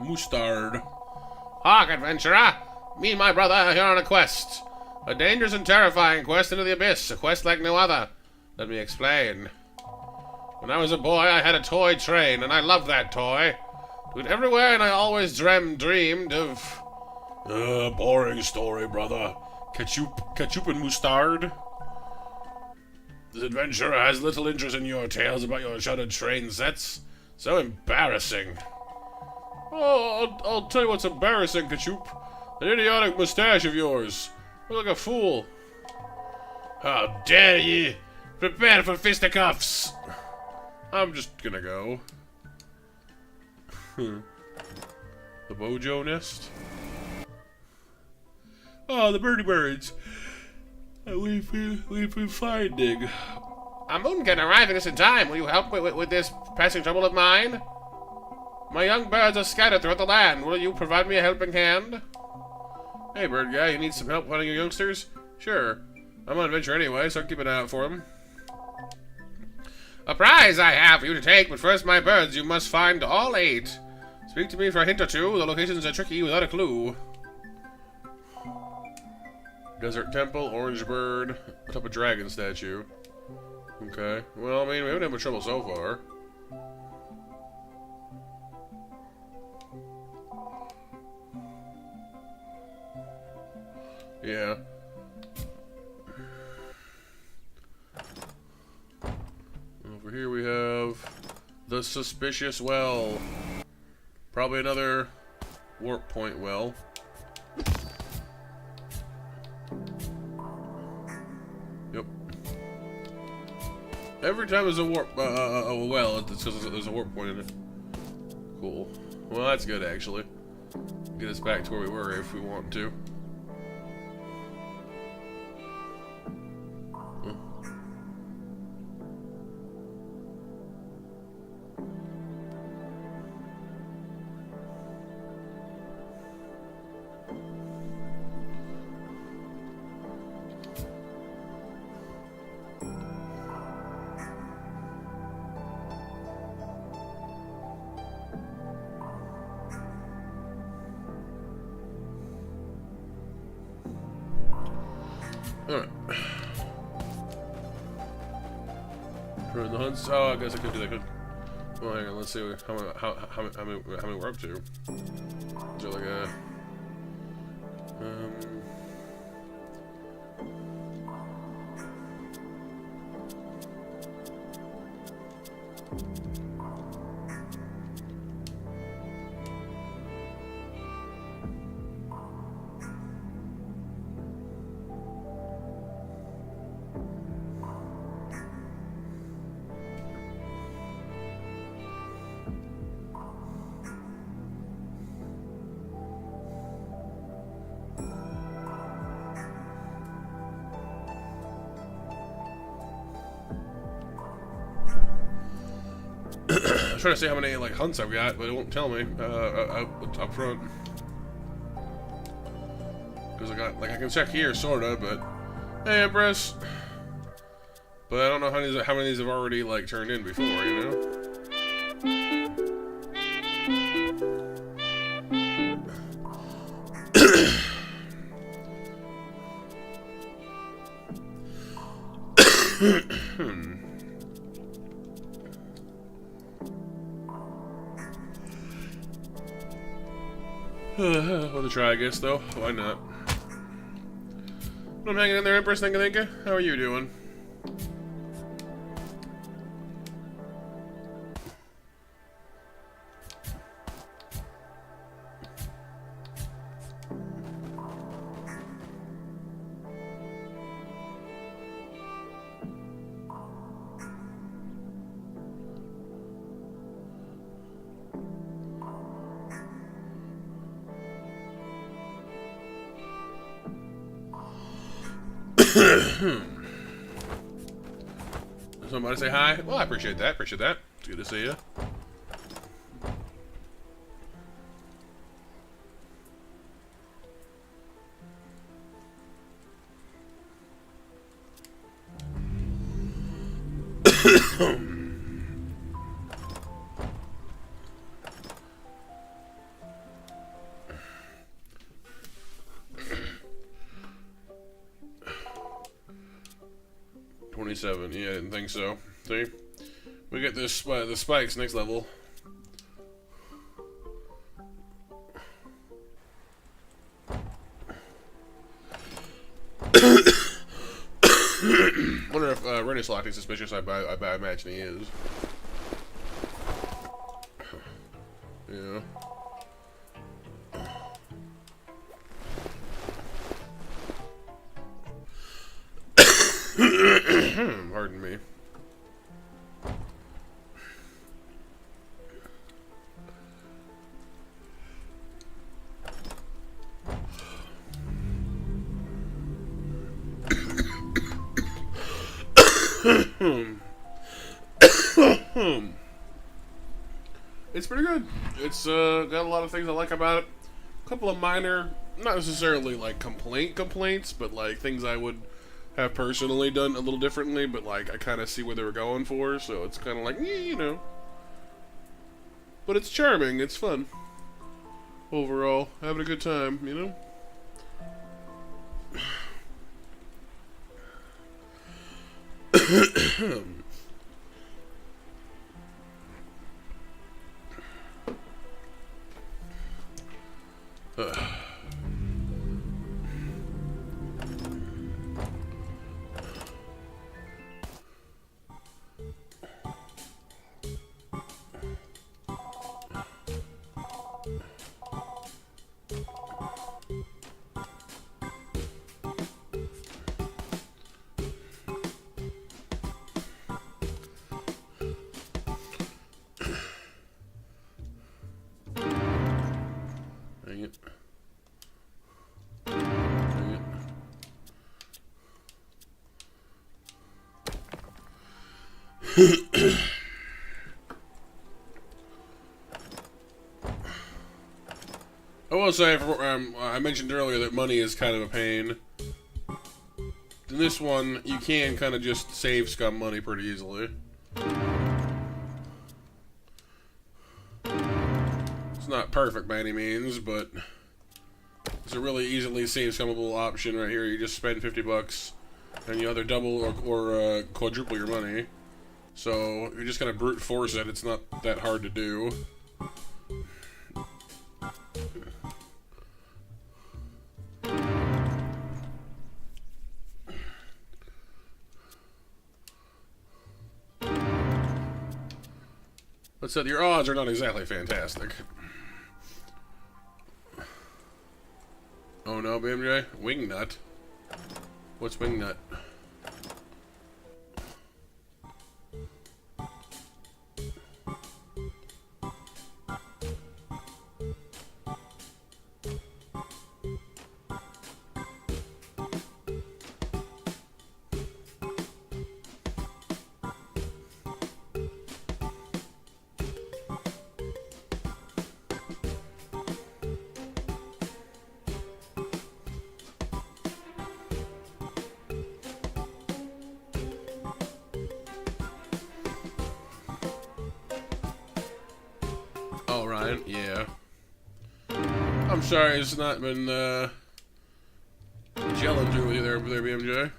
Mustard. Hark, adventurer! Me and my brother are here on a quest. A dangerous and terrifying quest into the abyss. A quest like no other. Let me explain. When I was a boy, I had a toy train, and I loved that toy. Took it everywhere, and I always dreamed of... boring story, brother. Ketchup and mustard? This adventurer has little interest in your tales about your shuttered train sets. So embarrassing. Oh, I'll tell you what's embarrassing, Ketchup. That idiotic mustache of yours. You look like a fool. How dare ye! Prepare for fisticuffs! I'm just gonna go. The Bojo nest? Oh, the birdie birds. We've been finding. A moon can arrive just in time. Will you help with this passing trouble of mine? My young birds are scattered throughout the land. Will you provide me a helping hand? Hey, bird guy, you need some help finding your youngsters? Sure. I'm on adventure anyway, so I'll keep an eye out for them. A prize I have for you to take, but first, my birds, you must find all 8. Speak to me for a hint or two. The locations are tricky without a clue. Desert Temple, Orange Bird, atop a dragon statue. Okay. Well, I mean, we haven't had much trouble so far. Yeah. Over here we have the Suspicious Well. Probably another warp point well. Yep. Every time there's a warp, well, it's because there's a warp point in it. Cool. Well, that's good, actually. Get us back to where we were if we want to. Alright. For the hunts. Oh, I guess I could do that. Well, hang on. Let's see how many we're up to. Is there like a was trying to see how many like hunts I've got, but it won't tell me up front. Because I got like I can check here, sorta, but hey, Empress. But I don't know how many of these have already like turned in before, you know. Worth a try, I guess, though. Why not? I'm hanging in there, Empress. Thank you. How are you doing? Somebody say hi? Well, I appreciate that. It's good to see you. Yeah, I didn't think so. See? We get this the spikes next level. Wonder if Rennie's acting suspicious. I imagine he is. Yeah. Pardon me. It's pretty good. It's got a lot of things I like about it. A couple of minor, not necessarily like complaints, but like things I would have personally done a little differently, but like I kind of see where they were going for, so it's kind of like, you know. But it's charming, it's fun. Overall, having a good time, you know. Dang it. I will say, I mentioned earlier that money is kind of a pain. In this one, you can kind of just save scum money pretty easily. It's not perfect by any means, but it's a really easily save scummable option right here. You just spend 50 bucks, and you either double or quadruple your money. So you're just gonna brute force it. It's not that hard to do. But so your odds are not exactly fantastic. Oh no, BMJ? Wingnut? What's wingnut? Oh, Ryan, yeah. I'm sorry it's not been, gelling through with you there, BMJ.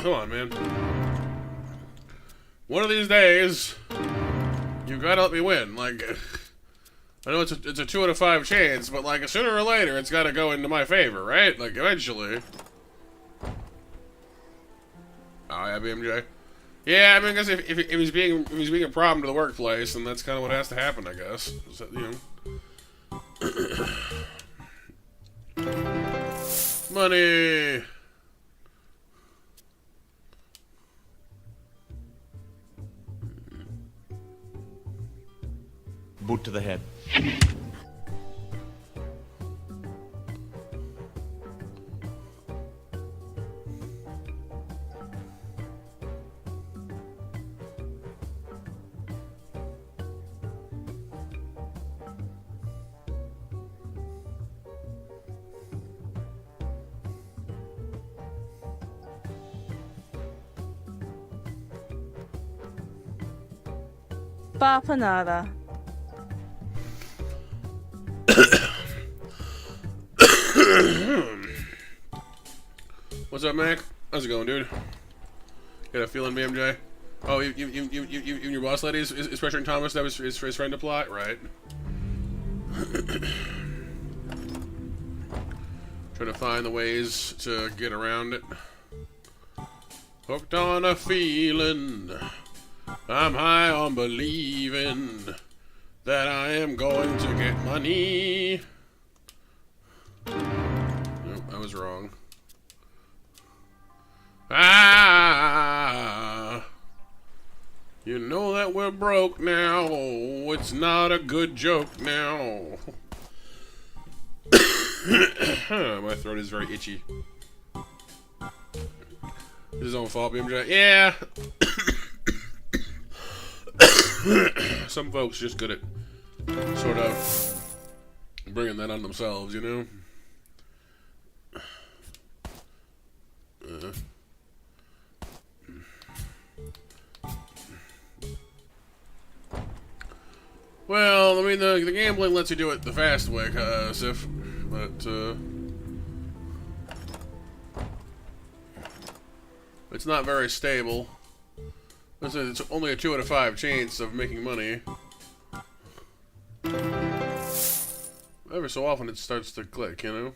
Come on, man. One of these days, you gotta let me win. Like, I know it's a 2 out of 5 chance, but like sooner or later, it's gotta go into my favor, right? Like eventually. Oh yeah, BMJ. Yeah, I mean, I guess if he's being a problem to the workplace, then that's kind of what has to happen, I guess. So, you know. Money. Boot to the head. Bapanada. What's up, Mac? How's it going, dude? Got a feeling, BMJ? Oh, you and your boss lady is pressuring Thomas that was his friend to plot? Right. Trying to find the ways to get around it. Hooked on a feeling. I'm high on believing that I am going to get money. Nope, I was wrong. Ah, you know that we're broke now. It's not a good joke now. My throat is very itchy. It's his own fault, BMJ. Yeah. Some folks just good at sort of bringing that on themselves, you know? Well, I mean, the gambling lets you do it the fast way, Sif, but, it's not very stable. It's only a 2 out of 5 chance of making money. Every so often it starts to click, you know?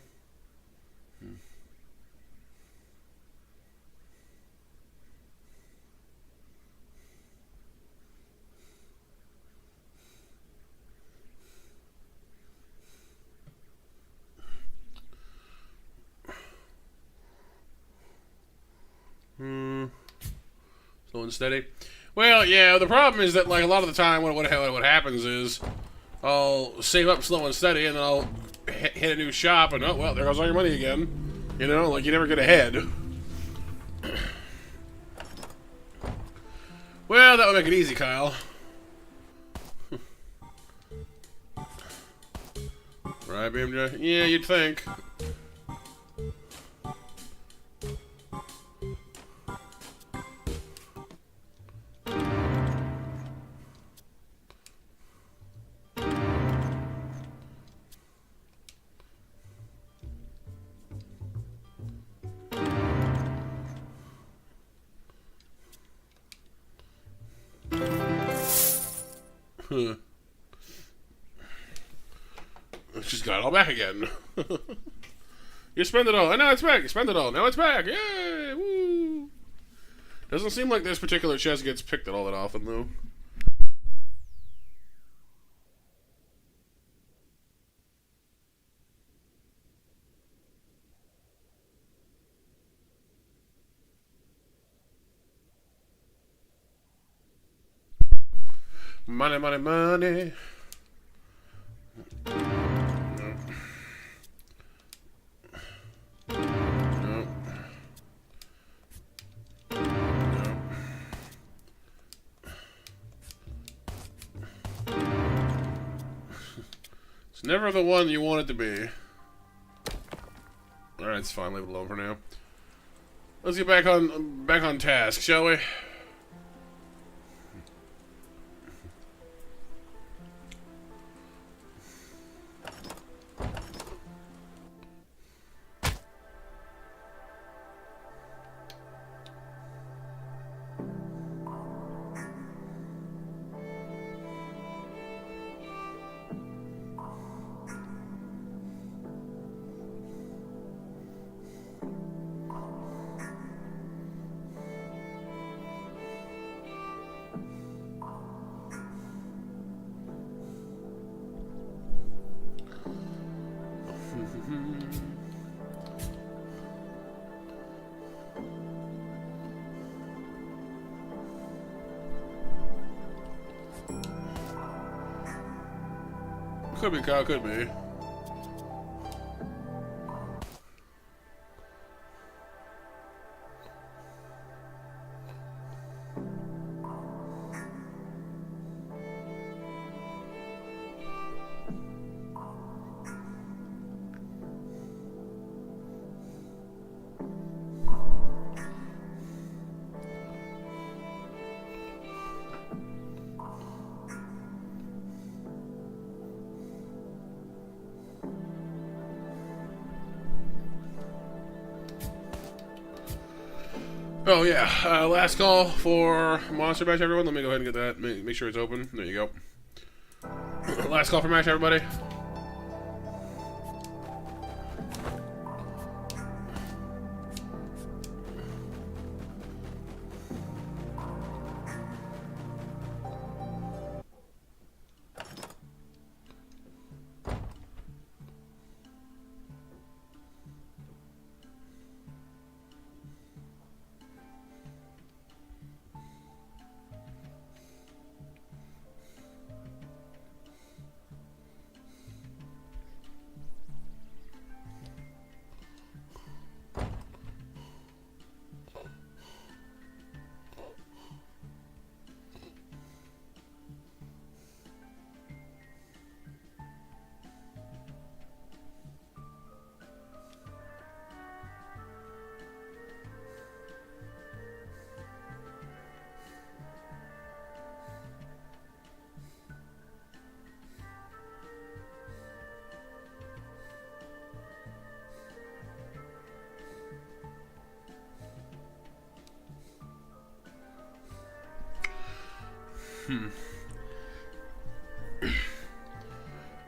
Slow and steady. Well, yeah, the problem is that, like, a lot of the time what happens is I'll save up slow and steady and then I'll hit a new shop and, oh, well, there goes all your money again. You know, like, you never get ahead. Well, that would make it easy, Kyle. Right, BMJ? Yeah, you'd think. She's got it all back again. You spend it all, and now it's back. You spend it all, now it's back. Yay! Woo! Doesn't seem like this particular chest gets picked at all that often, though. Money, money, money. No. It's never the one you want it to be. Alright, it's fine, leave it alone for now. Let's get back on task, shall we? Could be, Kyle, could be. Oh yeah, last call for monster match, everyone. Let me go ahead and get that. Make sure it's open. There you go. Last call for match, everybody.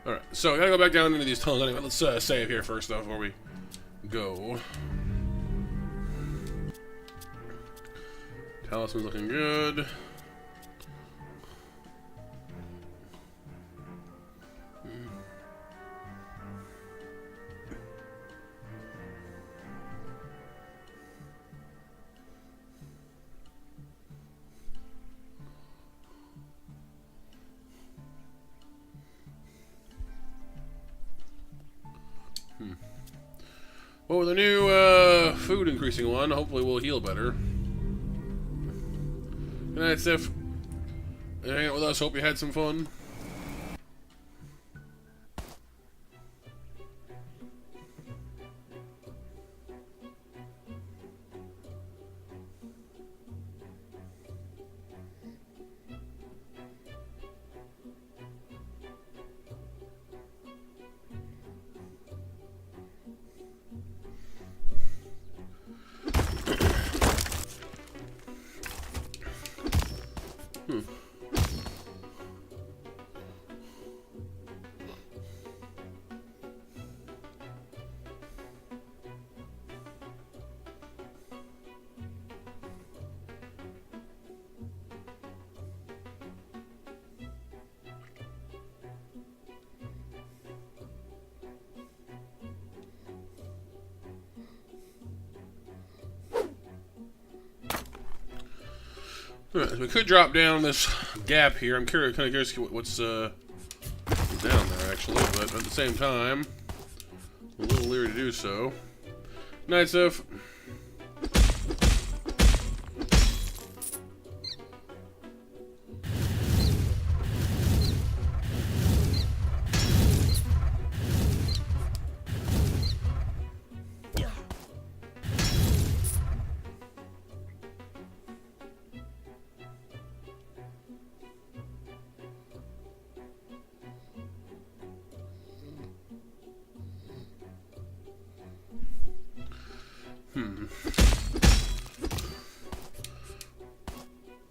Alright, so I gotta go back down into these tunnels anyway. Let's save here first, though, before we go. Talisman's looking good. Well, with the new food increasing one, hopefully we'll heal better. Good night, Sif. Hang out with us. Hope you had some fun. Alright, so we could drop down this gap here. I'm kind of curious what's down there, actually, but at the same time, I'm a little leery to do so. Night, Sif.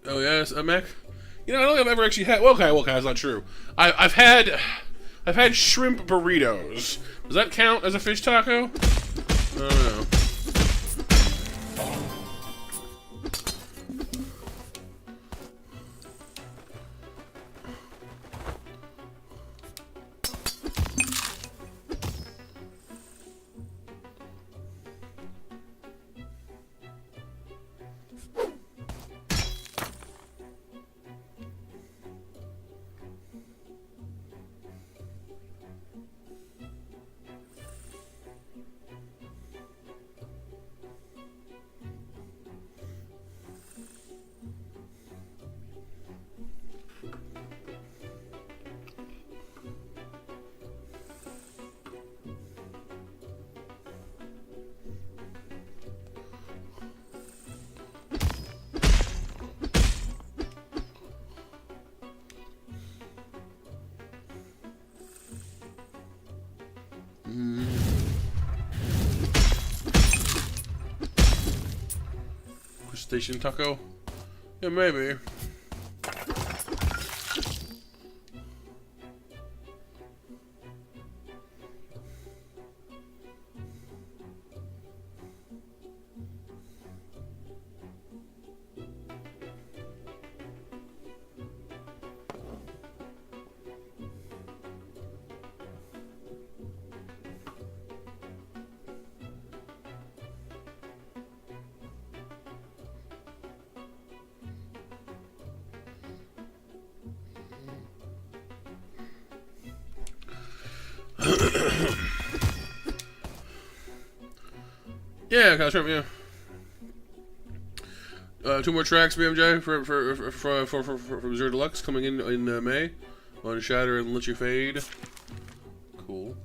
Oh yes, a mech. You know, I don't think I've ever actually had. Well, okay, that's not true. I've had shrimp burritos. Does that count as a fish taco? I don't know. Station taco? Yeah, maybe. Yeah, kind of shrimp, yeah. 2 more tracks, BMJ, for Zero Deluxe coming in May on Shatter and Let You Fade. Cool.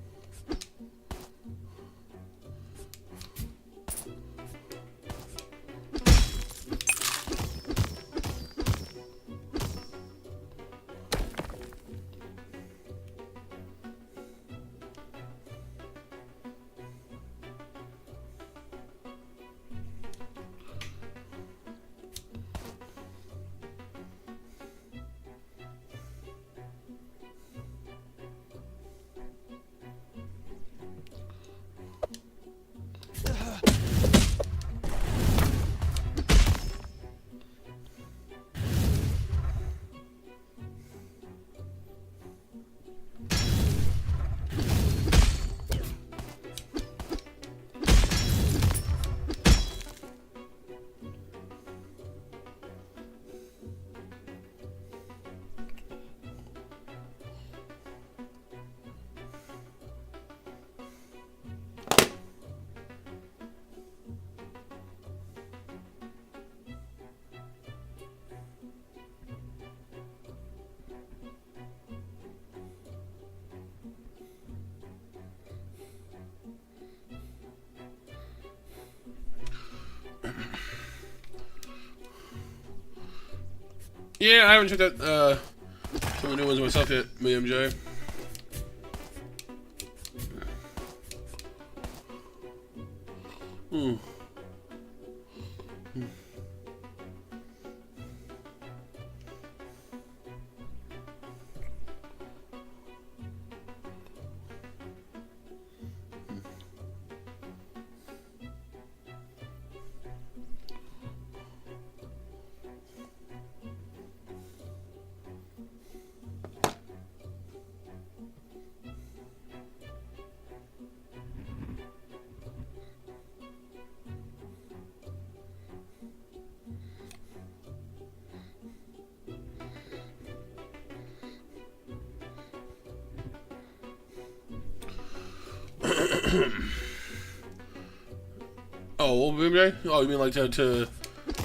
Yeah, I haven't checked out some of the new ones myself yet, BMJ. Oh, well, maybe. Oh, you mean like to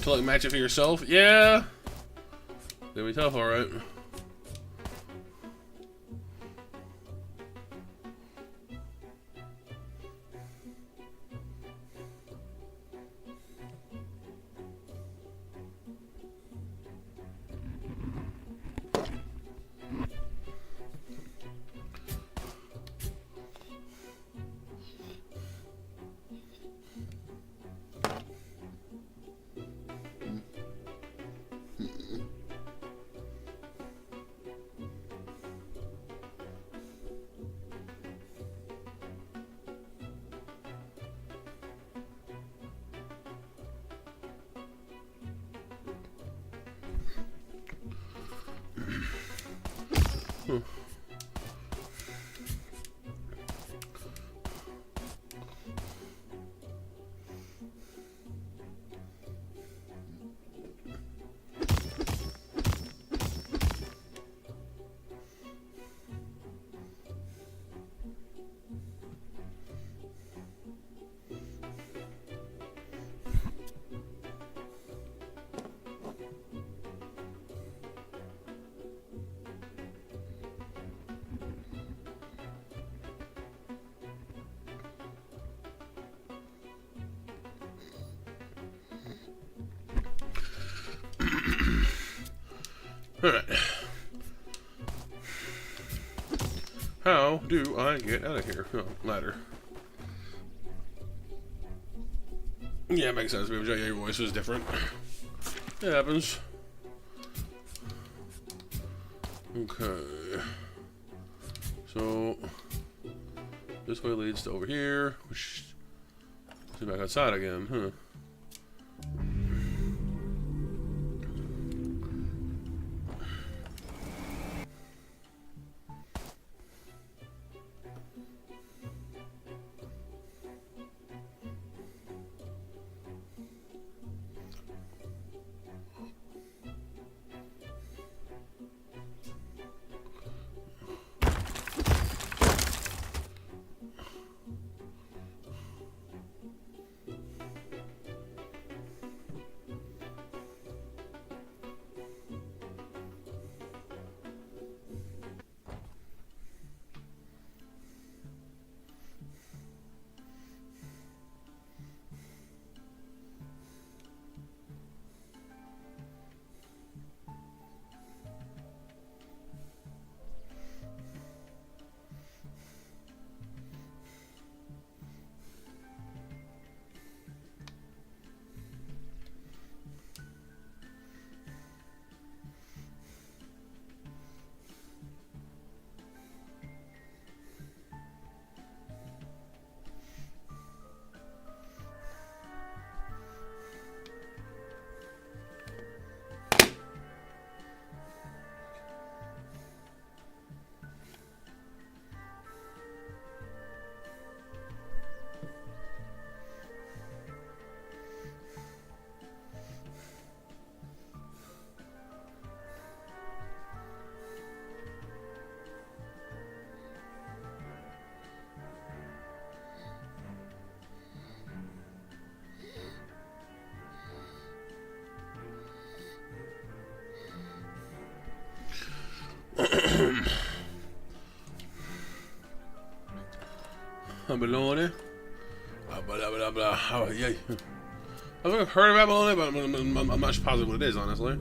like match it for yourself? Yeah. Gonna be tough, all right. Alright. How do I get out of here? Oh, ladder. Yeah, it makes sense. Maybe your voice was different. It happens. Okay. So, this way leads to over here, which is back outside again, huh? Abalone. Oh, yeah. I've heard of abalone, but I'm not positive what it is, honestly.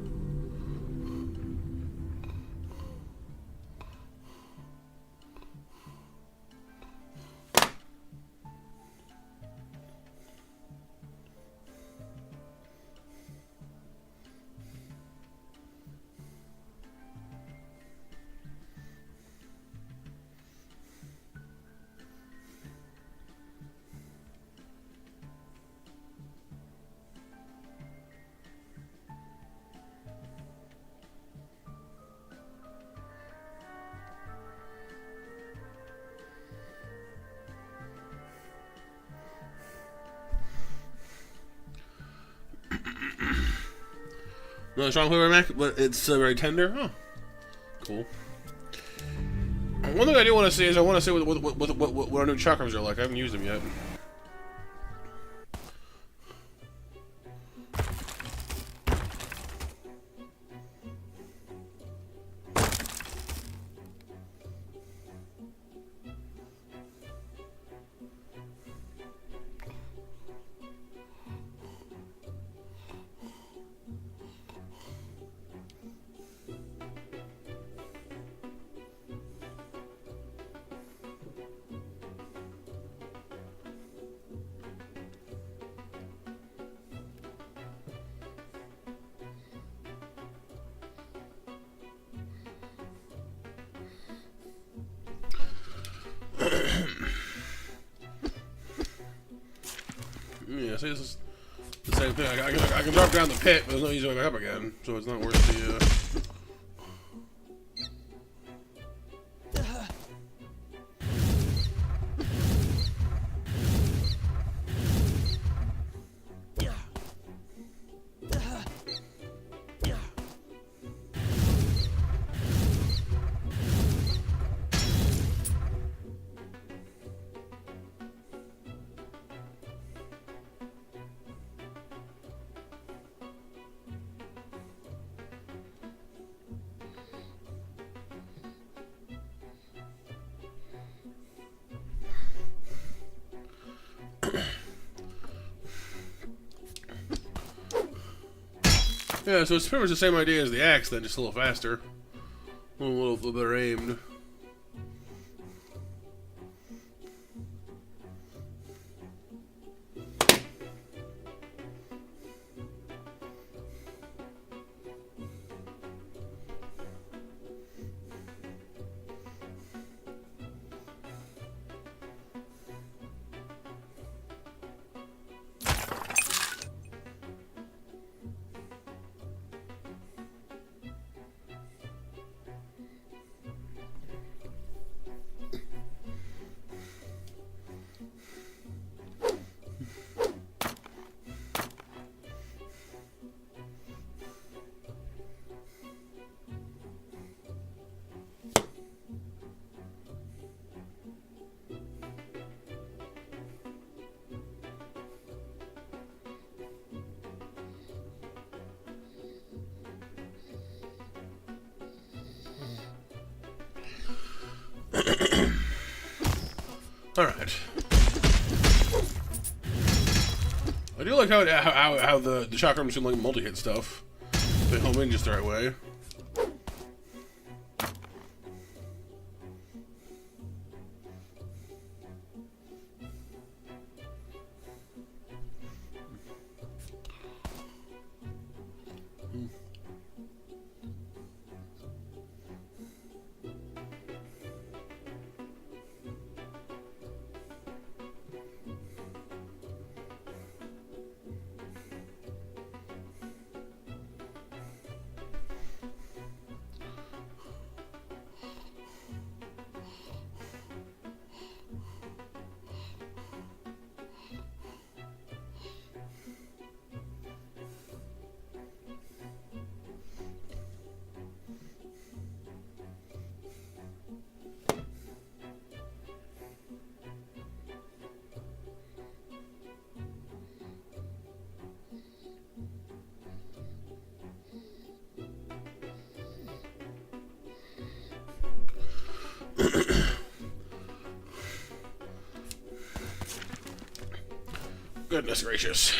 Not a strong flavor, Mac, but it's very tender. Oh, cool. One thing I do want to see is I want to see what our new chakrams are like. I haven't used them yet. Yeah, see, this is the same thing. I can drop down the pit, but there's no easy way back up again, so it's not worth the, Yeah, so it's pretty much the same idea as the axe, then just a little faster. A little better aimed. Alright. I do like how the chakrams can like multi-hit stuff. They home in just the right way. Goodness gracious.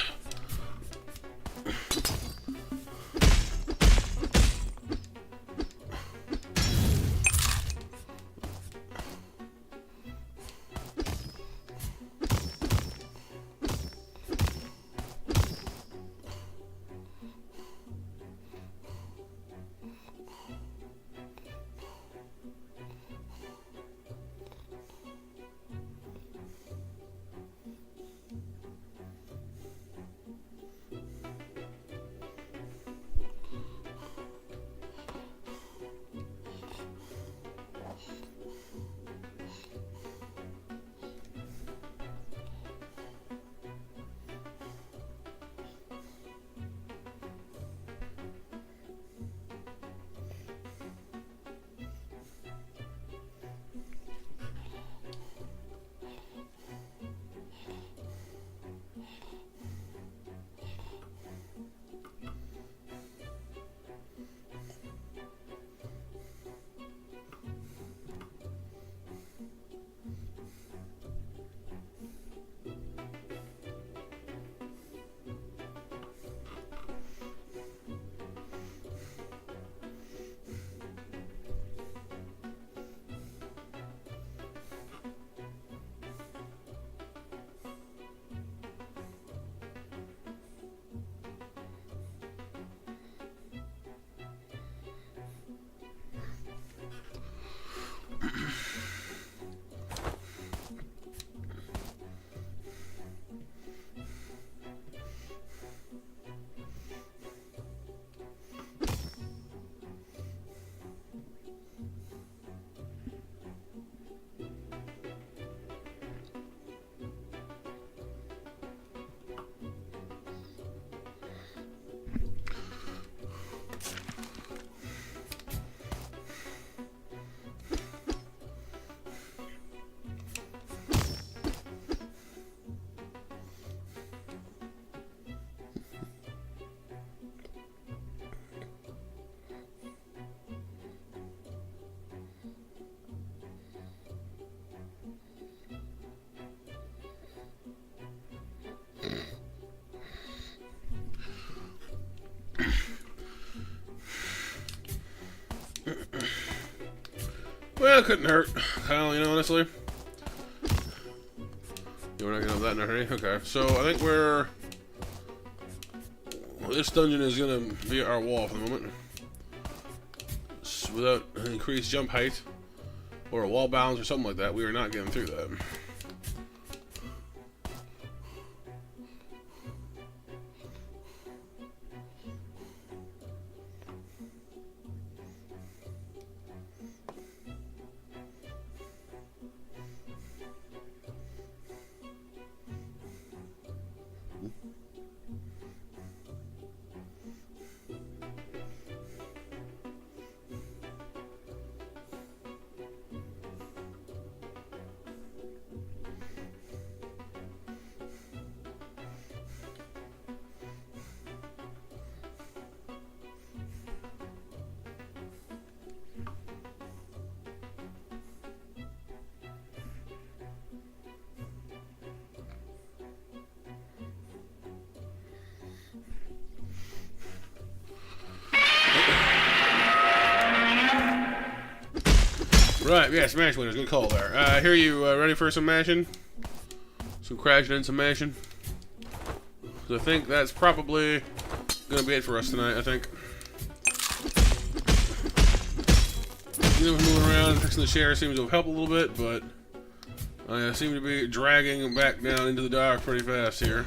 Well, it couldn't hurt, Kyle, you know, honestly. Yeah, we're not gonna have that in a hurry. Okay, so I think we're... Well, this dungeon is gonna be our wall for the moment. Without an increased jump height, or a wall balance, or something like that, we are not getting through that. Right, yeah, Smash Winners, good call there. Here, you ready for some mashing? Some crashing and some mashing? So I think that's probably gonna be it for us tonight, I think. Moving around, fixing the chair seems to have helped a little bit, but I seem to be dragging back down into the dark pretty fast here.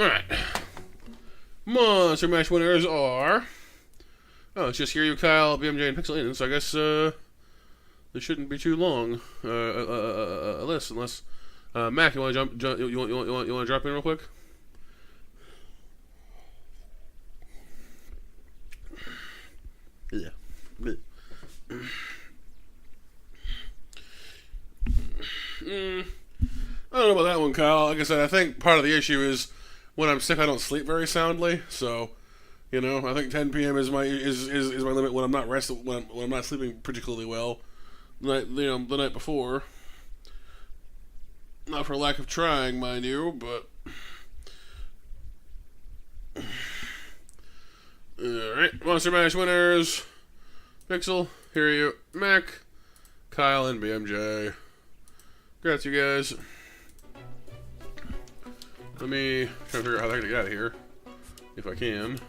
Alright. Monster Mash winners are... Oh, it's just Hiryu, Kyle, BMJ, and Pixel, so I guess this shouldn't be too long a list, unless... Mac, you want to you want to drop in real quick? Yeah. I don't know about that one, Kyle. Like I said, I think part of the issue is when I'm sick, I don't sleep very soundly. So, you know, I think 10 p.m. is my limit when I'm not rested, when I'm not sleeping particularly well. The night before. Not for lack of trying, mind you, but. Alright, Monster Mash winners. Pixel, Hiryu, Mac, Kyle, and BMJ. Congrats, you guys. Let me try to figure out how to get out of here, if I can.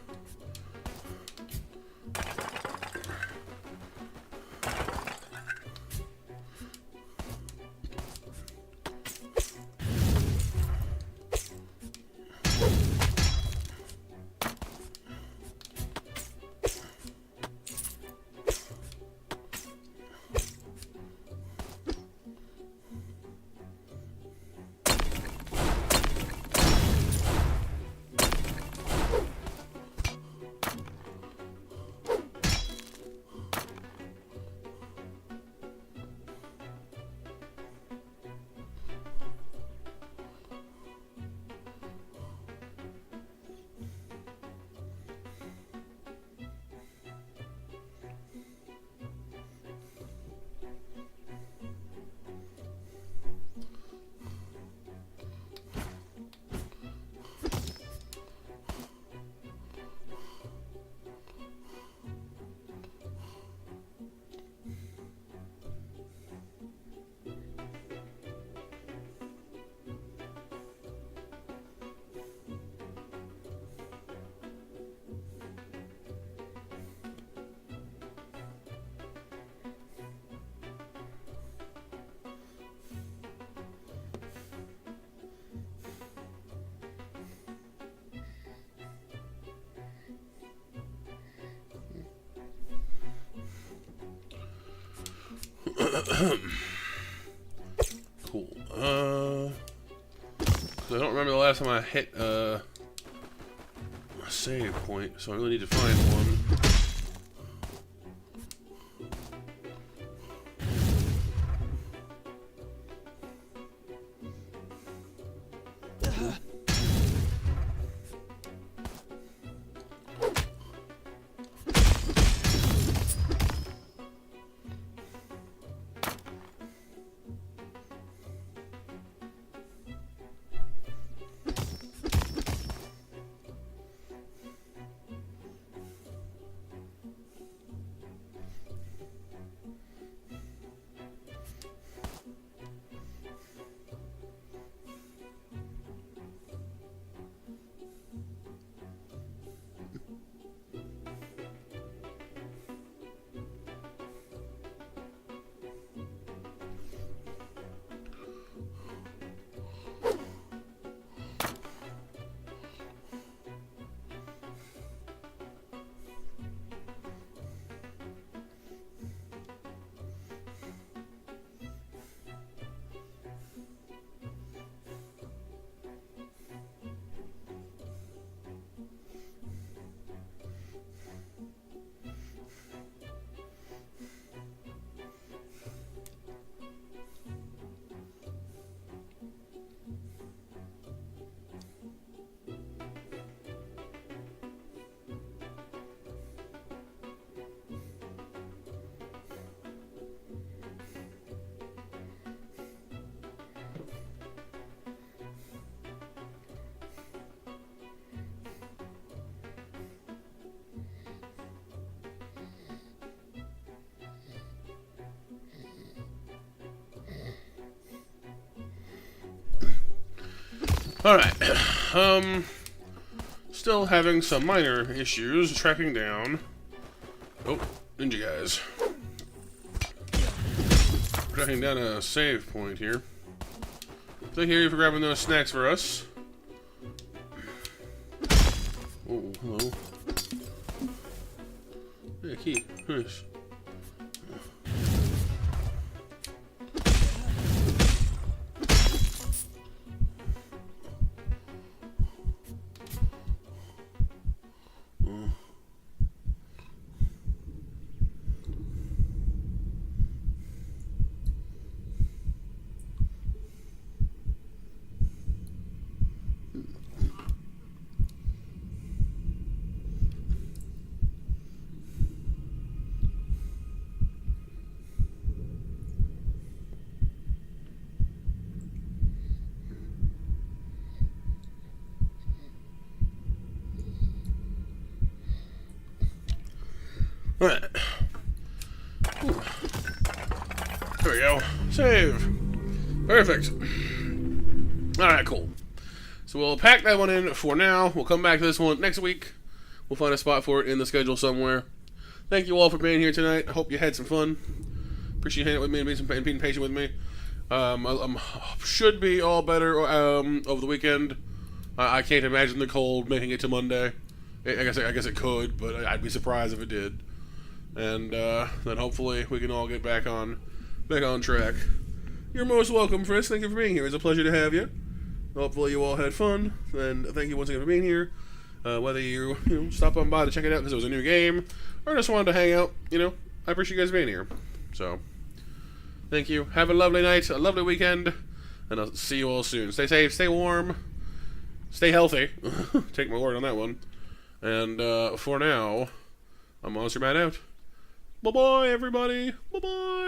Cool. I don't remember the last time I hit a save point, so I really need to find one. Alright, still having some minor issues tracking down, ninja guys. Tracking down a save point here. Thank you for grabbing those snacks for us. Oh, hello. Yeah, key. Nice. Alright. There we go. Save. Perfect. Alright, cool. So we'll pack that one in for now. We'll come back to this one next week. We'll find a spot for it in the schedule somewhere. Thank you all for being here tonight. I hope you had some fun. Appreciate you hanging out with me and being patient with me. I should be all better over the weekend. I can't imagine the cold making it to Monday. I guess it could, but I'd be surprised if it did. And then hopefully we can all get back on track. You're most welcome, Frisk. Thank you for being here. It's a pleasure to have you. Hopefully you all had fun, and thank you once again for being here. Whether you stop on by to check it out because it was a new game, or just wanted to hang out, I appreciate you guys being here. So, thank you. Have a lovely night, a lovely weekend, and I'll see you all soon. Stay safe, stay warm, stay healthy. Take my word on that one. And for now, I'm Monster Matt out. Bye-bye, everybody. Bye-bye.